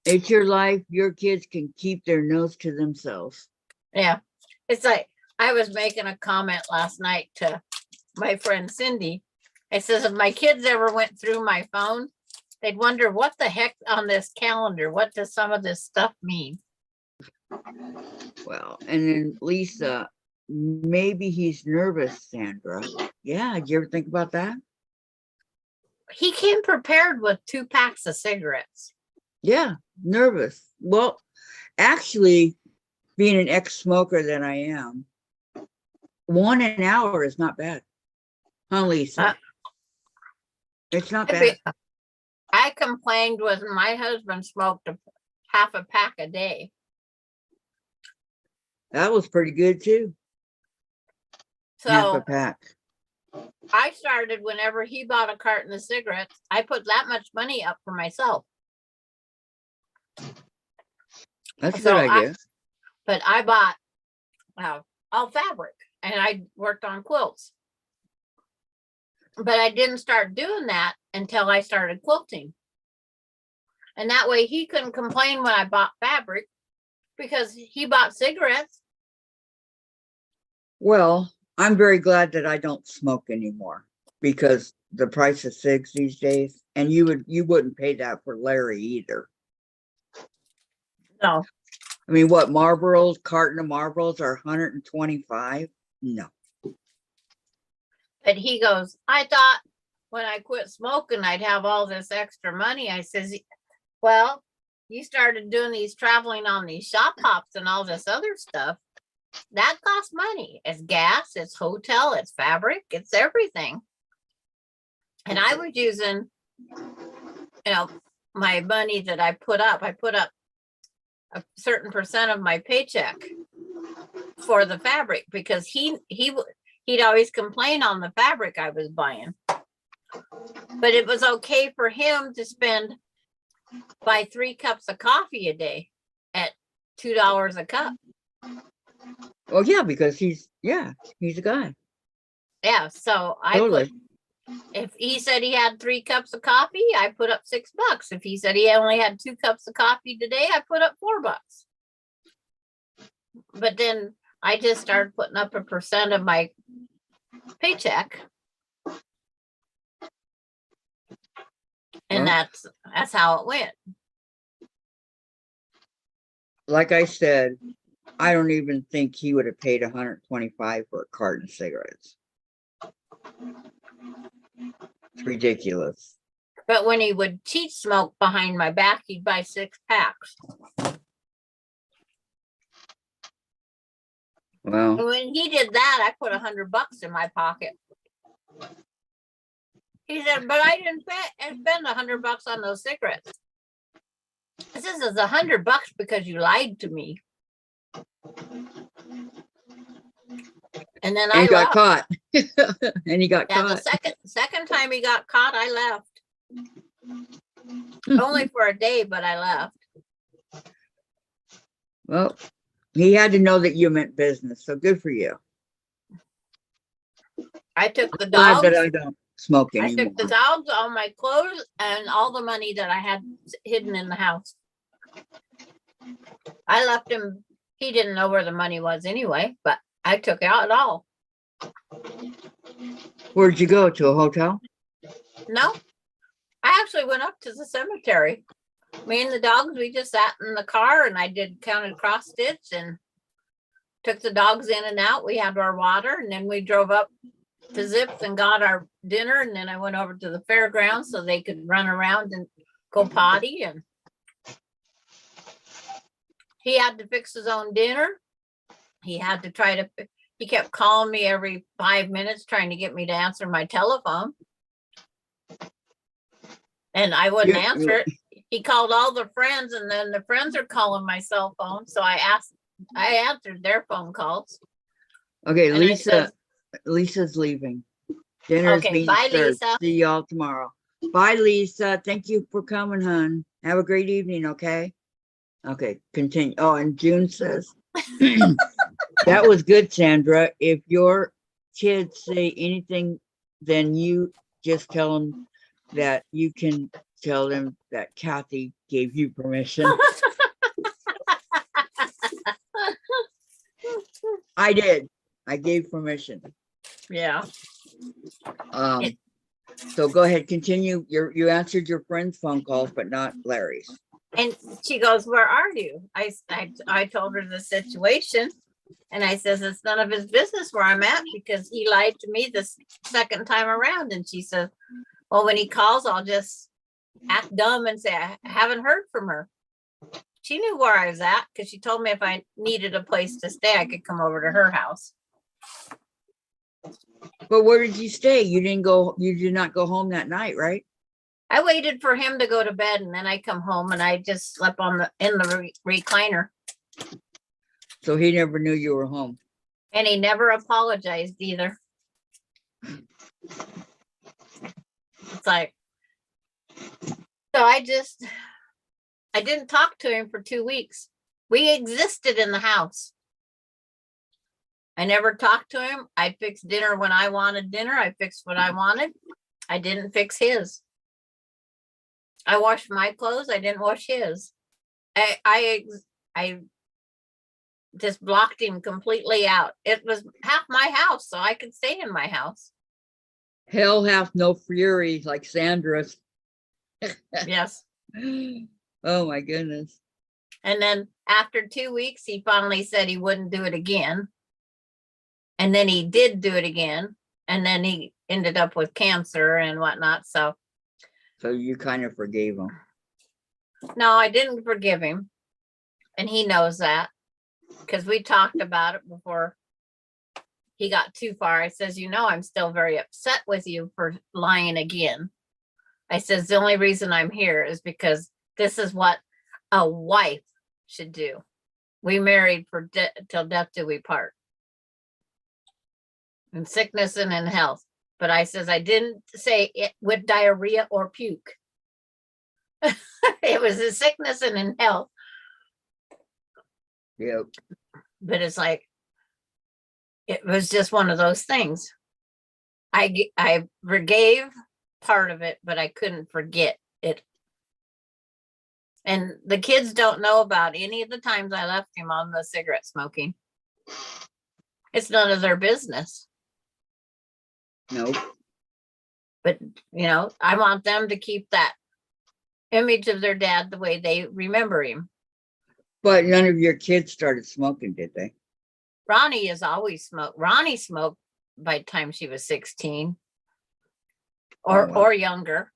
it's your life. Your kids can keep their nose to themselves. Yeah. It's like, I was making a comment last night to my friend Cindy. It says, if my kids ever went through my phone, they'd wonder what the heck on this calendar, what does some of this stuff mean? Well, and then Lisa, maybe he's nervous, Sandra. Yeah, did you ever think about that? He came prepared with 2 packs of cigarettes. Yeah, nervous. Well, actually, being an ex-smoker that I am, 1 an hour is not bad. Huh, Lisa? It's not bad. I complained when my husband smoked half a pack a day. That was pretty good too. Half a So pack. I started whenever he bought a carton of cigarettes, I put that much money up for myself. That's a So good idea. But I bought all fabric and I worked on quilts. But I didn't start doing that until I started quilting. And that way he couldn't complain when I bought fabric because he bought cigarettes. Well, I'm very glad that I don't smoke anymore because the price of cigs these days, and you wouldn't pay that for Larry either. No. I mean, what, Marlboros, carton of Marlboros are 125? No. But he goes, I thought when I quit smoking, I'd have all this extra money. I says, well, you started doing these traveling on these shop hops and all this other stuff. That costs money. It's gas, it's hotel, it's fabric, it's everything. And I was using, my money that I put up a certain percent of my paycheck for the fabric because he'd always complain on the fabric I was buying. But it was okay for him to buy 3 cups of coffee a day at $2 a cup. Oh yeah, because he's a guy. Yeah, so Totally. if he said he had 3 cups of coffee, I put up $6. If he said he only had 2 cups of coffee today, I put up $4. But then I just started putting up a percent of my paycheck. And Well, that's how it went. like I said, I don't even think he would have paid 125 for a carton of cigarettes. It's ridiculous. But when he would cheat smoke behind my back, he'd buy 6 packs. Well, And when he did that, I put $100 in my pocket. He said, but I didn't spend $100 on those cigarettes. This is $100 because you lied to me. And then I and he got left. caught. And he got Yeah, caught. the second time he got caught, I left. Only for a day, but I left. Well, he had to know that you meant business, so good for you. I took the Glad that dogs. I don't smoke I anymore. took the dogs, all my clothes, and all the money that I had hidden in the house. I left him. He didn't know where the money was anyway, but I took out it all. Where'd you go? To a hotel? No, I actually went up to the cemetery. Me and the dogs, we just sat in the car and I counted cross stitch and took the dogs in and out. We had our water and then we drove up to Zips and got our dinner. And then I went over to the fairgrounds so they could run around and go potty. And he had to fix his own dinner. He had to he kept calling me every 5 minutes trying to get me to answer my telephone. And I wouldn't answer it. He called all the friends and then the friends are calling my cell phone. So I answered their phone calls. Okay, And I said, Lisa's leaving. Dinner's okay, being bye, served. Lisa. See y'all tomorrow. Bye, Lisa. Thank you for coming, hon. Have a great evening, okay? Okay, continue. Oh, and June says, that was good, Sandra. If your kids say anything, then you just tell them that you can tell them that Kathy gave you permission. I did. I gave permission. Yeah. So go ahead, continue. You answered your friend's phone calls, but not Larry's. And she goes, where are you? I told her the situation. And I says, it's none of his business where I'm at because he lied to me this second time around. And she says, well, when he calls, I'll just act dumb and say, I haven't heard from her. She knew where I was at because she told me if I needed a place to stay, I could come over to her house. But where did you stay? You did not go home that night, right? I waited for him to go to bed and then I come home and I just slept in the recliner. So he never knew you were home. And he never apologized either. It's like, so I didn't talk to him for 2 weeks. We existed in the house. I never talked to him. I fixed dinner when I wanted dinner. I fixed what I wanted. I didn't fix his. I washed my clothes. I didn't wash his. I just blocked him completely out. It was half my house, so I could stay in my house. Hell hath no fury like Sandra's. Yes. Oh my goodness. And then after 2 weeks, he finally said he wouldn't do it again. And then he did do it again. And then he ended up with cancer and whatnot. So you kind of forgave him. no, I didn't forgive him. And he knows that because we talked about it before he got too far. I says, I'm still very upset with you for lying again. I says, the only reason I'm here is because this is what a wife should do. We married for till death do we part. In sickness and in health. But I says, I didn't say it with diarrhea or puke. It was in sickness and in health. Yep. But it's like, it was just one of those things. I forgave part of it, but I couldn't forget it. And the kids don't know about any of the times I left him on the cigarette smoking. It's none of their business. Nope. But, I want them to keep that image of their dad the way they remember him. But none of your kids started smoking, did they? Ronnie has always smoked. Ronnie smoked by the time she was 16 or younger.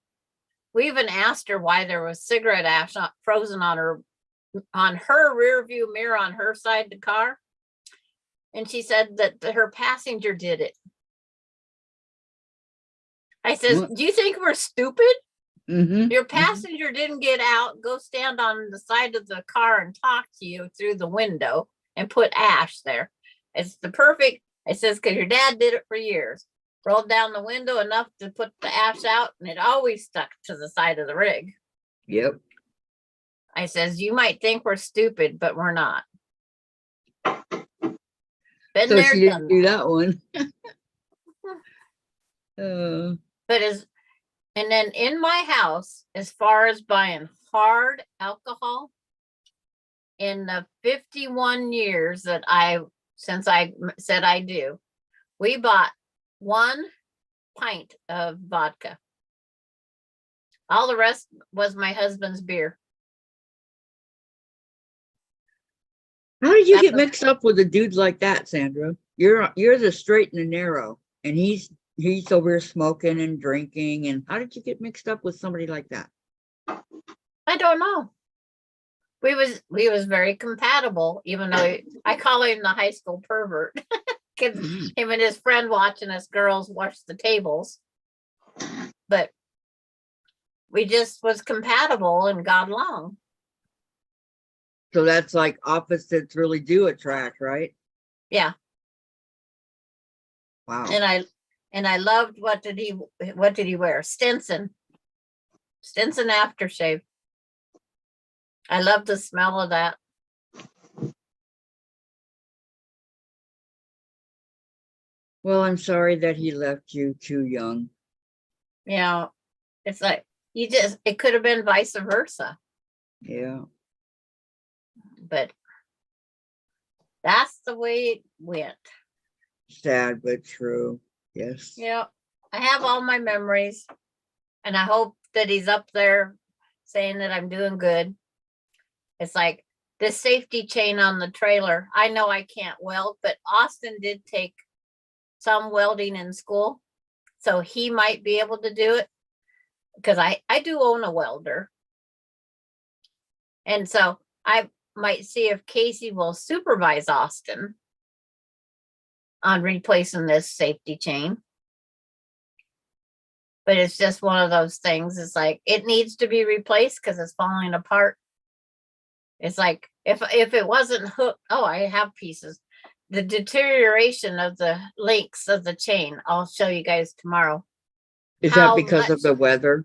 We even asked her why there was cigarette ash frozen on her rear view mirror on her side of the car. And she said that her passenger did it. I says, What? do you think we're stupid? Mm-hmm. Your passenger didn't get out, go stand on the side of the car and talk to you through the window and put ash there. It's the perfect, it says, because your dad did it for years. Rolled down the window enough to put the ash out and it always stuck to the side of the rig. Yep. I says, you might think we're stupid, but we're not. Been So there, she done didn't do that one. But and then in my house, as far as buying hard alcohol, in the 51 years that since I said I do, we bought 1 pint of vodka. All the rest was my husband's beer. How did you That get was- mixed up with a dude like that, Sandra? You're the straight and the narrow, and he's over here smoking and drinking. And how did you get mixed up with somebody like that? I don't know. We was very compatible, even though I call him the high school pervert. Cause him and his friend watching us girls wash the tables. But we just was compatible and got along. So that's like opposites really do attract, right? Yeah. Wow. And I loved what did he wear? Stinson aftershave. I love the smell of that. Well, I'm sorry that he left you too young. You know, it's like it could have been vice versa, Yeah. but that's the way it went. Sad but true. Yes. Yeah, I have all my memories, and I hope that he's up there saying that I'm doing good. It's like this safety chain on the trailer. I know I can't weld, but Austin did take some welding in school, so he might be able to do it because I do own a welder. And so I might see if Casey will supervise Austin on replacing this safety chain. But it's just one of those things. It's like it needs to be replaced because it's falling apart. It's like if it wasn't hooked, oh, I have pieces. The deterioration of the links of the chain, I'll show you guys tomorrow. Is How that because of much- the weather?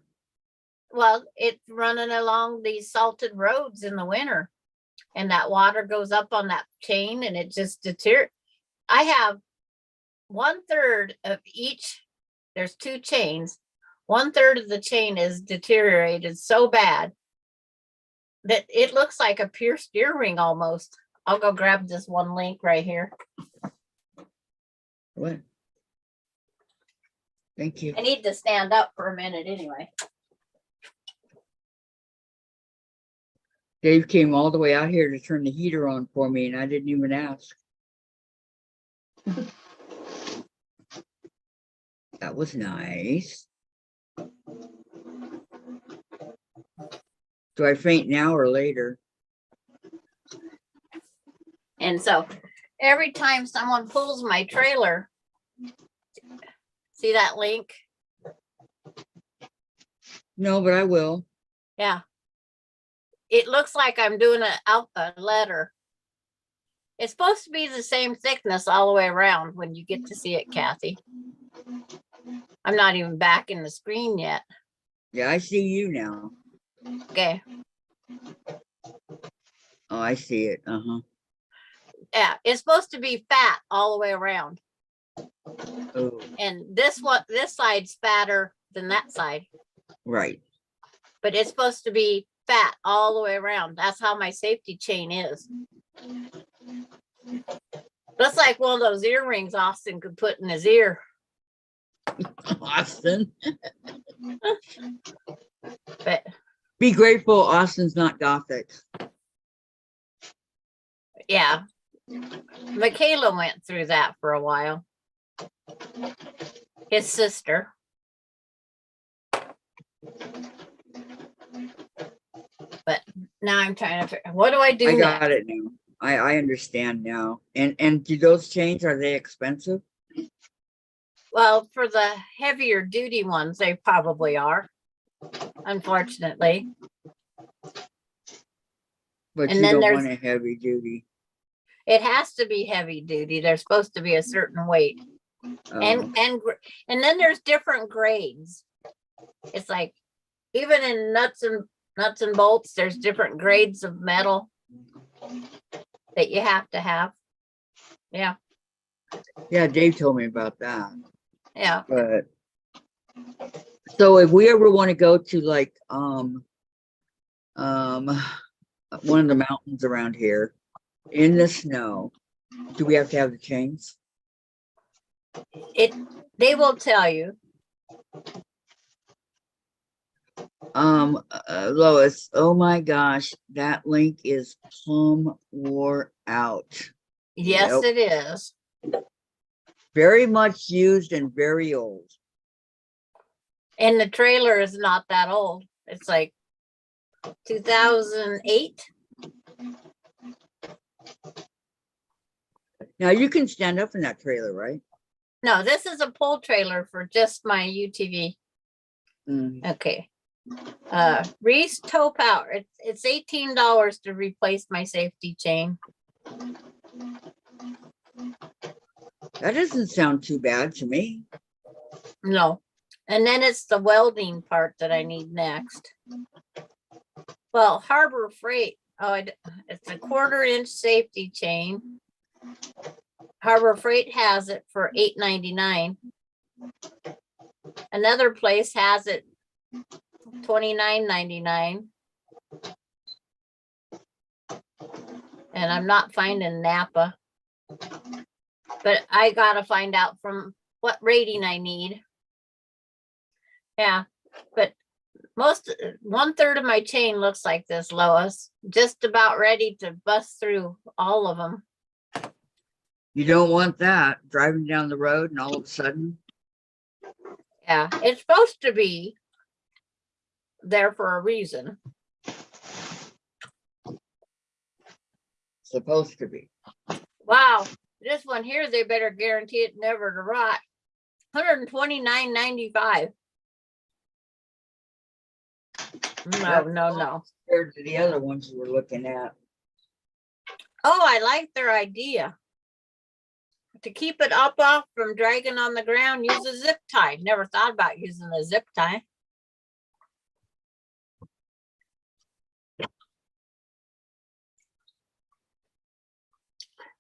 Well, it's running along these salted roads in the winter, and that water goes up on that chain and it just deteriorates. I have 1/3 of each, there's 2 chains. 1/3 of the chain is deteriorated so bad that it looks like a pierced earring almost. I'll go grab this one link right here. What? Thank you. I need to stand up for a minute anyway. Dave came all the way out here to turn the heater on for me, and I didn't even ask. That was nice. Do I faint now or later? And so every time someone pulls my trailer, see that link? No, but I will. Yeah. It looks like I'm doing a letter. It's supposed to be the same thickness all the way around when you get to see it, Kathy. I'm not even back in the screen yet. Yeah, I see you now. Okay. Oh, I see it. Uh-huh. Yeah, it's supposed to be fat all the way around. Oh, And this side's fatter than that side, right. but it's supposed to be fat all the way around. That's how my safety chain is. That's like one of those earrings Austin could put in his ear. Austin. But Be grateful Austin's not Gothic. yeah, Michaela went through that for a while. His sister. But now I'm trying to figure, what do I do I next? got it now. I understand now. And do those chains, are they expensive? Well, for the heavier duty ones, they probably are, unfortunately. But And you then don't there's- want a heavy duty. It has to be heavy duty. They're supposed to be a certain weight. And then there's different grades. It's like even in nuts and bolts, there's different grades of metal that you have to have. Yeah, Yeah, Dave told me about that. yeah. But So if we ever want to go to like, one of the mountains around here in the snow, do we have to have the chains? They will tell you. Lois, oh my gosh, that link is plumb wore out. Yes, Yep. it is. Very much used and very old. And the trailer is not that old. It's like 2008. Now you can stand up in that trailer, right? No, this is a pull trailer for just my UTV. Mm. Okay. Reese tow power. It's $18 to replace my safety chain. That doesn't sound too bad to me. No. And then it's the welding part that I need next. Well, Harbor Freight. Oh, it's a 1/4-inch safety chain. Harbor Freight has it for $8.99. Another place has it $29.99. And I'm not finding Napa. But I gotta find out from what rating I need. Yeah, but 1/3 of my chain looks like this, Lois. Just about ready to bust through all of them. You don't want that driving down the road and all of a sudden. Yeah, it's supposed to be there for a reason. Supposed to be. Wow, this one here, they better guarantee it never to rot. $129.95. No. Compared to the other ones you were looking at. Oh, I like their idea. To keep it up off from dragging on the ground, use a zip tie. Never thought about using a zip tie.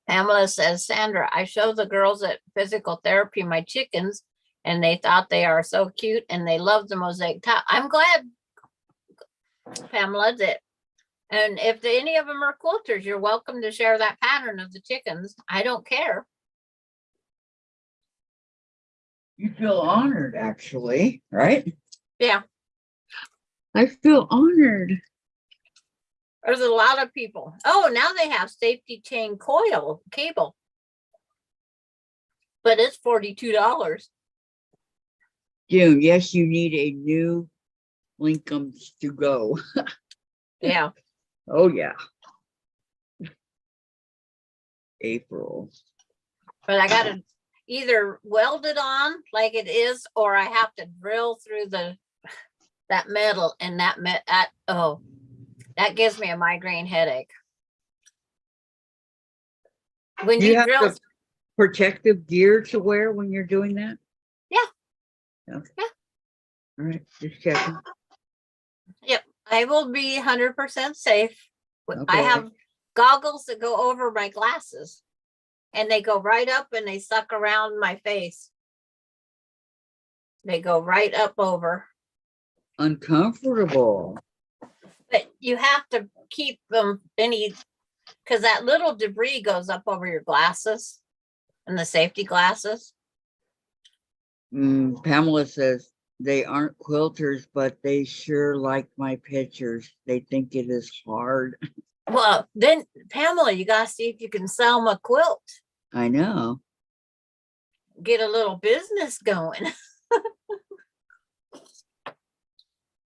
Pamela says, Sandra, I show the girls at physical therapy my chickens, and they thought they are so cute, and they love the mosaic top. I'm glad, Pamela, that, and if any of them are quilters, you're welcome to share that pattern of the chickens. I don't care. You feel honored, actually, right? Yeah, I feel honored. there's a lot of people. Oh, now they have safety chain coil cable, but it's $42. June, yes, you need a new Linkums to go. Yeah. Oh, yeah. April. But I gotta either weld it on like it is, or I have to drill through that metal, and that gives me a migraine headache. When Do you you have drill, the protective gear to wear when you're doing that? Yeah. Okay. Yeah. All right, just checking. yep, I will be 100% safe. I Okay. have goggles that go over my glasses, and they go right up and they suck around my face. They go right up over. Uncomfortable. But you have to keep them because that little debris goes up over your glasses and the safety glasses. Pamela says they aren't quilters, but they sure like my pictures. They think it is hard. Well, then Pamela, you gotta see if you can sell them a quilt. I know. Get a little business going.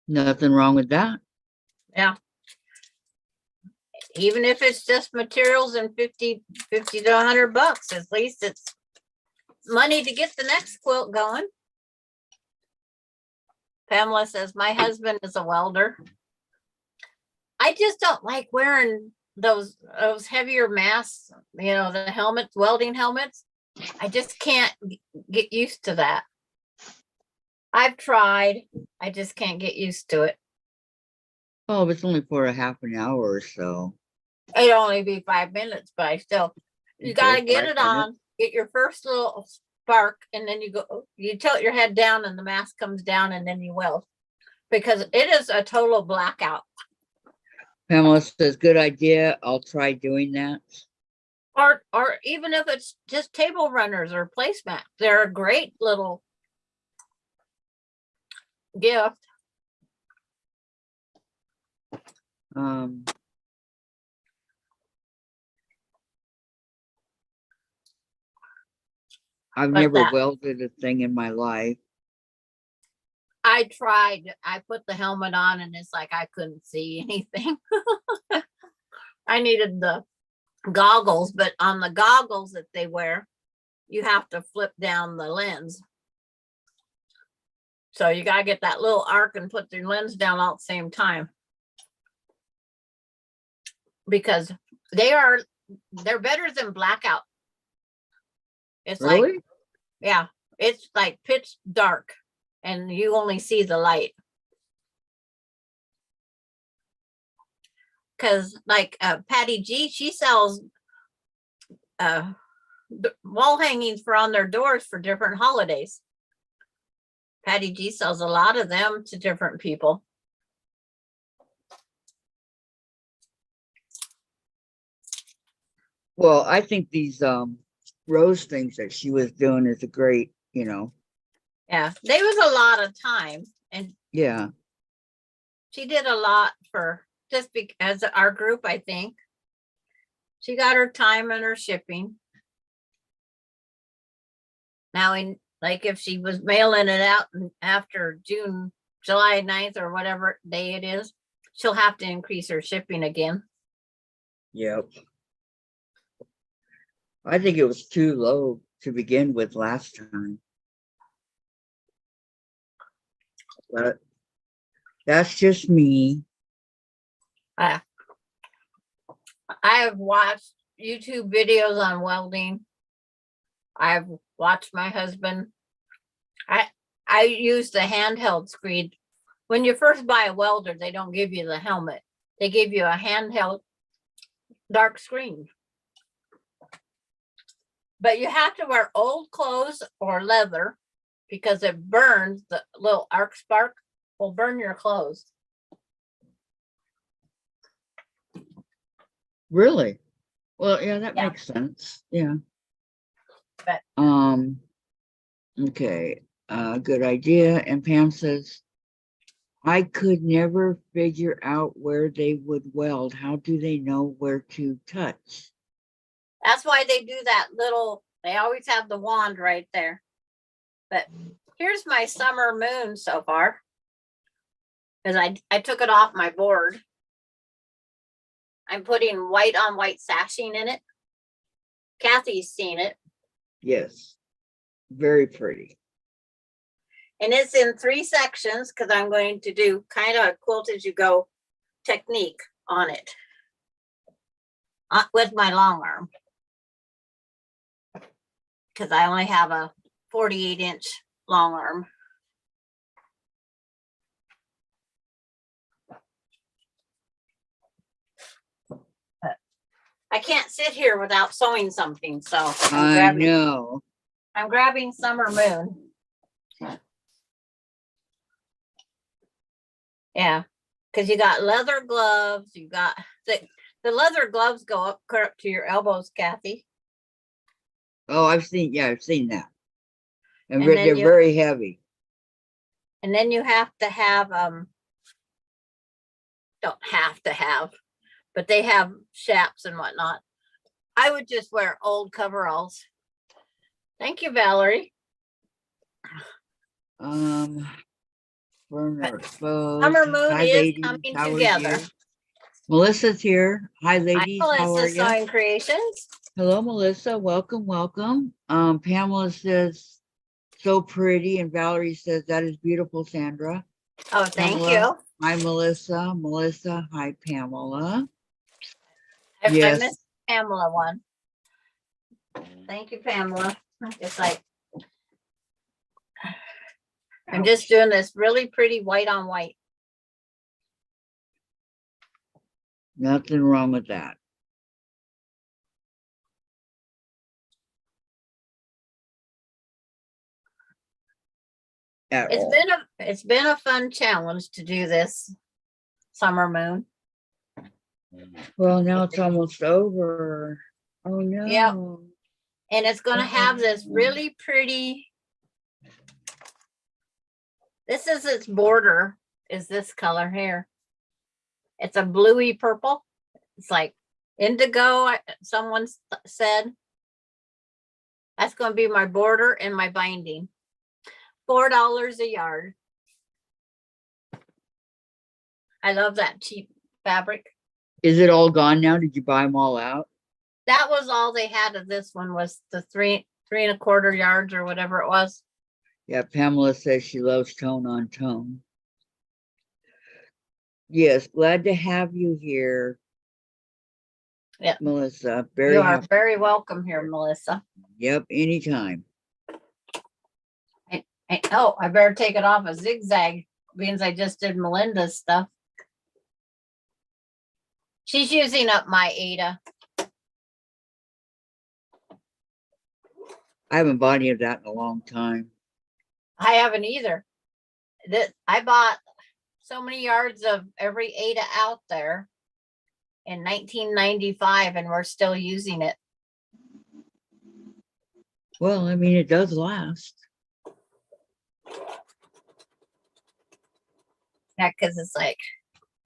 Nothing wrong with that. Yeah. Even if it's just materials and 50 to $100, at least it's money to get the next quilt going. Pamela says, my husband is a welder. I just don't like wearing those heavier masks, the helmets, welding helmets. I just can't get used to that. I've tried. I just can't get used to it. Oh, it's only for a half an hour or so. It'd only be 5 minutes, but you Okay, gotta get 5 it on, get your first little spark and then you tilt your head down and the mask comes down and then you weld. Because it is a total blackout. Pamela says, good idea. I'll try doing that. Or even if it's just table runners or placemats, they're a great little gift. I've But never that- welded a thing in my life. I tried. I put the helmet on and it's like I couldn't see anything. I needed the goggles, but on the goggles that they wear, you have to flip down the lens. So you gotta get that little arc and put your lens down all at the same time. Because they're better than blackout. It's like, Really? yeah, it's like pitch dark and you only see the light. Cause like Patty G, she sells wall hangings for on their doors for different holidays. Patty G sells a lot of them to different people. Well, I think these rose things that she was doing is a great, Yeah, there was a lot of time and yeah. she did a lot for just because our group, I think. She got her time and her shipping. Now, like if she was mailing it out after July 9th or whatever day it is, she'll have to increase her shipping again. Yep. I think it was too low to begin with last time. But that's just me. I have watched YouTube videos on welding. I've watched my husband. I use the handheld screen. When you first buy a welder, they don't give you the helmet. They give you a handheld dark screen. But you have to wear old clothes or leather because it burns. The little arc spark will burn your clothes. Really? Well, yeah, that Yeah. makes sense. Yeah. But okay. Good idea. And Pam says, I could never figure out where they would weld. How do they know where to touch? that's why they do that little, they always have the wand right there. But here's my summer moon so far. Because I took it off my board. I'm putting white on white sashing in it. Kathy's seen it. Yes. Very pretty. And it's in 3 sections because I'm going to do kind of a quilt as you go technique on it. With my long arm. Because I only have a 48-inch long arm. I can't sit here without sewing something, so I know. I'm grabbing Summer Moon. Yeah, because you got leather gloves, you got the leather gloves go up to your elbows, Kathy. Oh, I've seen that. And And then they're very heavy. And then you have to have don't have to have, but they have chaps and whatnot. I would just wear old coveralls. Thank you, Valerie. Burner exposed. Summer Moon Hi, is ladies. coming How are together. you? Melissa's here. Hi, Hi, ladies. How are Melissa you? Sewing Creations. Hello, Melissa. Welcome, welcome. Pamela says, so pretty. And Valerie says, that is beautiful, Sandra. Oh, thank Pamela. you. Hi, Melissa. Melissa. Hi, Pamela. I Yes. missed Pamela one. Thank you, Pamela. It's like I'm just doing this really pretty white on white. Nothing wrong with that. at It's all. been a fun challenge to do this summer moon. Well, now it's almost over. Oh, no. And it's gonna have this really pretty. This is its border, is this color here. It's a bluey purple. It's like indigo, someone said. That's gonna be my border and my binding. $4 a yard. I love that cheap fabric. Is it all gone now? Did you buy them all out? That was all they had of this one, was the 3.25 yards or whatever it was. Yeah, Pamela says she loves tone on tone. Yes, glad to have you here. Yeah. Melissa, very You are happy. very welcome here, Melissa. Yep, anytime. Oh, I better take it off a zigzag, means I just did Melinda's stuff. She's using up my Ada. I haven't bought any of that in a long time. I haven't either. I bought so many yards of every Ada out there in 1995, and we're still using it. Well, I mean, it does last. Yeah, because it's like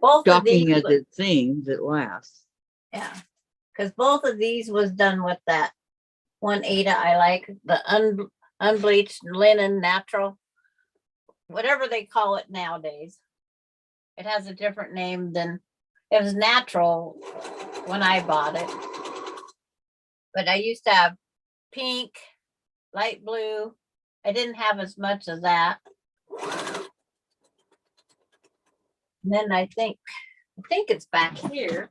both of these. Shocking as it seems, it lasts. Yeah, because both of these was done with that one Ada I like, the unbleached linen natural, whatever they call it nowadays. It has a different name than it was natural when I bought it. But I used to have pink, light blue. I didn't have as much of that. And then I think it's back here.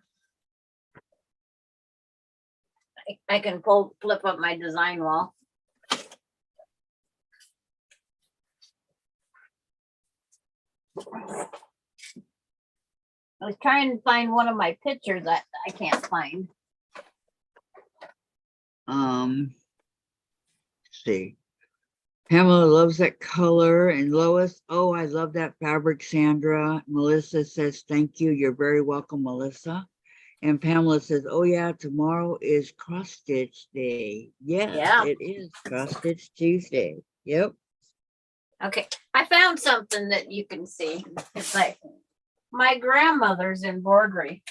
I can flip up my design wall. I was trying to find one of my pictures that I can't find. Let's see. Pamela loves that color, and Lois, oh, I love that fabric, Sandra. Melissa says, thank you. You're very welcome, Melissa. And Pamela says, oh yeah, tomorrow is cross stitch day. Yes, Yeah. it is cross stitch Tuesday. Yep. Okay, I found something that you can see. It's like my grandmother's embroidery.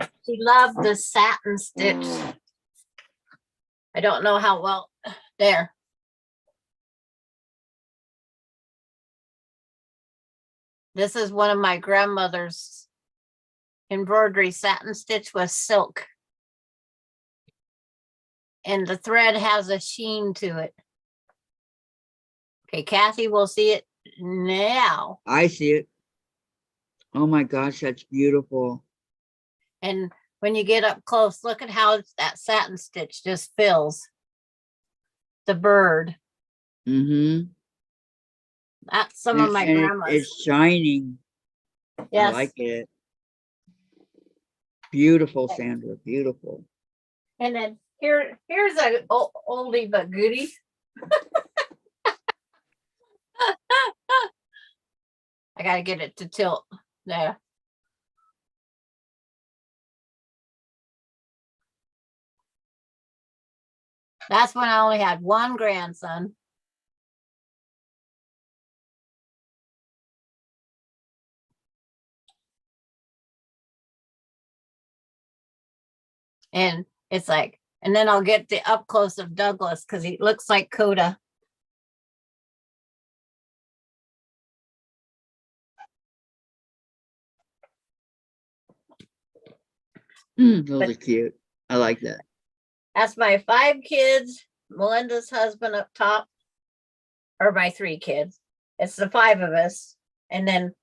She loved the satin stitch. I don't know how well, there. This is one of my grandmother's embroidery, satin stitch with silk. And the thread has a sheen to it. Okay, Kathy will see it now. I see it. Oh my gosh, that's beautiful. And when you get up close, look at how that satin stitch just fills the bird. Mm-hmm. That's some of my grandma's. It's shining. Yes. I like it. Beautiful, Sandra. Beautiful. And then here's a oldie but goodie. I gotta get it to tilt there. That's when I only had one grandson. And it's like, and then I'll get the up close of Douglas because he looks like Coda. Those are cute. I like that. That's my 5 kids, Melinda's husband up top, or my 3 kids. It's the 5 of us. And then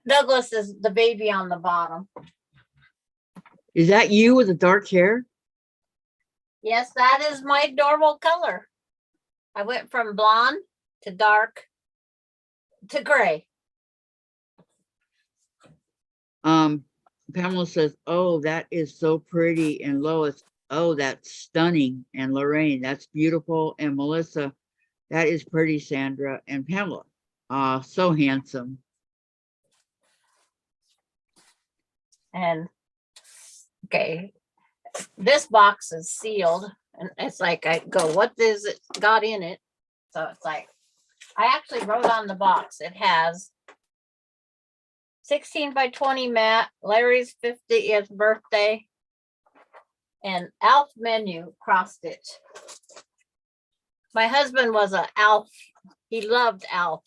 Douglas is the baby on the bottom. Is that you with the dark hair? Yes, that is my normal color. I went from blonde to dark to gray. Pamela says, oh, that is so pretty. And Lois, oh, that's stunning. And Lorraine, that's beautiful. And Melissa, That is pretty, Sandra. And Pamela, so handsome. And okay, this box is sealed, and it's like I go, what is it got in it? So it's like I actually wrote on the box. It has 16 by 20 mat, Larry's 50th birthday, and Alf menu cross stitch. My husband was a Alf. He loved Alf.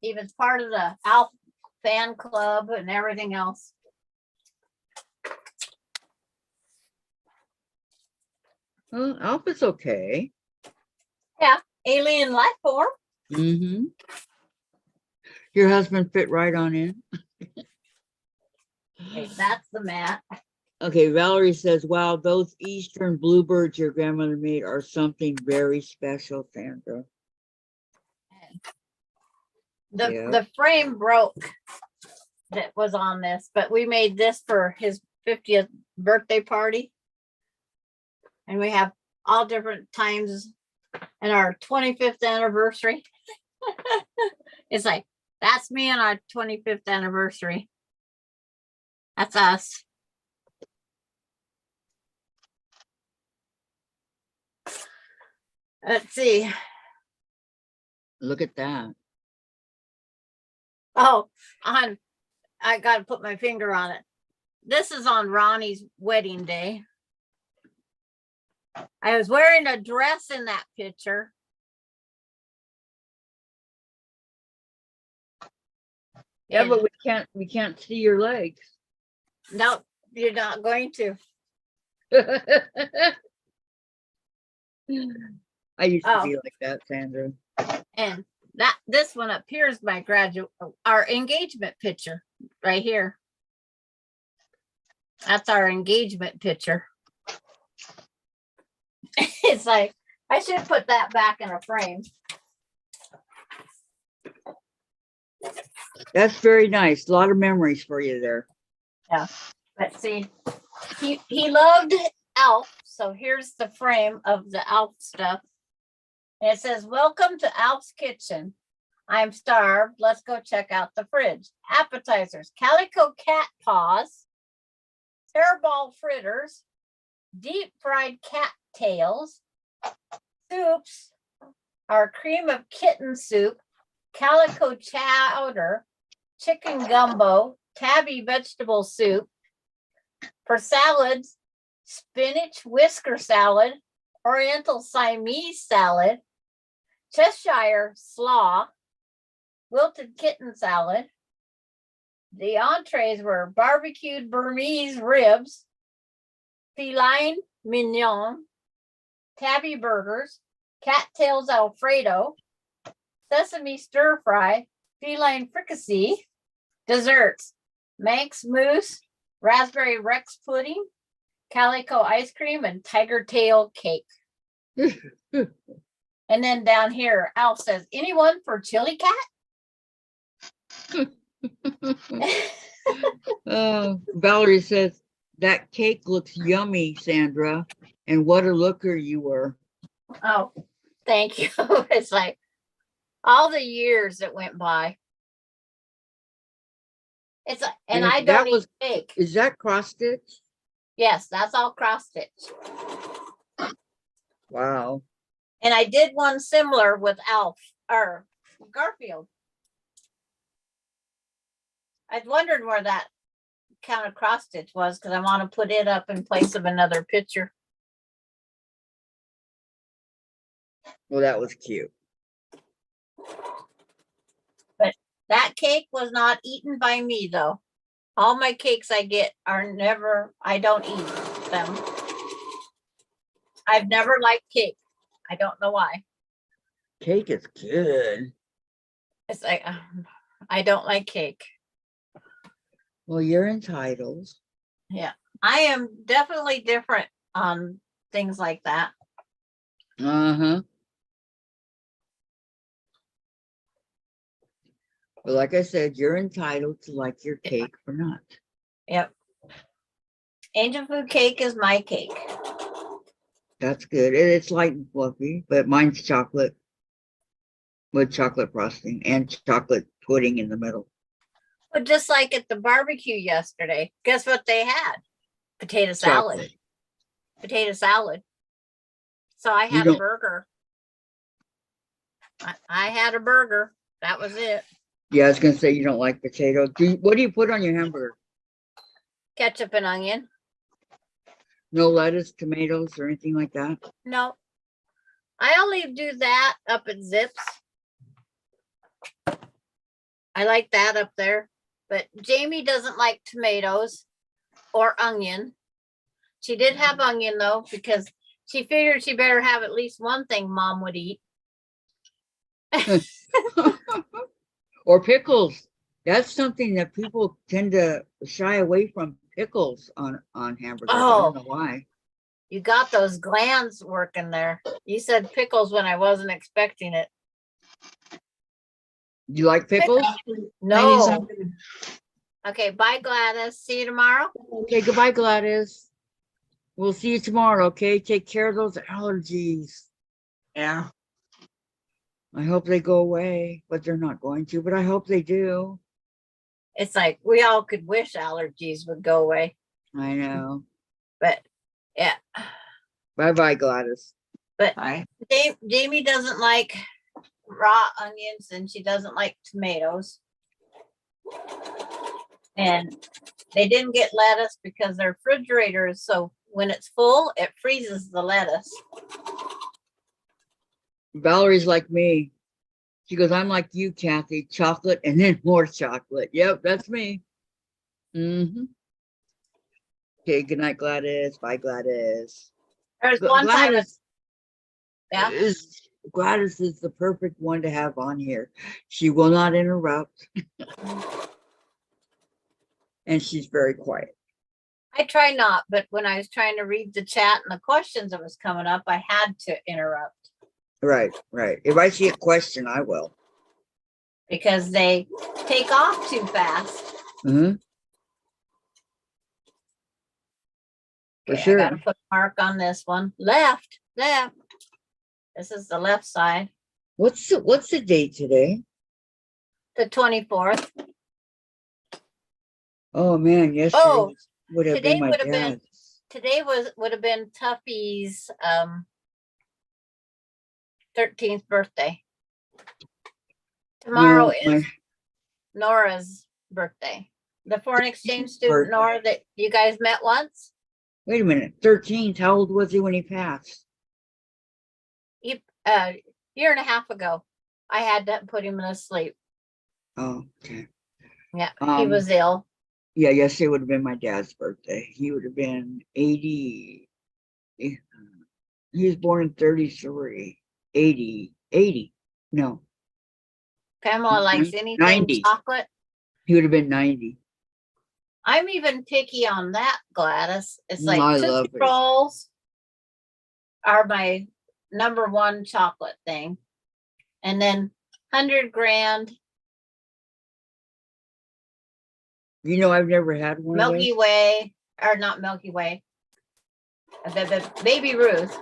He was part of the Alf fan club and everything else. Well, Alpha's okay. Alien life form. Mm-hmm. Your husband fit right on in. Okay, that's the mat. Okay, Valerie says, wow, those Eastern bluebirds your grandmother made are something very special, Sandra. Yeah. The frame broke that was on this, but we made this for his 50th birthday party. And we have all different times and our 25th anniversary. It's like, that's me and our 25th anniversary. That's us. Let's see. Look at that. Oh, I got to put my finger on it. This is on Ronnie's wedding day. I was wearing a dress in that picture. Yeah, And- but we can't see your legs. No, you're not going to. I used to Oh. be like that, Sandra. And this one up here is my our engagement picture right here. That's our engagement picture. It's like, I should put that back in a frame. That's very nice. A lot of memories for you there. But see, he loved Alf. So here's the frame of the Alf stuff. And it says, welcome to Alf's kitchen. I'm starved. Let's go check out the fridge. Appetizers, calico cat paws, hairball fritters, deep fried cat tails, soups, our cream of kitten soup, calico chowder, chicken gumbo, tabby vegetable soup. For salads, spinach whisker salad, oriental Siamese salad, Cheshire slaw, wilted kitten salad. The entrees were barbecued Burmese ribs, feline mignon, tabby burgers, cattails Alfredo, sesame stir fry, feline fricassee, desserts, Manx mousse, raspberry Rex pudding, calico ice cream, and tiger tail cake. And then down here, Alf says, anyone for chili cat? Valerie says, that cake looks yummy, Sandra. And what a looker you were. Oh, thank you. It's like all the years that went by. It's and I that don't eat was- cake. Is that cross stitch? Yes, that's all cross stitch. Wow. And I did one similar with Alf or Garfield. I was wondering where that kind of cross stitch was because I want to put it up in place of another picture. Well, that was cute. That cake was not eaten by me though. All my cakes I get are never, I don't eat them. I've never liked cake. I don't know why. Cake is good. It's like, I don't like cake. Well, you're entitled. I am definitely different on things like that. Uh-huh. But like I said, you're entitled to like your cake or not. Yep. Angel food cake is my cake. That's good. It's light and fluffy, but mine's chocolate with chocolate frosting and chocolate pudding in the middle. But just like at the barbecue yesterday, guess what they had? Potato salad. Chocolate. Potato salad. So I You had a don't- burger. I had a burger. That was it. Yeah, I was gonna say you don't like potato. What do you put on your hamburger? Ketchup and onion. No lettuce, tomatoes, or anything like that? No. I only do that up at Zips. I like that up there. But Jamie doesn't like tomatoes or onion. She did have onion though, because she figured she better have at least one thing Mom would eat. Or pickles. That's something that people tend to shy away from, pickles on hamburgers. I Oh. don't know why. You got those glands working there. You said pickles when I wasn't expecting it. You like pickles? Ladies, No. I'm gonna- Okay, bye Gladys. See you tomorrow. Okay, goodbye, Gladys. We'll see you tomorrow, okay? Take care of those allergies. Yeah. I hope they go away, but they're not going to, but I hope they do. It's like we all could wish allergies would go away, I know. but yeah. Bye-bye, Gladys. Bye. Jamie doesn't like raw onions and she doesn't like tomatoes. And they didn't get lettuce because their refrigerator is so when it's full, it freezes the lettuce. Valerie's like me. She goes, I'm like you, Kathy. Chocolate and then more chocolate. Yep, that's me. Mm-hmm. Okay, good night, Gladys. Bye, Gladys. There's one time, yeah. Gladys is the perfect one to have on here. She will not interrupt. And she's very quiet. I try not, but when I was trying to read the chat and the questions that was coming up, I had to interrupt Right, right. If I see a question, I will. because they take off too fast. Mm-hmm. For Okay, sure. I gotta put a mark on this one. Left. This is the left side. What's the date today? The 24th. Oh man, yesterday Oh, would have today been my would have been- dad's. Today would have been Tuffy's 13th birthday. Tomorrow No, is Nora's birthday. The foreign exchange student Birthday. Nora that you guys met once. Wait a minute, 13th. How old was he when he passed? Year and a half ago. I had to put him to sleep. Oh, okay. Yeah, he Um, was ill. Yeah, yesterday would have been my dad's birthday. He would have been 80. He was born in 33. 80. No, Pamela likes anything 90. chocolate. he would have been 90. I'm even picky on that, Gladys. It's like I love Tootsie it. Rolls are my number one chocolate thing. And then 100 grand You know, I've never had one of Milky those. Way, or not Milky Way, the Baby Ruth.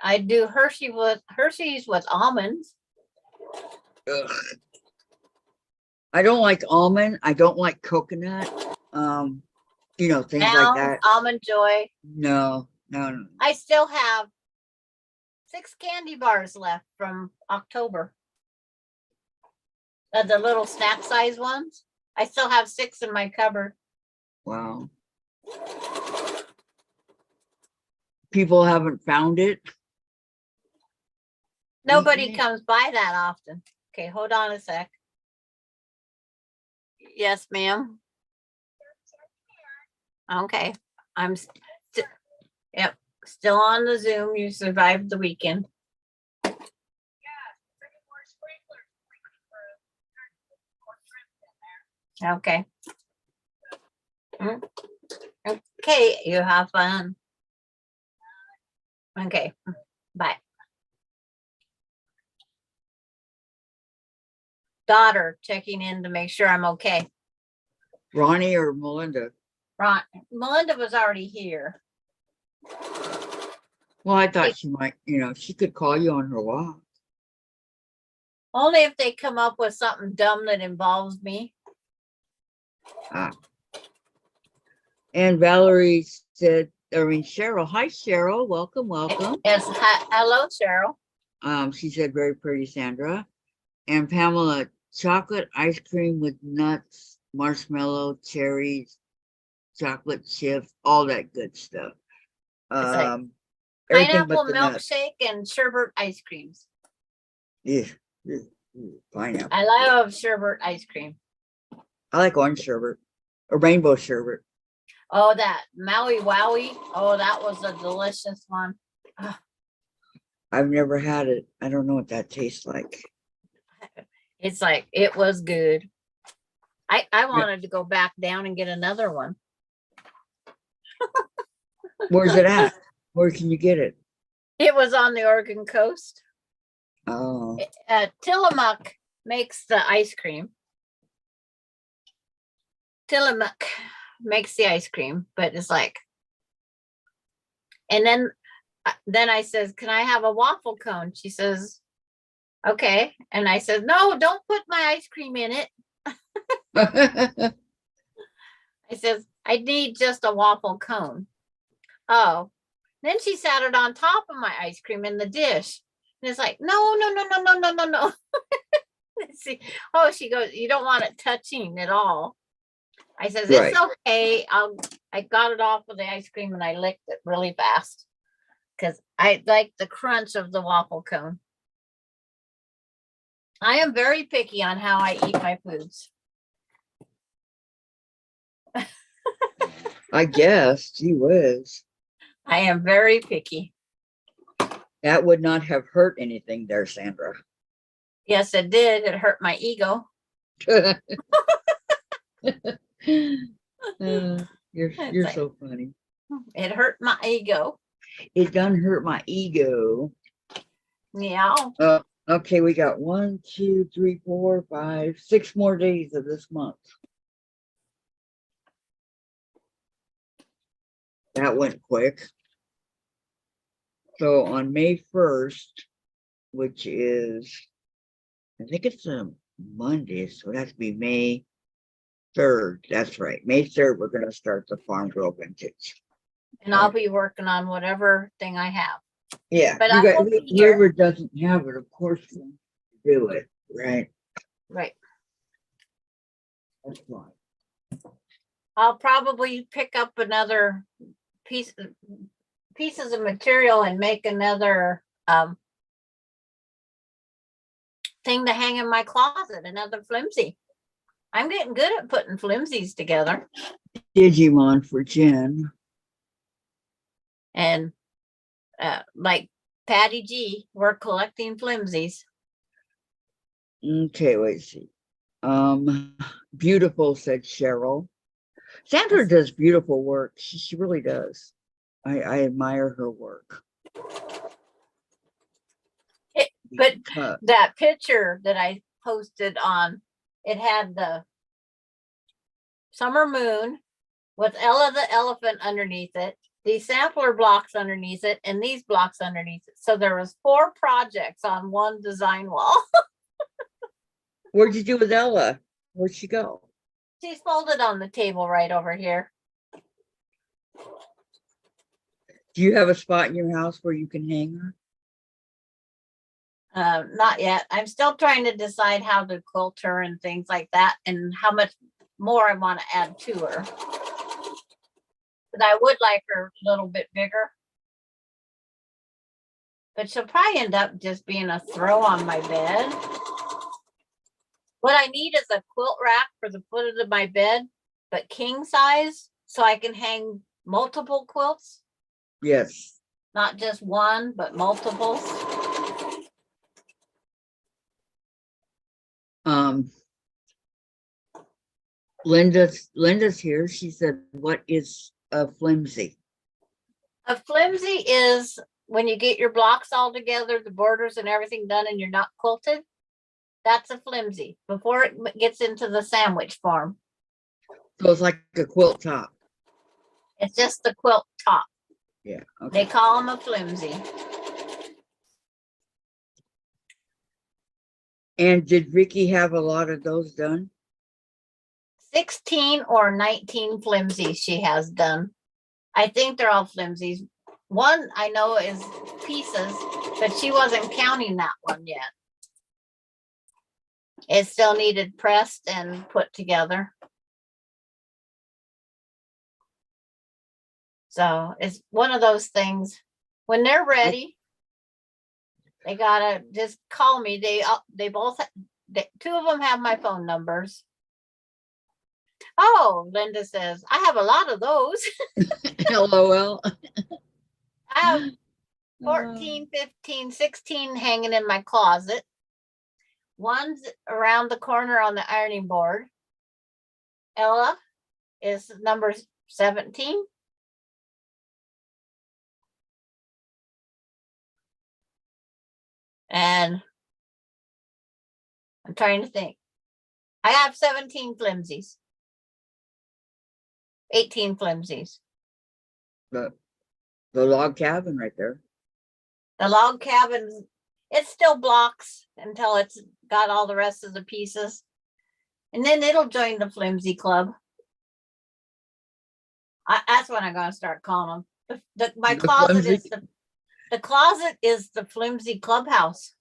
I do Hershey's with almonds. Ugh. I don't like almond. I don't like coconut. Things like Now that. Almond Joy. No. I still have 6 candy bars left from October. The little snack size ones. I still have 6 in my cupboard. Wow. People haven't found it. Nobody Mhm. comes by that often. Okay, hold on a sec. Yes, ma'am. Okay, I'm yep, still on the Zoom. You survived the weekend. Okay. Okay, you have fun. Okay, bye. Daughter checking in to make sure I'm okay. Ronnie or Melinda? Right. Melinda was already here. Well, I thought she might, she could call you on her walk. Only if they come up with something dumb that involves me. Ah. And Valerie said, Cheryl, hi Cheryl, welcome. Yes. Hello, Cheryl. She said, very pretty, Sandra. And Pamela, chocolate ice cream with nuts, marshmallow, cherries, chocolate chips, all that good stuff. like Everything but Pineapple the nuts. milkshake and sherbet ice creams. Yeah, pineapple. I love sherbet ice cream. I like orange sherbet, a rainbow sherbet. Oh, that Maui Wowie. Oh, that was a delicious one. I've never had it. I don't know what that tastes like. It's like, it was good. I wanted to go back down and get another one. Where's it at? Where can you get it? It was on the Oregon coast. Oh, Tillamook makes the ice cream. Tillamook makes the ice cream, but it's like, and then I says, can I have a waffle cone? She says, okay. And I said, no, don't put my ice cream in it. I says, I need just a waffle cone. Oh, then she sat it on top of my ice cream in the dish. And it's like, no. See, oh, she goes, you don't want it touching at all. I says, Right. it's okay. I got it off of the ice cream and I licked it really fast because I like the crunch of the waffle cone. I am very picky on how I eat my foods. I guess, gee whiz. I am very picky. That would not have hurt anything there, Sandra. Yes, it did. It hurt my ego. You're so funny. It hurt my ego. It done hurt my ego. Yeah. Okay, we got 1, 2, 3, 4, 5, 6 more days of this month. That went quick. So on May 1st, which is, I think it's a Monday, so it has to be May 3rd. That's right. May 3rd, we're going to start the Farm Girl Vintage. And I'll be working on whatever thing I have. Yeah, But I will be here. whoever doesn't have it, of course, will do it, right? Right. That's fine. I'll probably pick up another pieces of material and make another thing to hang in my closet, another flimsy. I'm getting good at putting flimsies together. Digimon for Jen. And like Patty G, we're collecting flimsies. Okay, wait, see. Beautiful, said Cheryl. Sandra does beautiful work. She really does. I admire her work. But that picture that I posted on, it had the summer moon with Ella the elephant underneath it, these sampler blocks underneath it, and these blocks underneath it. So there was 4 projects on one design wall. What'd you do with Ella? Where'd she go? She's folded on the table right over here. Do you have a spot in your house where you can hang her? Not yet. I'm still trying to decide how to quilt her and things like that, and how much more I want to add to her. But I would like her a little bit bigger. But she'll probably end up just being a throw on my bed. What I need is a quilt rack for the foot of my bed, but king size, so I can hang multiple quilts. Yes. Not just one, but multiples. Linda's here. She said, what is a flimsy? A flimsy is when you get your blocks all together, the borders and everything done, and you're not quilted. That's a flimsy before it gets into the sandwich form. So it's like a quilt top. It's just the quilt top. Yeah, They okay. call them a flimsy. And did Vicky have a lot of those done? 16 or 19 flimsies she has done. I think they're all flimsies. One I know is pieces, but she wasn't counting that one yet. It still needed pressed and put together. So it's one of those things. When they're ready, they gotta just call me. They both, two of them have my phone numbers. Oh, Linda says, I have a lot of those. LOL. I have 14, 15, 16 hanging in my closet. One's around the corner on the ironing board. Ella is number 17. And I'm trying to think. I have 17 flimsies. 18 flimsies. The log cabin right there. The log cabin, it still blocks until it's got all the rest of the pieces. And then it'll join the flimsy club. That's what I'm going to start calling them. My The closet flimsy- is the closet is the flimsy clubhouse.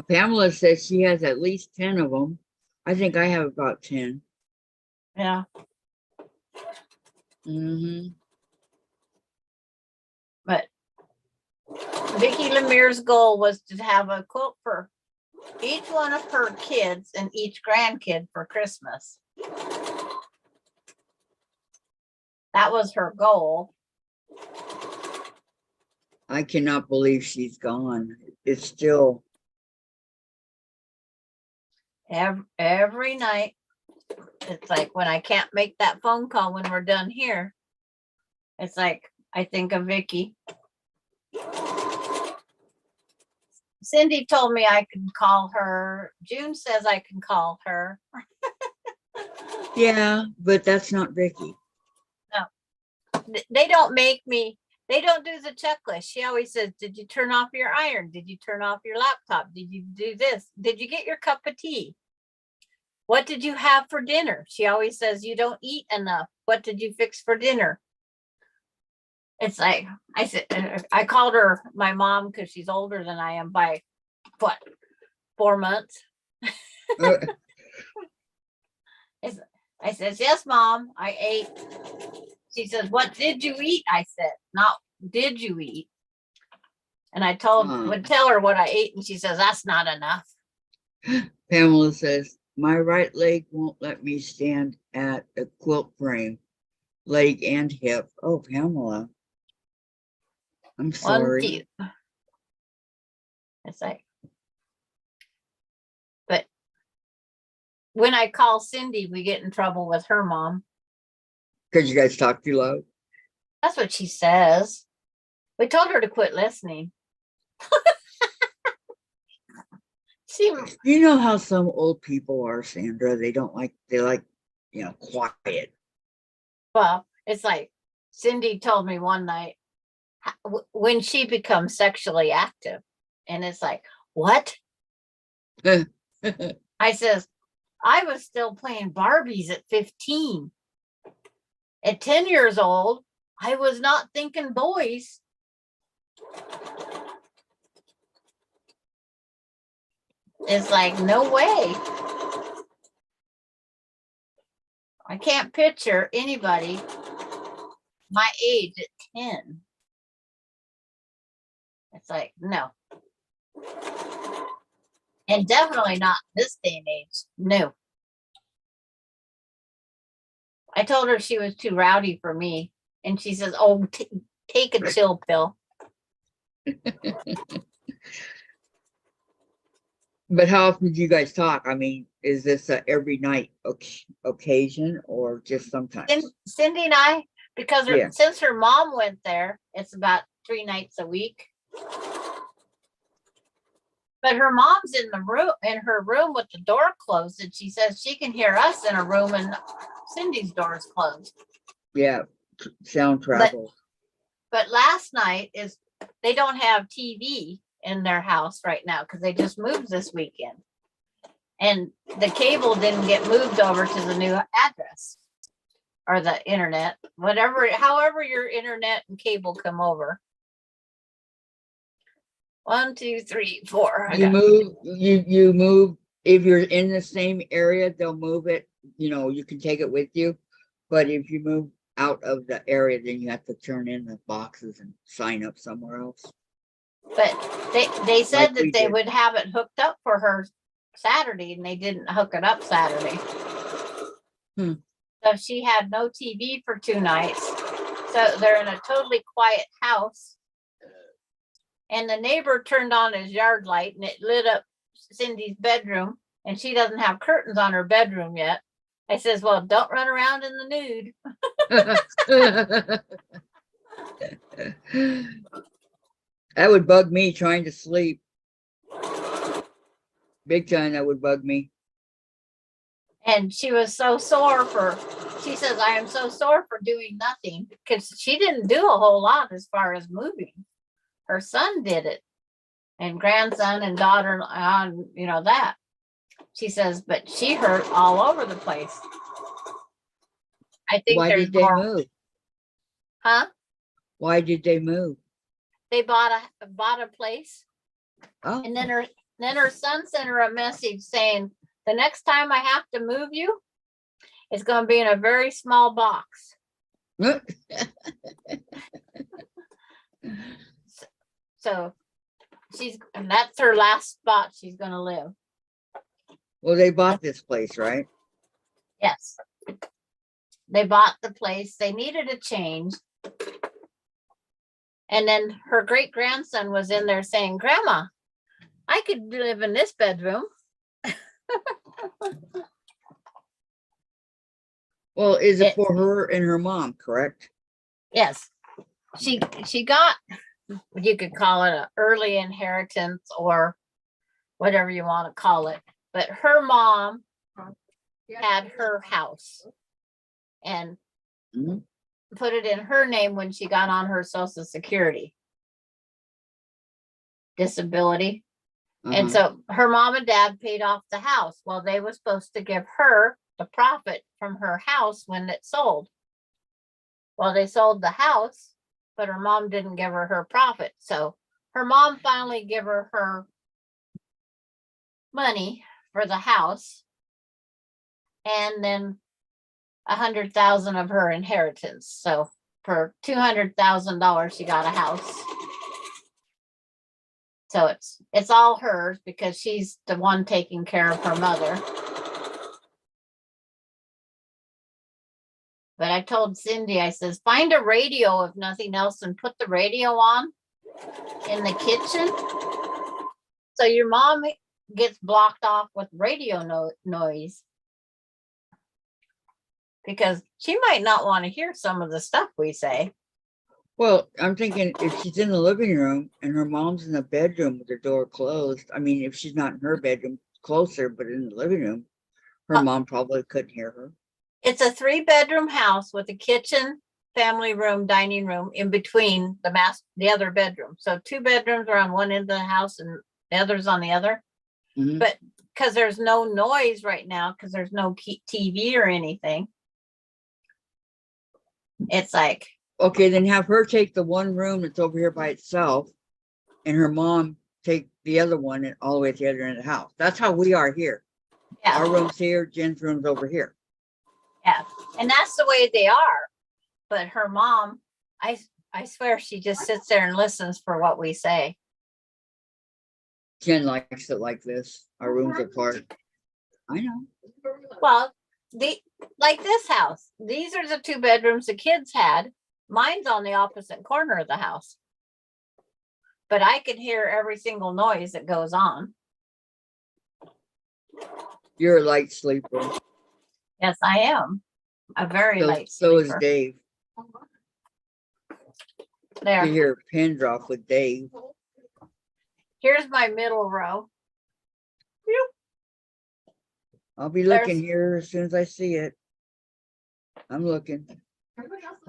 Pamela says she has at least 10 of them. I think I have about 10. Yeah. Mm-hmm. But Vicki Lemire's goal was to have a quilt for each one of her kids and each grandkid for Christmas. That was her goal. I cannot believe she's gone. It's still. Every night, it's like when I can't make that phone call when we're done here, it's like I think of Vicky. Cindy told me I can call her. June says I can call her. Yeah, but that's not Vicky. They don't make me, they don't do the checklist. She always says, did you turn off your iron? Did you turn off your laptop? Did you do this? Did you get your cup of tea? What did you have for dinner? She always says, you don't eat enough. What did you fix for dinner? It's like, I said, I called her my mom because she's older than I am by what, 4 months? I says, yes, Mom, I ate. She says, what did you eat? I said, not did you eat? And I would tell her what I ate, and she says, that's not enough. Pamela says, my right leg won't let me stand at a quilt frame, leg and hip. Oh, Pamela. I'm sorry. It's like, but when I call Cindy, we get in trouble with her mom. Because you guys talk too loud. That's what she says. We told her to quit listening. You know how some old people are, Sandra. They like, quiet. Well, it's like Cindy told me one night when she becomes sexually active, and it's like, what? I says, I was still playing Barbies at 15. At 10 years old, I was not thinking boys. It's like, no way. I can't picture anybody my age at 10. It's like, no. And definitely not this day and age. No. I told her she was too rowdy for me. And she says, oh, take a chill pill. But how often do you guys talk? I mean, is this a every night occasion or just sometimes? Cindy and I, because Yeah. since her mom went there, it's about 3 nights a week. But her mom's in her room with the door closed, and she says she can hear us in a room and Cindy's door is closed. Yeah, sound travel. But last night is, they don't have TV in their house right now because they just moved this weekend. And the cable didn't get moved over to the new address or the internet, whatever, however your internet and cable come over. 1, 2, 3, 4. I You got- move, you move, if you're in the same area, they'll move it, you know, you can take it with you. But if you move out of the area, then you have to turn in the boxes and sign up somewhere else. But they said Like that we they did. would have it hooked up for her Saturday, and they didn't hook it up Saturday. Hmm. So she had no TV for 2 nights. So they're in a totally quiet house. And the neighbor turned on his yard light and it lit up Cindy's bedroom, and she doesn't have curtains on her bedroom yet. I says, well, don't run around in the nude. That would bug me trying to sleep. Big time, that would bug me. And she was so sore she says, I am so sore for doing nothing, because she didn't do a whole lot as far as moving. Her son did it, and grandson and daughter on, you know, that. She says, but she hurt all over the place. I think Why there's did they more. move? Huh? Why did they move? They bought a place, Oh, and then her son sent her a message saying, the next time I have to move you, it's going to be in a very small box. So and that's her last spot she's going to live. well, they bought this place, right? Yes. They bought the place. They needed a change. And then her great grandson was in there saying, Grandma, I could live in this bedroom. Well, is it It- for her and her mom, correct? Yes. She got, you could call it an early inheritance or whatever you want to call it. But her mom had her house and Mhm. put it in her name when she got on her Social Security disability. And Uh-huh. so her mom and dad paid off the house. Well, they were supposed to give her the profit from her house when it sold. Well, they sold the house, but her mom didn't give her profit. So her mom finally gave her money for the house, and then 100,000 of her inheritance. So for $200,000, she got a house. So it's all hers because she's the one taking care of her mother. But I told Cindy, I says, find a radio if nothing else and put the radio on in the kitchen. So your mom gets blocked off with radio noise. Because she might not want to hear some of the stuff we say. Well, I'm thinking if she's in the living room and her mom's in the bedroom with the door closed, I mean, if she's not in her bedroom closer, but in the living room, her mom probably couldn't hear her. It's a 3-bedroom house with a kitchen, family room, dining room in between the other bedroom. So 2 bedrooms are on one end of the house and the other's on the other. Mhm. But because there's no noise right now, because there's no TV or anything, it's like, Okay, then have her take the one room that's over here by itself and her mom take the other one and all the way to the other end of the house. That's how we are here. yeah, Our room's here, Jen's room's over here. yeah. And that's the way they are. But her mom, I swear she just sits there and listens for what we say. Jen likes it like this. Our rooms apart. I know. Well, like this house, these are the 2 bedrooms the kids had. Mine's on the opposite corner of the house. But I can hear every single noise that goes on. You're a light sleeper. Yes, I am. A very light So is sleeper. Dave. There. You hear a pin drop with Dave. Here's my middle row. I'll be looking There's- here as soon as I see it. I'm looking.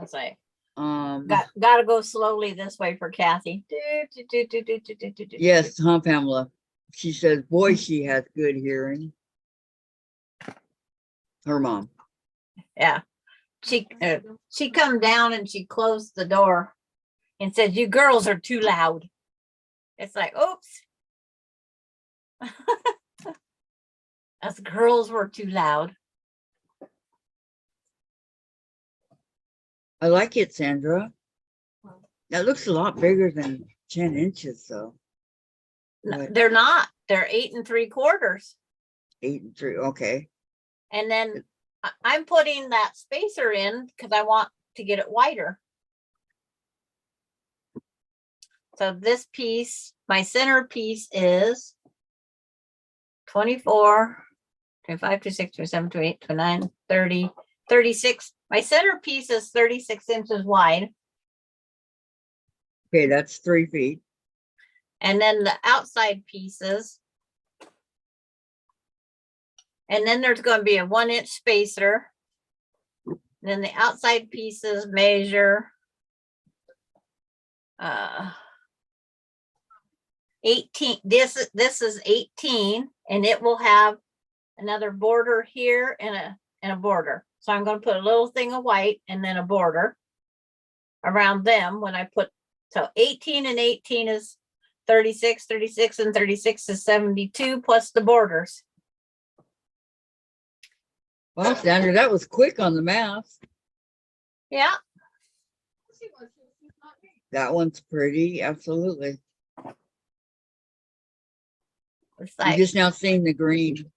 It's like, Um, gotta go slowly this way for Kathy. yes, huh, Pamela? She says, boy, she has good hearing. Her mom. Yeah. She come down and she closed the door and said, "You girls are too loud." It's like, oops. Us girls were too loud. I like it, Sandra. That looks a lot bigger than 10 inches, though. But They're not. They're 8 3/4. 8 and 3. Okay. And then I'm putting that spacer in because I want to get it wider. So this piece, my center piece is 24, 25, 26, 27, 28, 29, 30, 36. My center piece is 36 inches wide. Okay, that's 3 feet. And then the outside pieces. And then there's going to be a 1-inch spacer. Then the outside pieces measure 18. This is 18, and it will have another border here and a border. So I'm going to put a little thing of white and then a border around them when I put, so 18 and 18 is 36, 36 and 36 is 72 plus the borders. Well, Sandra, that was quick on the math. Yeah. That one's pretty, absolutely. It's You're like, just now seeing the green,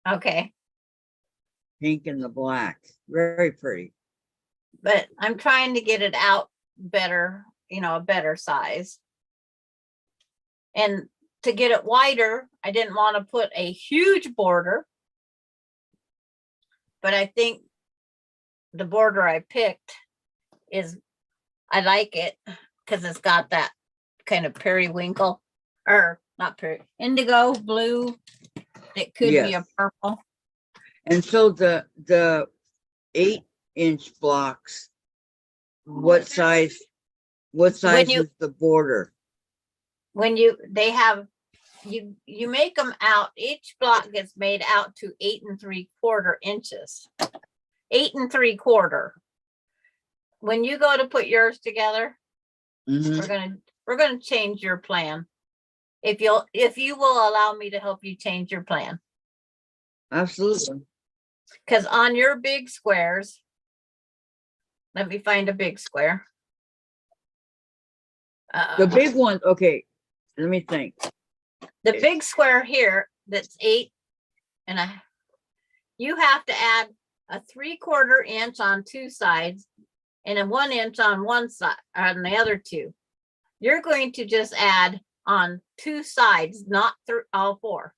okay. pink, and the black. Very pretty. But I'm trying to get it out better, you know, a better size. And to get it wider, I didn't want to put a huge border. But I think the border I picked is, I like it because it's got that kind of periwinkle, or not indigo blue. It could be a Yes. purple. And so the 8-inch blocks, what size you- is the border? When they have, you make them out, each block gets made out to 8 3/4 inches. 8 3/4. When you go to put yours together, Mhm. we're gonna change your plan. If you will allow me to help you change your plan. Absolutely. Because on your big squares, let me find a big square. The big one, okay, let me think. The big square here, that's 8 and you have to add a 3/4 inch on 2 sides and a 1 inch on one side, on the other 2. You're going to just add on 2 sides, not through all 4.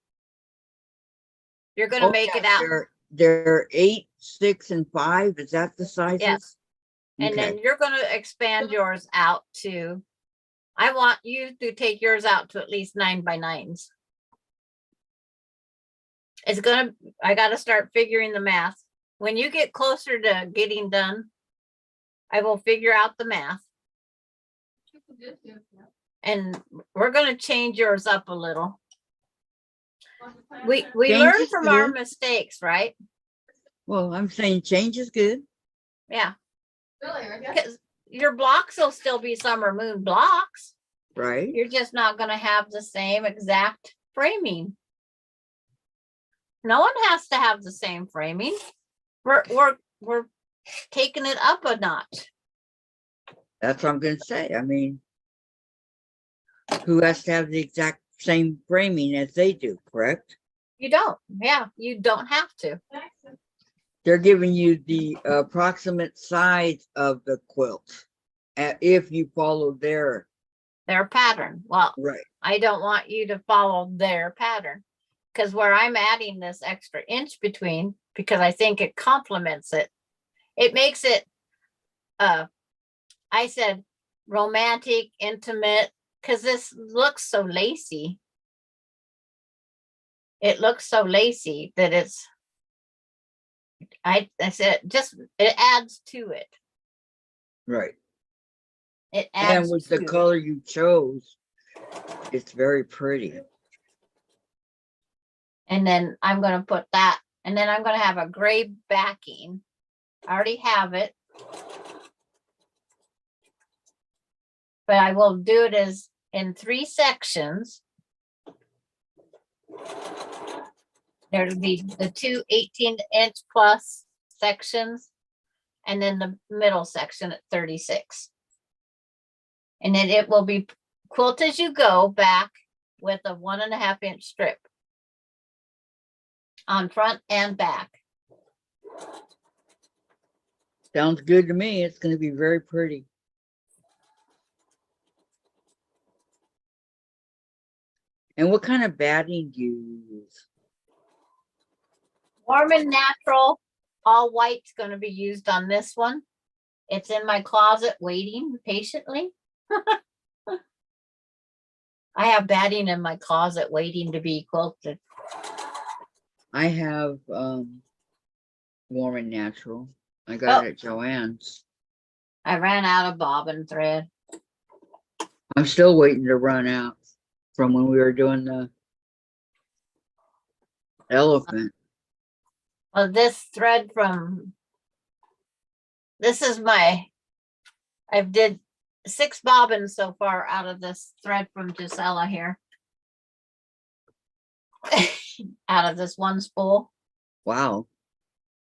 You're going to Oh, make yeah, it out. They're 8, 6, and 5. Is that the sizes? Yes. And Okay. then you're going to expand yours out to, I want you to take yours out to at least 9 by 9s. I got to start figuring the math. When you get closer to getting done, I will figure out the math. And we're going to change yours up a little. We Change learn is from our good. mistakes, right? Well, I'm saying change is good, Yeah. Because your blocks will still be summer moon blocks. right? You're just not going to have the same exact framing. No one has to have the same framing. We're taking it up a notch. That's what I'm going to say. I mean, who has to have the exact same framing as they do, correct? You don't. Yeah, you don't have to. They're giving you the approximate size of the quilt if you follow their pattern. Well, right. I don't want you to follow their pattern because where I'm adding this extra inch between, because I think it complements it. It makes it, I said romantic, intimate, because this looks so lacy. It looks so lacy that it's, I said, just, it adds to it. Right. It And adds with the to. color you chose, it's very pretty. And then I'm gonna put that, and then I'm gonna have a gray backing. I already have it. But I will do it as in 3 sections. There'll be the two 18-inch plus sections, and then the middle section at 36. And then it will be quilt as you go back with a 1.5-inch strip on front and back. Sounds good to me. It's going to be very pretty. And what kind of batting do you use? Warm and natural, all white's going to be used on this one. It's in my closet waiting patiently. I have batting in my closet waiting to be quilted. I have warm and natural. I got it at Joann's. I ran out of bobbin thread. I'm still waiting to run out from when we were doing the elephant. Well, this thread from, this is I did 6 bobbins so far out of this thread from Gisela here. Out of this one spool. Wow.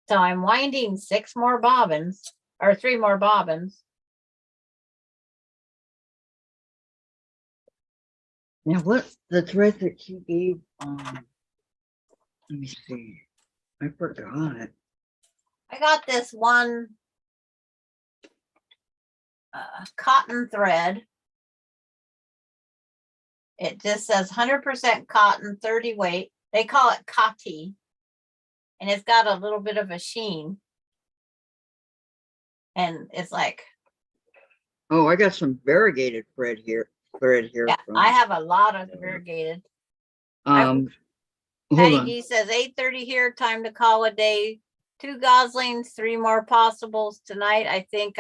So I'm winding 6 more bobbins, or 3 more bobbins. Now what the thread that she gave let me see. I forgot. I got this one cotton thread. It just says 100% cotton, 30 weight. They call it Cotti. And it's got a little bit of a sheen. And it's like, Oh, I got some variegated thread here. yeah, I have a lot of variegated. hold Patty on. G says 8:30 here, time to call a day. 2 goslings, 3 more possibles tonight. I think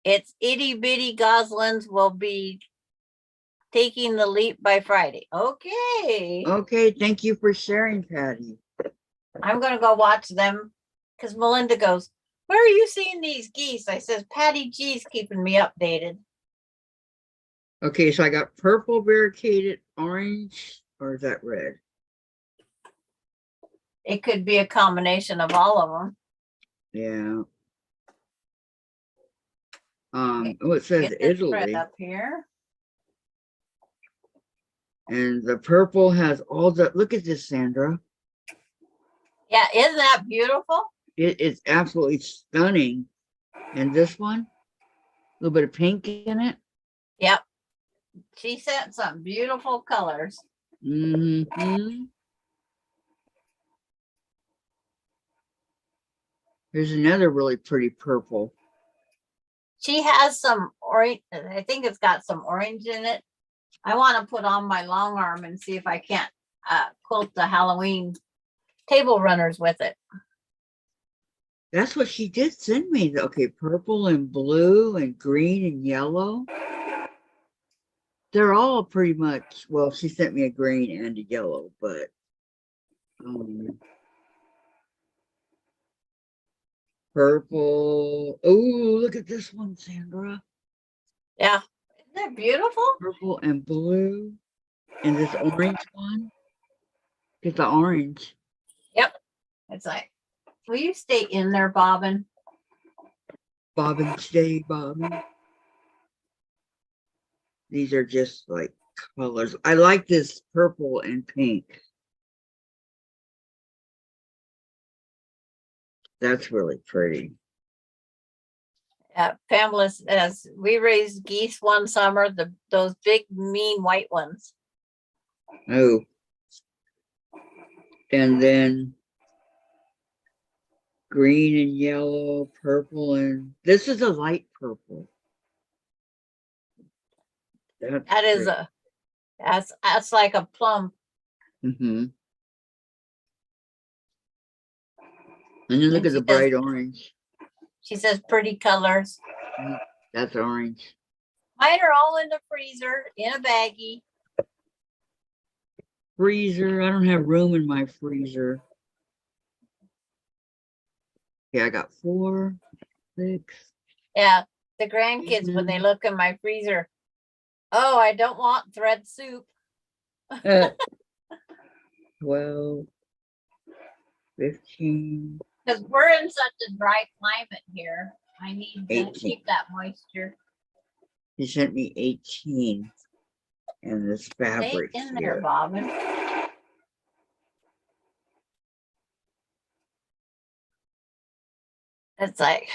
it's itty bitty goslings will be taking the leap by Friday. Okay. Okay, thank you for sharing, Patty. I'm gonna go watch them because Melinda goes, where are you seeing these geese? I says, Patty G's keeping me updated. Okay, so I got purple variegated, orange, or is that red? It could be a combination of all of them. Yeah. Oh, it says Get this thread Italy, up here. and the purple has all the. Look at this, Sandra. Yeah, isn't that beautiful? It is absolutely stunning. And this one, a little bit of pink in it. Yep. She sent some beautiful colors. Mm-hmm. There's another really pretty purple. She has some orange. I think it's got some orange in it. I want to put on my long arm and see if I can't quilt the Halloween table runners with it. That's what she did send me. Okay, purple and blue and green and yellow. They're all pretty much, well, she sent me a green and a yellow, but purple. Oh, look at this one, Sandra. Yeah. Isn't that beautiful? Purple and blue. And this orange one. Get the orange. Yep. It's like, will you stay in there, Bobbin? Bobbin, stay, Bobbin. These are just like colors. I like this purple and pink. That's really pretty. Pamela says, we raised geese one summer, those big mean white ones. Oh. And then green and yellow, purple, and this is a light purple. That's like a plum. Mm-hmm. And then look And at the bright orange. She says pretty colors. That's orange. Mine are all in the freezer in a baggie. Freezer. I don't have room in my freezer. Yeah, I got 4, 6. Yeah, the grandkids, when they look in my freezer, oh, I don't want thread soup. 12, 15, Because we're in such a dry climate here. I need to 18. keep that moisture. He sent me 18. And this Stay fabric in there, here. Bobbin. It's like,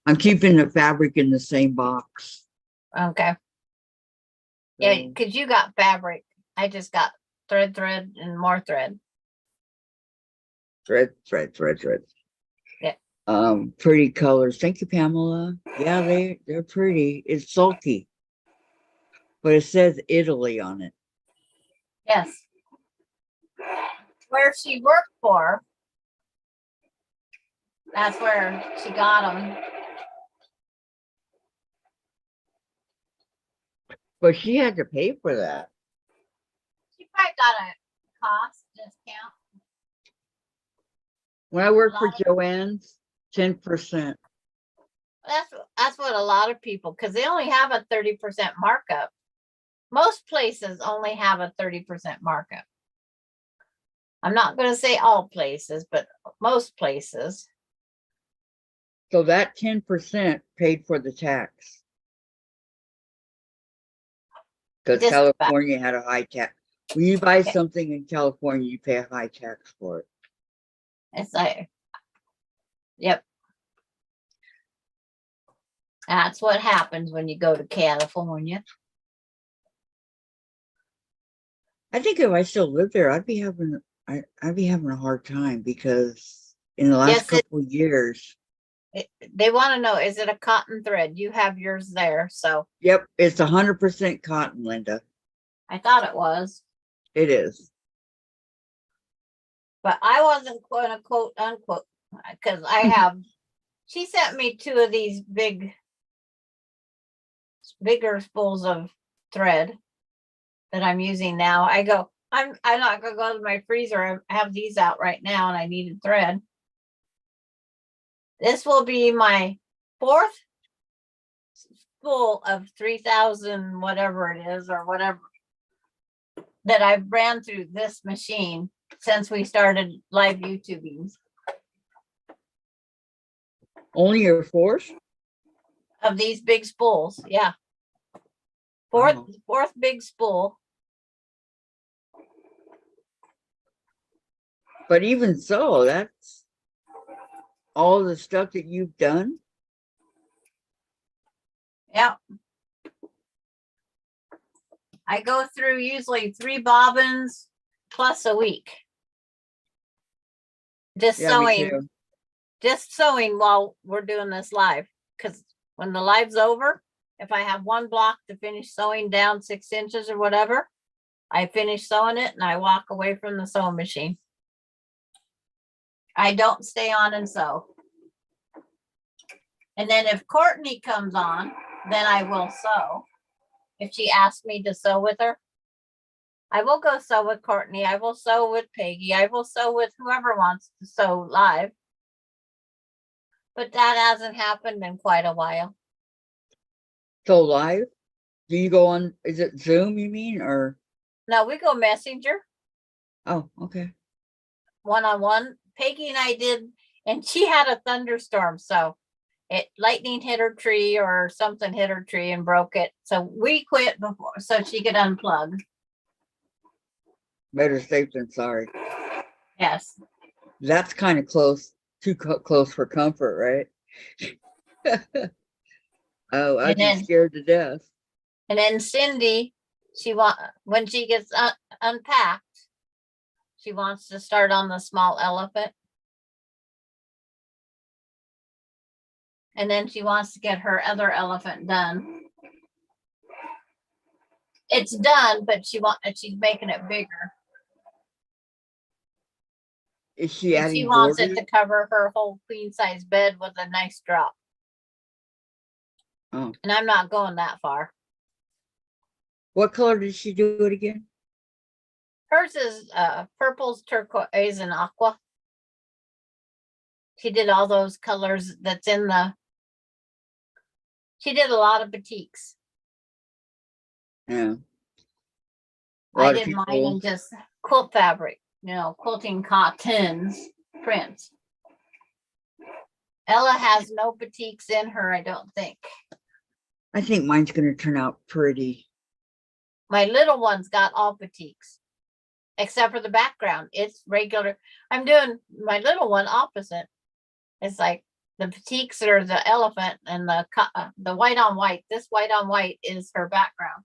I'm keeping the fabric in the same box. okay. Yeah, So, because you got fabric. I just got thread, and more thread. thread. Yeah. Pretty colors. Thank you, Pamela. Yeah, they're pretty. It's sulky, but it says Italy on it. Yes. Where she worked for, that's where she got them. But she had to pay for that. She probably got a cost discount. When I worked for lot of- Joann's, 10%. That's what a lot of people, because they only have a 30% markup. Most places only have a 30% markup. I'm not going to say all places, but most places. So that 10% paid for the tax. Because Just about. California had a high tax. When you buy Okay. something in California, you pay a high tax for it. It's like, yep. That's what happens when you go to California. I think if I still lived there, I'd be having a hard time because in the last Yes, couple of years, They want to know, is it a cotton thread? You have yours there. So yep, it's 100% cotton, Linda. I thought it was, It is. but I wasn't going to quote unquote, because I have, she sent me 2 of these bigger spools of thread that I'm using now. I go, I'm not gonna go to my freezer. I have these out right now and I needed thread. This will be my 4th spool of 3,000 whatever it is, or whatever, that I've ran through this machine since we started live YouTubing Only your fourth? of these big spools. Yeah. Wow. Fourth big spool. But even so, that's all the stuff that you've done. Yeah. I go through usually 3 bobbins plus a week. Just Yeah, me sewing, too. just sewing while we're doing this live. Because when the live's over, if I have one block to finish sewing down 6 inches or whatever, I finish sewing it and I walk away from the sewing machine. I don't stay on and sew. And then if Courtney comes on, then I will sew. If she asks me to sew with her, I will go sew with Courtney. I will sew with Peggy. I will sew with whoever wants to sew live. But that hasn't happened in quite a while. So live? Do you go on, is it Zoom you mean, or? No, we go messenger Oh, okay. one-on-one. Peggy and I did, and she had a thunderstorm. So lightning hit her tree or something hit her tree and broke it. So we quit before so she could unplug. Better safe than sorry. Yes. That's kind of close, too close for comfort, right? Oh, I'd be scared to death. And then Cindy, when she gets unpacked, she wants to start on the small elephant. And then she wants to get her other elephant done. It's done, but she's making it bigger. Is she And adding she wants borders? it to cover her whole queen size bed with a nice drop. Oh, And I'm not going that far. what color did she do it again? Hers is purples, turquoise, and aqua. She did all those colors that's in the. She did a lot of batiks. Yeah. A I lot of did mine people- in just quilt fabric, you know, quilting cottons, prints. Ella has no batiks in her, I don't think. I think mine's gonna turn out pretty. My little one's got all batiks, except for the background. It's regular. I'm doing my little one opposite. It's like the batiks are the elephant and the white on white. This white on white is her background.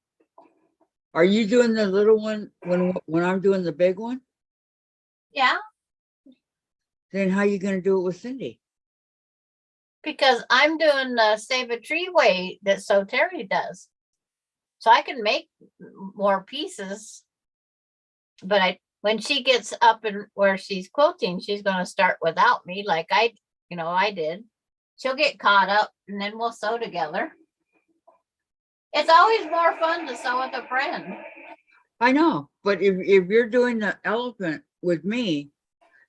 Are you doing the little one when I'm doing the big one? Yeah, Then how you gonna do it with Cindy? because I'm doing the Save a Tree way that So Terry does. So I can make more pieces. But when she gets up and where she's quilting, she's gonna start without me, like I did. She'll get caught up and then we'll sew together. It's always more fun to sew with a friend. I know, but if you're doing the elephant with me,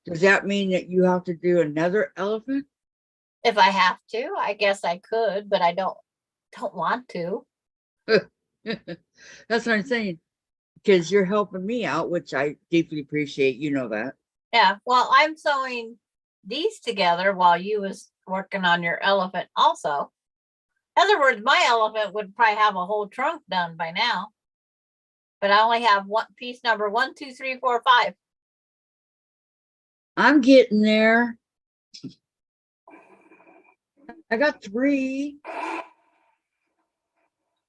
does that mean that you have to do another elephant? If I have to, I guess I could, but I don't want to. That's what I'm saying. Because you're helping me out, which I deeply appreciate. You know that. Yeah, well, I'm sewing these together while you was working on your elephant also. In other words, my elephant would probably have a whole trunk done by now. But I only have one piece number 1, 2, 3, 4, 5. I'm getting there. I got 3.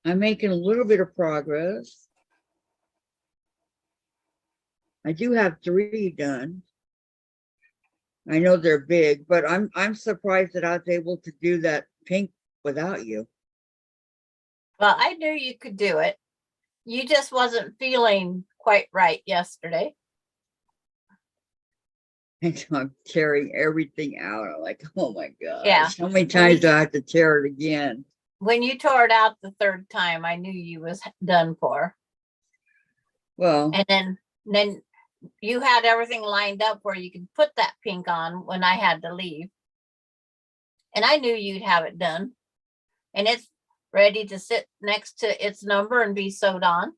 I'm making a little bit of progress. I do have 3 done. I know they're big, but I'm surprised that I was able to do that pink without you. Well, I knew you could do it. You just wasn't feeling quite right yesterday. And so I'm tearing everything out. I'm like, oh my gosh. Yeah. How many times do I have to tear it again? When you tore it out the 3rd time, I knew you was done for. Well, And then you had everything lined up where you could put that pink on when I had to leave. And I knew you'd have it done. And it's ready to sit next to its number and be sewed on.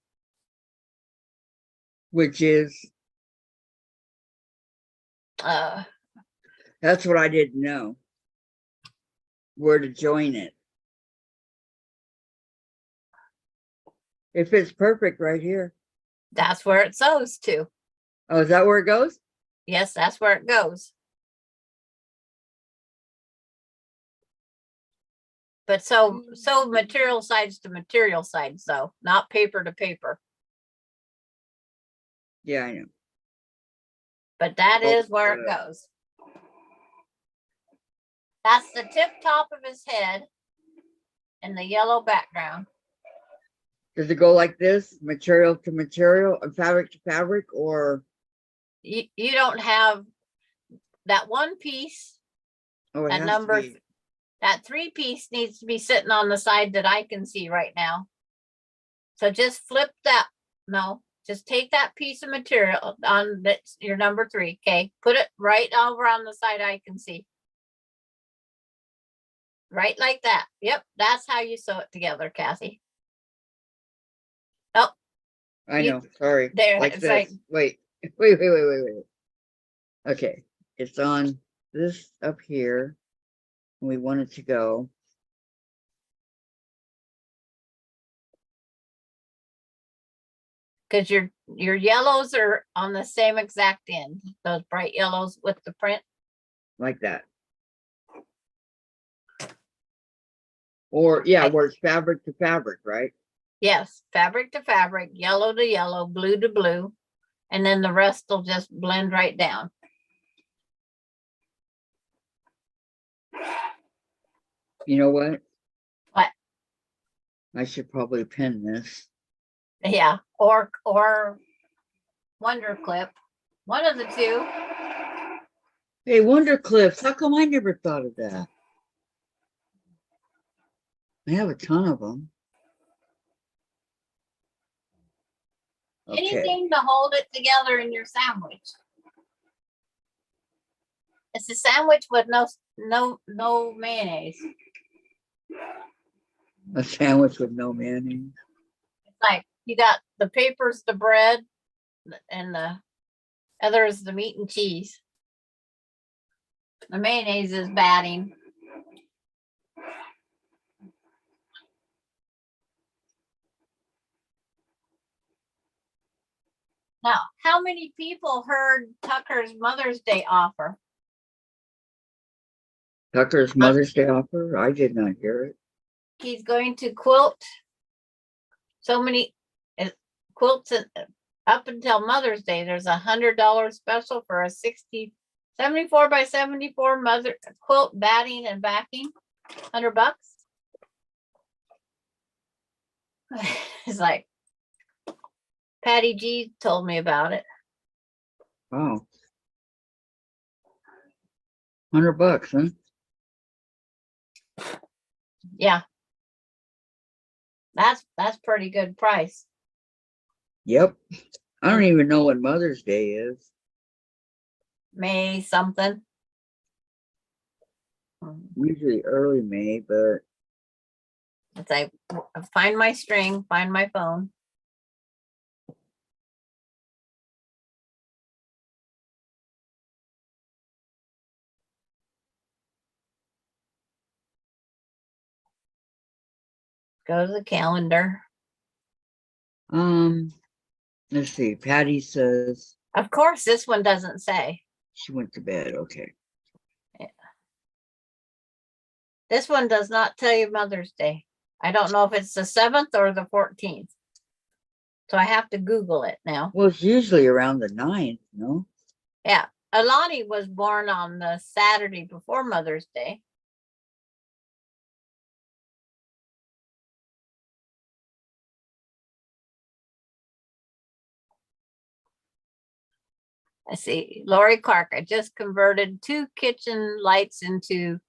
which is, that's what I didn't know. Where to join it. If it's perfect right here. That's where it sews to. Oh, is that where it goes? Yes, that's where it goes. But so material sides to material sides, though, not paper to paper. Yeah, I know. But that Oh, is where it goes. That's the tip top of his head and the yellow background. Does it go like this? Material to material, fabric to fabric, or? You don't have that one piece, Oh, it that has to number, be- that 3 piece needs to be sitting on the side that I can see right now. So just flip that. No, just take that piece of material on that's your number 3. Okay, put it right over on the side I can see. Right like that. Yep, that's how you sew it together, Kathy. Oh, I you- know, sorry. there, Like it's this. like- Wait. Okay, it's on this up here. We want it to go. because your yellows are on the same exact end. Those bright yellows with the print. Like that. Or, yeah, Right. where it's fabric to fabric, right? Yes, fabric to fabric, yellow to yellow, blue to blue, and then the rest will just blend right down. You know what? What? I should probably pin this. Yeah, or Wonder Clip, one of the 2. Hey, Wonder Clips, how come I never thought of that? I have a ton of them. Okay, Anything to hold it together in your sandwich. It's a sandwich with no mayonnaise. a sandwich with no mayonnaise. It's like you got the papers, the bread, and the other is the meat and cheese. The mayonnaise is batting. Now, how many people heard Tucker's Mother's Day offer? Tucker's Mother's Day offer? I did not hear it. He's going to quilt so many quilts up until Mother's Day. There's $100 special for a 74 by 74 mother quilt batting and backing. $100. It's like Patty G told me about it. Wow. $100, huh? Yeah. That's pretty good price. Yep. I don't even know what Mother's Day is. May something. Usually early May, but It's like find my string, find my phone. Go to the calendar. let's see. Patty says Of course, this one doesn't say. she went to bed. Okay. This one does not tell you Mother's Day. I don't know if it's the 7th or the 14th. So I have to Google it now. Well, it's usually around the 9th, no? Yeah. Alani was born on the Saturday before Mother's Day. I see. Lori Clark, I just converted 2 kitchen lights into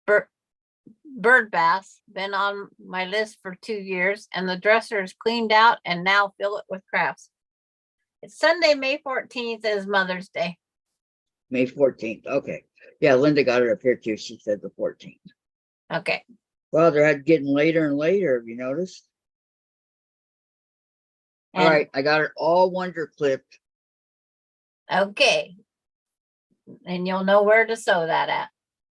bird baths. Been on my list for 2 years, and the dresser is cleaned out and now fill it with crafts. It's Sunday, May 14th is Mother's Day. May 14th. Okay. Yeah, Linda got it up here too. She said the 14th. Okay. Well, they're getting later and later. Have you noticed? And, All right. I got it all wonder clipped. okay. And you'll know where to sew that at.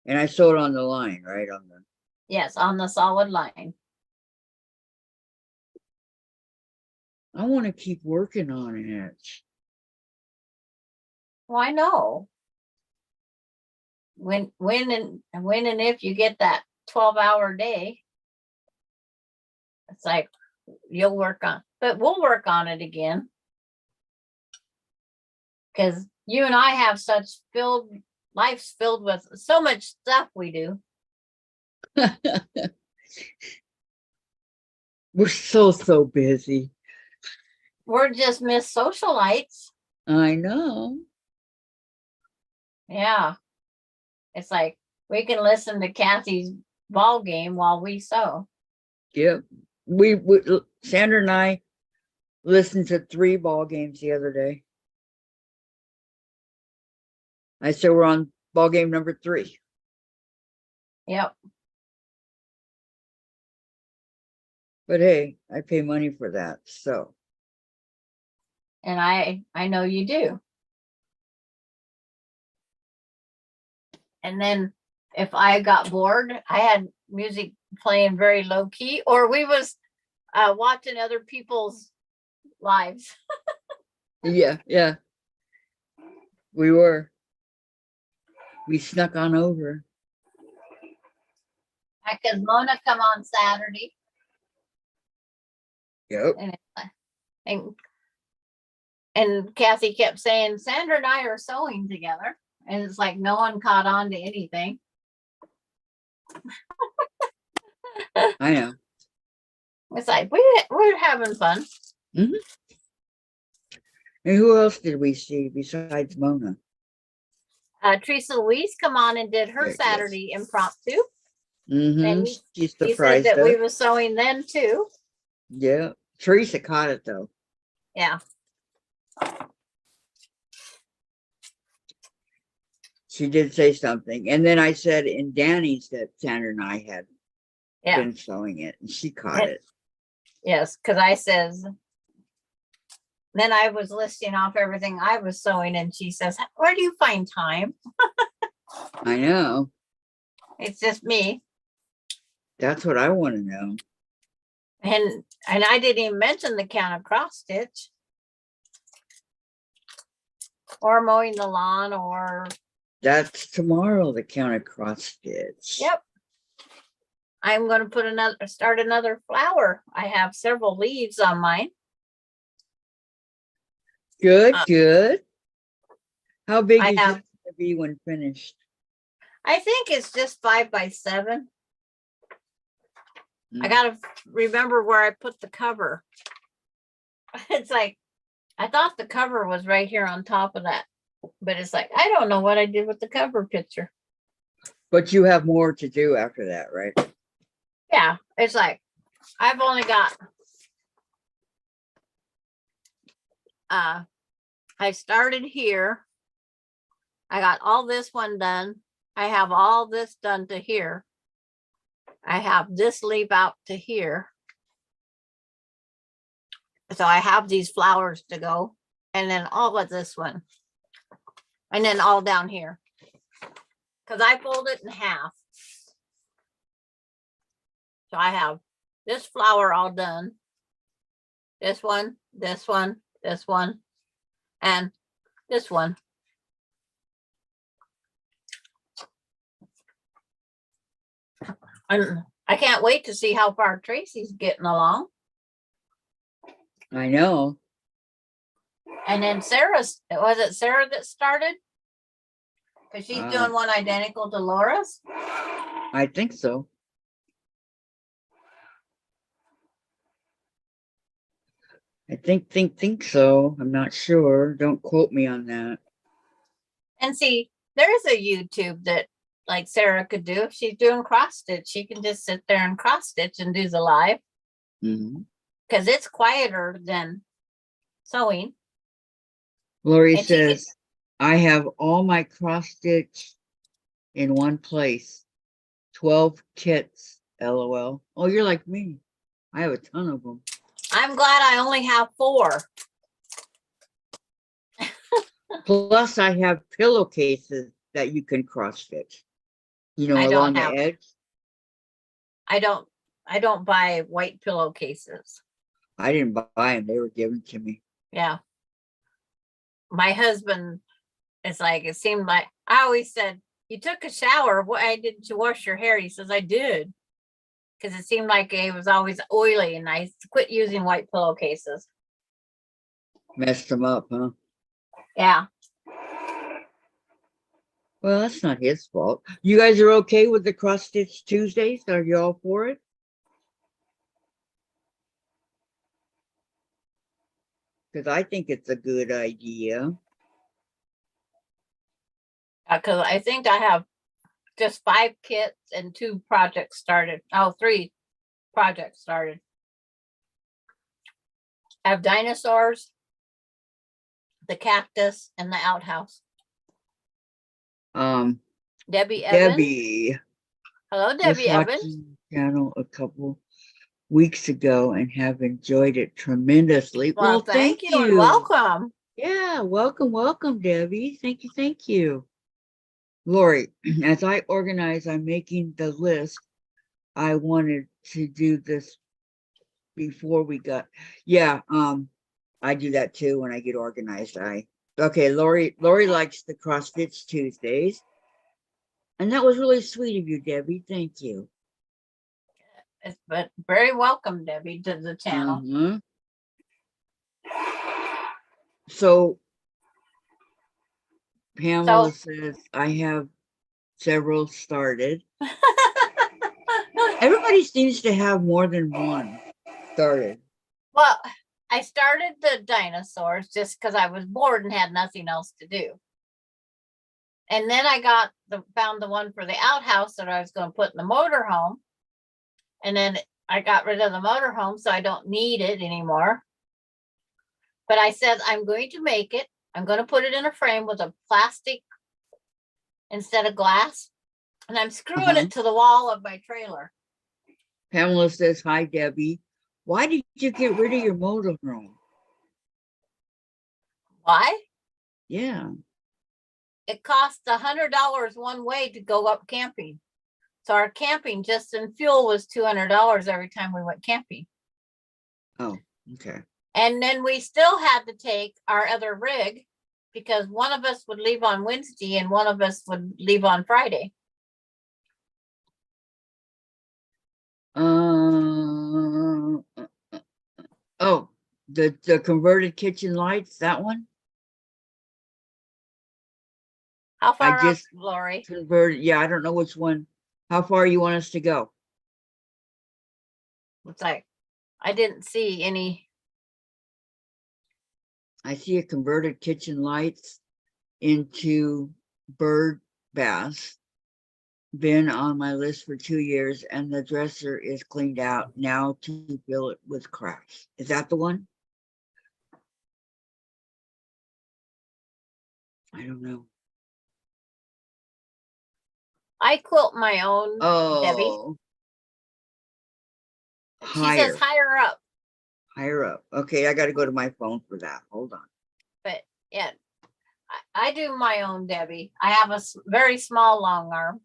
And I sewed on the line, right? On the Yes, on the solid line. I want to keep working on it. Well, I know. When and if you get that 12-hour day, it's like you'll work on, but we'll work on it again. Because you and I have such lives filled with so much stuff we do. We're so busy. We're just Miss Socialites. I know. Yeah. It's like we can listen to Kathy's ball game while we sew. Yep. We Sandra and I listened to 3 ball games the other day. I said we're on ball game number 3. Yep. But hey, I pay money for that. So And I know you do. And then if I got bored, I had music playing very low key, or we was watching other people's lives. yeah. We snuck on over. Because Mona come on Saturday, Yep. and Kathy kept saying, Sandra and I are sewing together. And it's like no one caught on to anything. I know. It's like we're having fun. And who else did we see besides Mona? Teresa Louise come on and did her Yes. Saturday impromptu. Mm-hmm. you- She You said surprised that we us. were sewing then too. Yeah. Teresa caught it though. Yeah. She did say something. And then I said in Danny's that Sandra and I had Yeah. been sewing it and she caught it. Yes, because I says, then I was listing off everything I was sewing, and she says, "Where do you find time?" I know. It's just me, That's what I want to know. and I didn't even mention the count of cross stitch, or mowing the lawn, or That's tomorrow, the count of cross stitch. yep. I'm going to start another flower. I have several leaves on mine. Good, good. How big I is have- it going to be when finished? I think it's just 5 by 7. I Mm. gotta remember where I put the cover. It's like, I thought the cover was right here on top of that, but it's like, I don't know what I did with the cover picture. But you have more to do after that, right? Yeah, it's like, I've only got, I started here. I got all this one done. I have all this done to here. I have this leaf out to here. So I have these flowers to go, and then all of this one. And then all down here. Because I fold it in half. So I have this flower all done. This one, this one, this one, and this one. And I can't wait to see how far Tracy's getting along. I know. And then was it Sarah that started? Because she's doing one identical to Laura's. I think so. I think so. I'm not sure. Don't quote me on that. And see, there's a YouTube that like Sarah could do if she's doing cross stitch. She can just sit there and cross stitch and do the live Mm-hmm. because it's quieter than sewing. Lori And she could- says, I have all my cross stitch in one place. 12 kits, LOL. Oh, you're like me. I have a ton of them. I'm glad I only have 4. Plus, I have pillowcases that you can cross stitch. You know, I don't along the have- edge. I don't buy white pillowcases. I didn't buy them. They were given to me. Yeah. My husband is like, it seemed like I always said, you took a shower. Why didn't you wash your hair? He says, I did. Because it seemed like it was always oily, and I quit using white pillowcases. Messed them up, huh? Yeah. Well, that's not his fault. You guys are okay with the cross stitch Tuesdays? Are you all for it? Because I think it's a good idea. Because I think I have just 5 kits and 2 projects started. Oh, 3 projects started. I have dinosaurs, the cactus, and the outhouse. Debbie Evans. Debbie Hello, was Debbie Evans. watching the channel a couple weeks ago and have enjoyed it tremendously. Well, thank you and welcome. Yeah, welcome, Debbie. Thank you. Lori, as I organize, I'm making the list. I wanted to do this before we got, yeah, I do that too when I get organized. Okay, Lori likes the cross stitch Tuesdays. And that was really sweet of you, Debbie. Thank you. But very welcome, Debbie, to the channel. Mhm. So Pamela says, I have several started. Everybody seems to have more than one started. Well, I started the dinosaurs just because I was bored and had nothing else to do. And then I found the one for the outhouse that I was gonna put in the motorhome. And then I got rid of the motorhome, so I don't need it anymore. But I said, I'm going to make it. I'm gonna put it in a frame with a plastic instead of glass. And I'm screwing it to the wall of my trailer. Pamela says, hi, Debbie. Why did you get rid of your motorhome? Why? Yeah. It costs $100 one way to go up camping. So our camping just in fuel was $200 every time we went camping. Oh, okay. And then we still had to take our other rig because one of us would leave on Wednesday and one of us would leave on Friday. Oh, the converted kitchen lights, that one? How far up, just- Lori? Converted, yeah, I don't know which one. How far you want us to go? It's like, I didn't see any. I see a converted kitchen lights into bird baths. Been on my list for 2 years and the dresser is cleaned out now to fill it with crafts. Is that the one? I don't know. I quilt my own, Debbie. Oh. She says higher up, Higher up. Okay, I got to go to my phone for that. Hold on. but yeah, I do my own, Debbie. I have a very small long arm.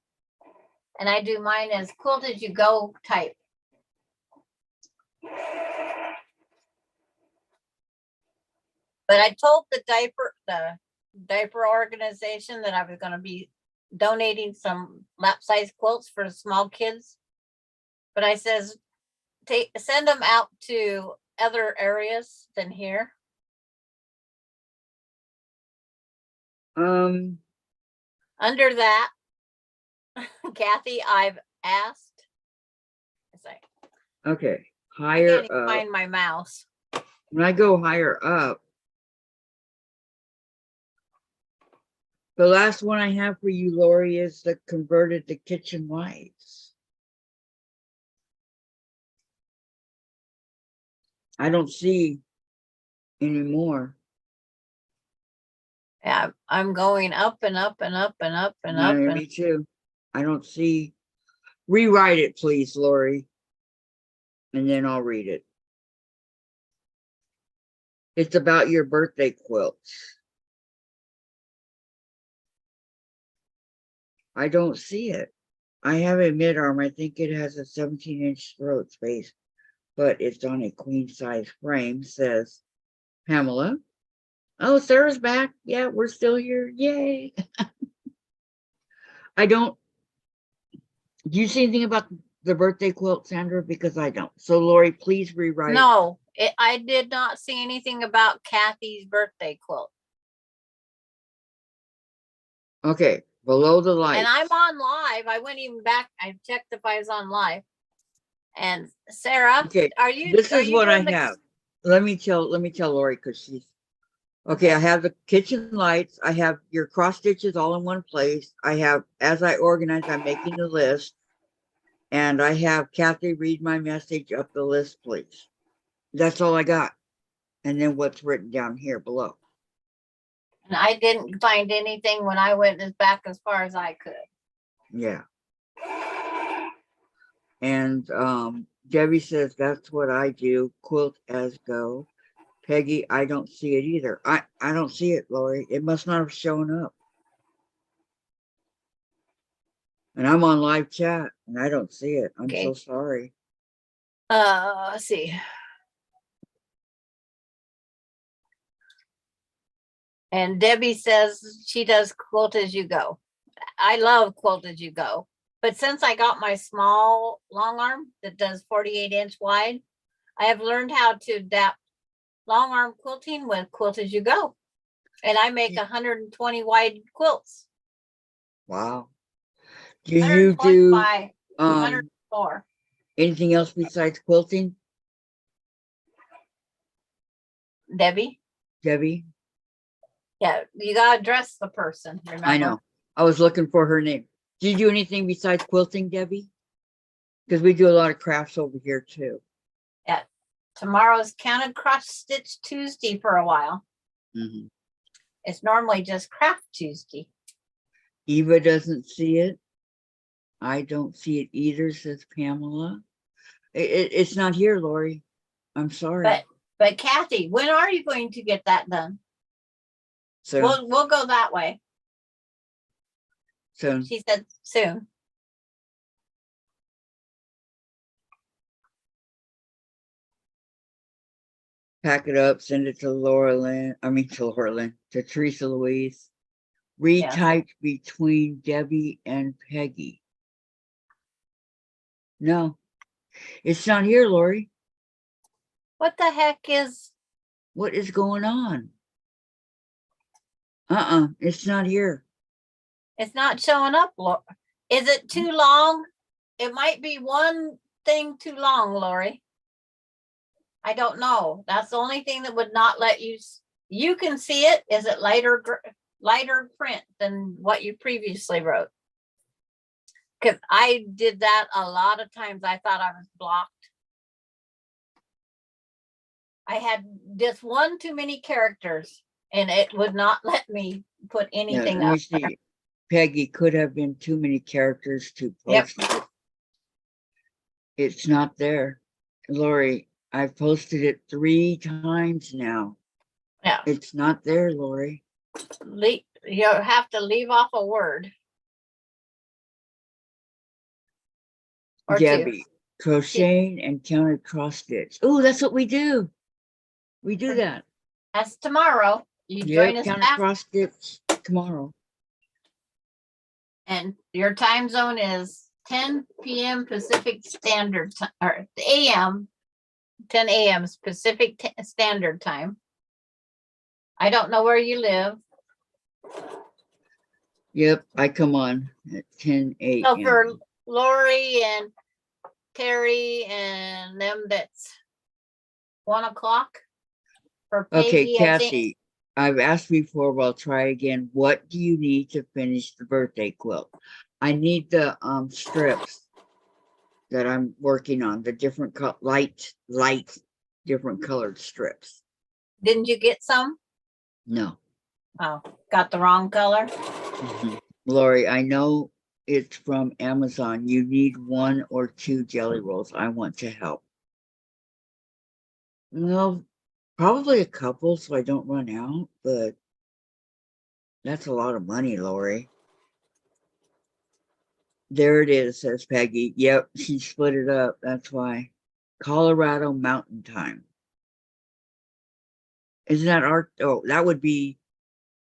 And I do mine as quilt as you go type. But I told the diaper organization that I was going to be donating some lap size quilts for small kids. But I says, send them out to other areas than here. Um, Under that, Kathy, I've asked. It's like, okay, I higher can't even up. find my mouse. When I go higher up, the last one I have for you, Lori, is the converted to kitchen lights. I don't see anymore. Yeah, I'm going up and up and up and up and Yeah, up. And me too. I don't see. Rewrite it, please, Lori. And then I'll read it. It's about your birthday quilts. I don't see it. I have a mid-arm. I think it has a 17-inch throat space, but it's on a queen size frame, says Pamela. Oh, Sarah's back. Yeah, we're still here. Yay. I don't. Do you see anything about the birthday quilt, Sandra? Because I don't. So, Lori, please rewrite. no, I did not see anything about Kathy's birthday quilt. Okay, below the light. And I'm on live. I went even back. I checked if I was on live. And Sarah, Okay, are you? this are is you what I doing the- have. Let me tell Lori because she's okay. I have the kitchen lights. I have your cross stitches all in one place. I have, as I organize, I'm making the list. And I have Kathy read my message up the list, please. That's all I got. And then what's written down here below. And I didn't find anything when I went as back as far as I could. Yeah. And Debbie says that's what I do. Quilt as go. Peggy, I don't see it either. I don't see it, Lori. It must not have shown up. And I'm on live chat and I don't see it. I'm Okay. so sorry. Let's see. And Debbie says she does quilt as you go. I love quilt as you go. But since I got my small long arm that does 48-inch wide, I have learned how to adapt long arm quilting with quilt as you go. And I make 120 wide quilts. Wow. Do you 120 do by 104. anything else besides quilting, Debbie? Debbie? Yeah, you gotta dress the person, remember? I know. I was looking for her name. Do you do anything besides quilting, Debbie? Because we do a lot of crafts over here too. Tomorrow's Counted Cross Stitch Tuesday for a while. Mhm. It's normally just Craft Tuesday. Eva doesn't see it. I don't see it either, says Pamela. It's not here, Lori. I'm sorry. But Kathy, when are you going to get that done? So, We'll go that way. so She said soon. pack it up, send it to Laura Lynn. I mean to Laura Lynn, to Teresa Louise. Retyped between Debbie and Peggy. No, it's not here, Lori. What the heck is? What is going on? It's not here. It's not showing up. Is it too long? It might be one thing too long, Lori. I don't know. That's the only thing that would not let you. You can see it. Is it lighter print than what you previously wrote? Because I did that a lot of times. I thought I was blocked. I had just one too many characters, and it would not let me put anything let me up. see. Peggy could have been too many characters to Yep. post it. It's not there. Lori, I've posted it 3 times now. Yeah. It's not there, Lori. You have to leave off a word. Or two. Debbie, crocheting and counted cross stitch. Oh, that's what we do. We do that. That's tomorrow. You Yeah, join us counted back, cross stitch tomorrow. and your time zone is 10 p.m. Pacific Standard Time, or AM, 10 a.m. Pacific Standard Time. I don't know where you live. Yep, I come on at 10 a.m. So for Lori and Terry and them, that's 1 o'clock. For Okay, Peggy, I think. Kathy, I've asked before, but I'll try again. What do you need to finish the birthday quilt? I need the strips that I'm working on, the different light, different colored strips. Didn't you get some? No. Oh, got the wrong color. Mhm. Lori, I know it's from Amazon. You need 1 or 2 jelly rolls. I want to help. Well, probably a couple so I don't run out, but that's a lot of money, Lori. There it is, says Peggy. Yep, she split it up. That's why. Colorado Mountain Time. Isn't that our? Oh, that would be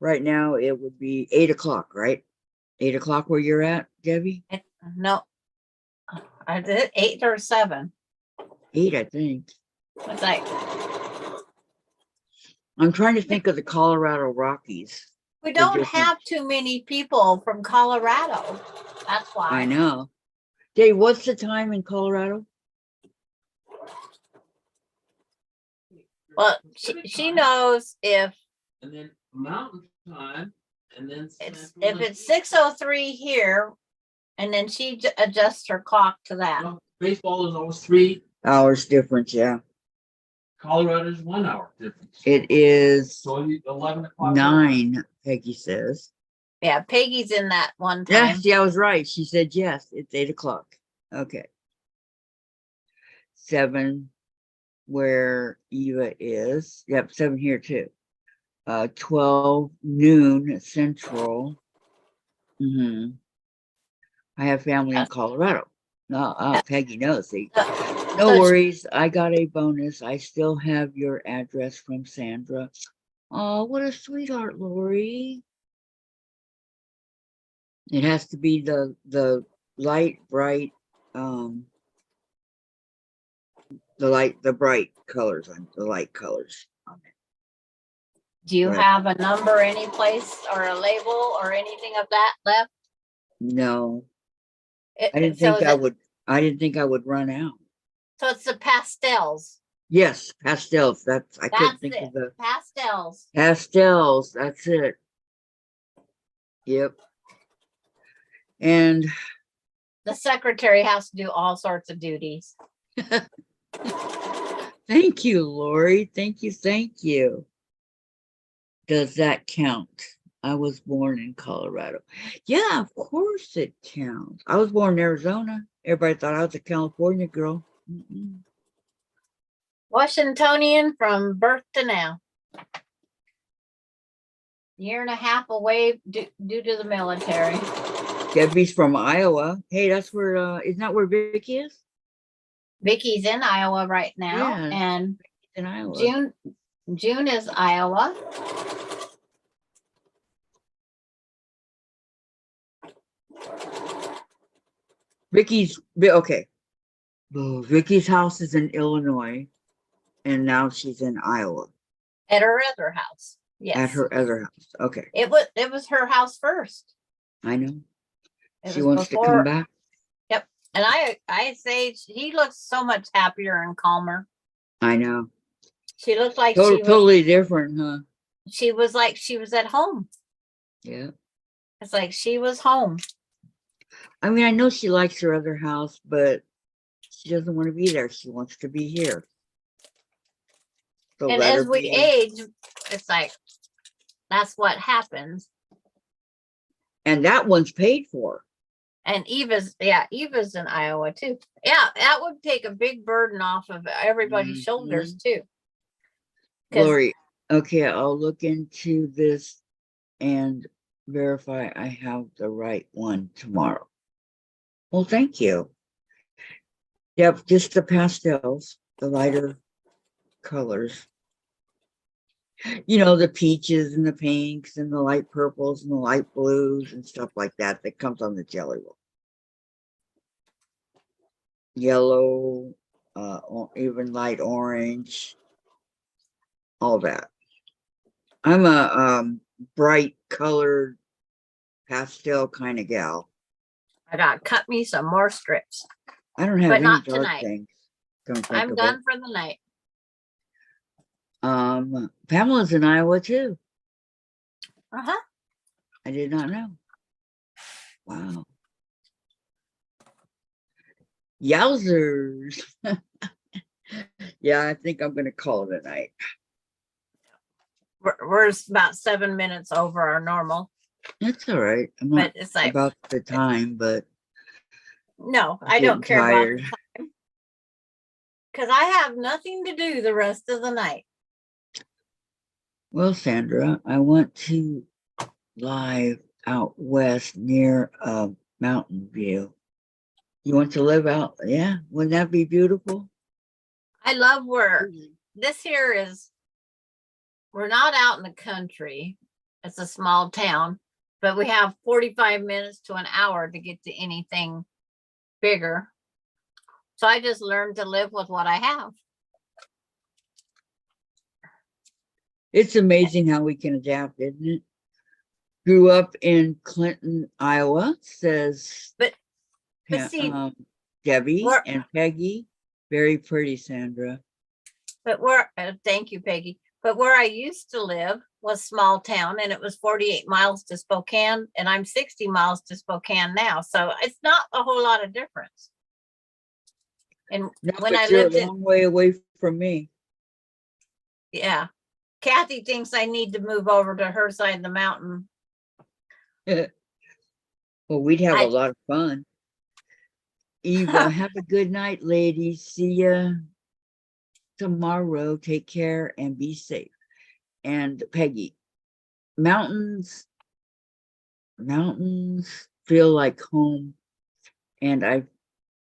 right now. It would be 8 o'clock, right? 8 o'clock where you're at, Debbie? No, I did 8 or 7. 8, I think. It's like, I'm trying to think of the Colorado Rockies. we The don't different- have too many people from Colorado. That's why. I know. Dave, what's the time in Colorado? Well, she knows if And then mountain time, and then. it's Central if and- it's 6:03 here, and then she adjusts her clock to that. Well, baseball is always 3, Hours difference, yeah. Colorado's 1 hour difference. It is So 11 o'clock. 9, Peggy says. Yeah, Peggy's in that one Yeah, time. see, I was right. She said yes. It's 8 o'clock. Okay. 7, where Eva is. Yep, 7 here too. 12 noon Central. I have family in Colorado. No, Peggy knows. See. No So worries. I got a bonus. I still have your address from Sandra. Oh, what a sweetheart, Lori. It has to be the light, bright, the bright colors on the light colors. Do you Right. have a number any place or a label or anything of that left? No, I So didn't think is I it- would. I didn't think I would run out. So it's the pastels. Yes, pastels. I couldn't That's think it. of the Pastels. pastels. That's it. Yep. And The secretary has to do all sorts of duties. thank you, Lori. Thank you. Thank you. Does that count? I was born in Colorado. Yeah, of course it counts. I was born in Arizona. Everybody thought I was a California girl. Mm-mm. Washingtonian from birth to now. Year and a half away due to the military. Debbie's from Iowa. Hey, that's where, isn't that where Vicky is? Vicky's in Iowa right now, Yeah. and In Iowa. June is Iowa. Okay. Oh, Vicky's house is in Illinois, and now she's in Iowa At her other house. Yes. at her other house. Okay, It was her house first. I know. It She was wants to come before- back. Yep. And I say he looks so much happier and calmer. I know. She looked like Totally different, huh? she was like she was at home. Yeah. It's like she was home. I mean, I know she likes her other house, but she doesn't want to be there. She wants to be here. So And let as her we be. age, it's like that's what happens. And that one's paid for. And Eva's in Iowa too. Yeah, that would take a big burden off of everybody's shoulders too. 'Cause- Lori, okay, I'll look into this and verify I have the right one tomorrow. Well, thank you. Yep, just the pastels, the lighter colors. You know, the peaches and the pinks and the light purples and the light blues and stuff like that that comes on the jelly roll. Yellow, even light orange, all that. I'm a bright colored pastel kind of gal. I got cut me some more strips. I don't have But any not dark tonight. things. Come think I'm of done for the night. it. Pamela's in Iowa too. Uh-huh. I did not know. Wow. Yowzers. Yeah, I think I'm gonna call it a night. We're about 7 minutes over our normal, That's all right. I'm but not it's like about the time, but no, I'm I don't getting care tired. about because I have nothing to do the rest of the night. Well, Sandra, I want to live out west near Mountain View. You want to live out? Yeah, wouldn't that be beautiful? I love where this here is. We're not out in the country. It's a small town, but we have 45 minutes to an hour to get to anything bigger. So I just learned to live with what I have. It's amazing how we can adapt, isn't it? Grew up in Clinton, Iowa, says But see, Debbie we're- and Peggy. Very pretty, Sandra. but thank you, Peggy. But where I used to live was small town, and it was 48 miles to Spokane, and I'm 60 miles to Spokane now. So it's not a whole lot of difference. And No, when but I you're lived a in, long way away from me. yeah, Kathy thinks I need to move over to her side of the mountain. Well, we'd have I- a lot of fun. Eva, have a good night, ladies. See ya tomorrow. Take care and be safe. And Peggy, mountains feel like home. And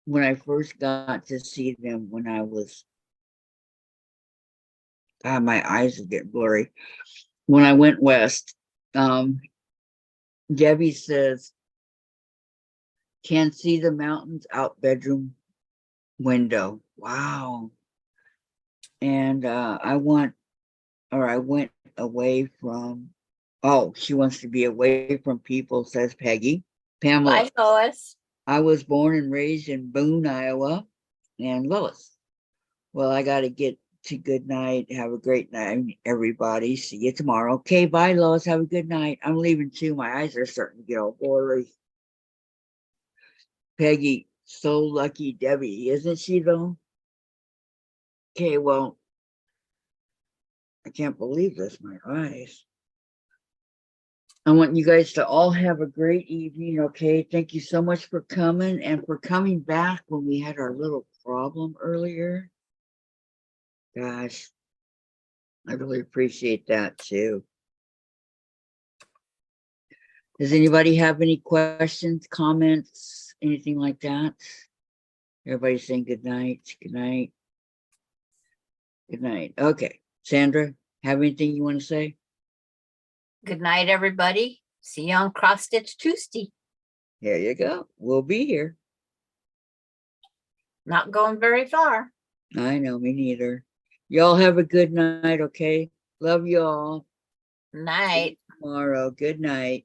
when I first got to see them when I was, God, my eyes are getting blurry. When I went west, Debbie says, can see the mountains out bedroom window. Wow. And I went away from, oh, she wants to be away from people, says Peggy. Pamela, Bye, Lois. I was born and raised in Boone, Iowa. And Lois, well, I got to get to good night. Have a great night, everybody. See you tomorrow. Okay, bye, Lois. Have a good night. I'm leaving too. My eyes are starting to get all blurry. Peggy, so lucky Debbie, isn't she though? Okay, well, I can't believe this, my eyes. I want you guys to all have a great evening, okay? Thank you so much for coming and for coming back when we had our little problem earlier. Gosh, I really appreciate that too. Does anybody have any questions, comments, anything like that? Everybody's saying good night, good night. Good night. Okay, Sandra, have anything you want to say? Good night, everybody. See you on Cross Stitch Tuesday. There you go. We'll be here. Not going very far. I know, me neither. Y'all have a good night, okay? Love y'all. Night. Tomorrow. Good night.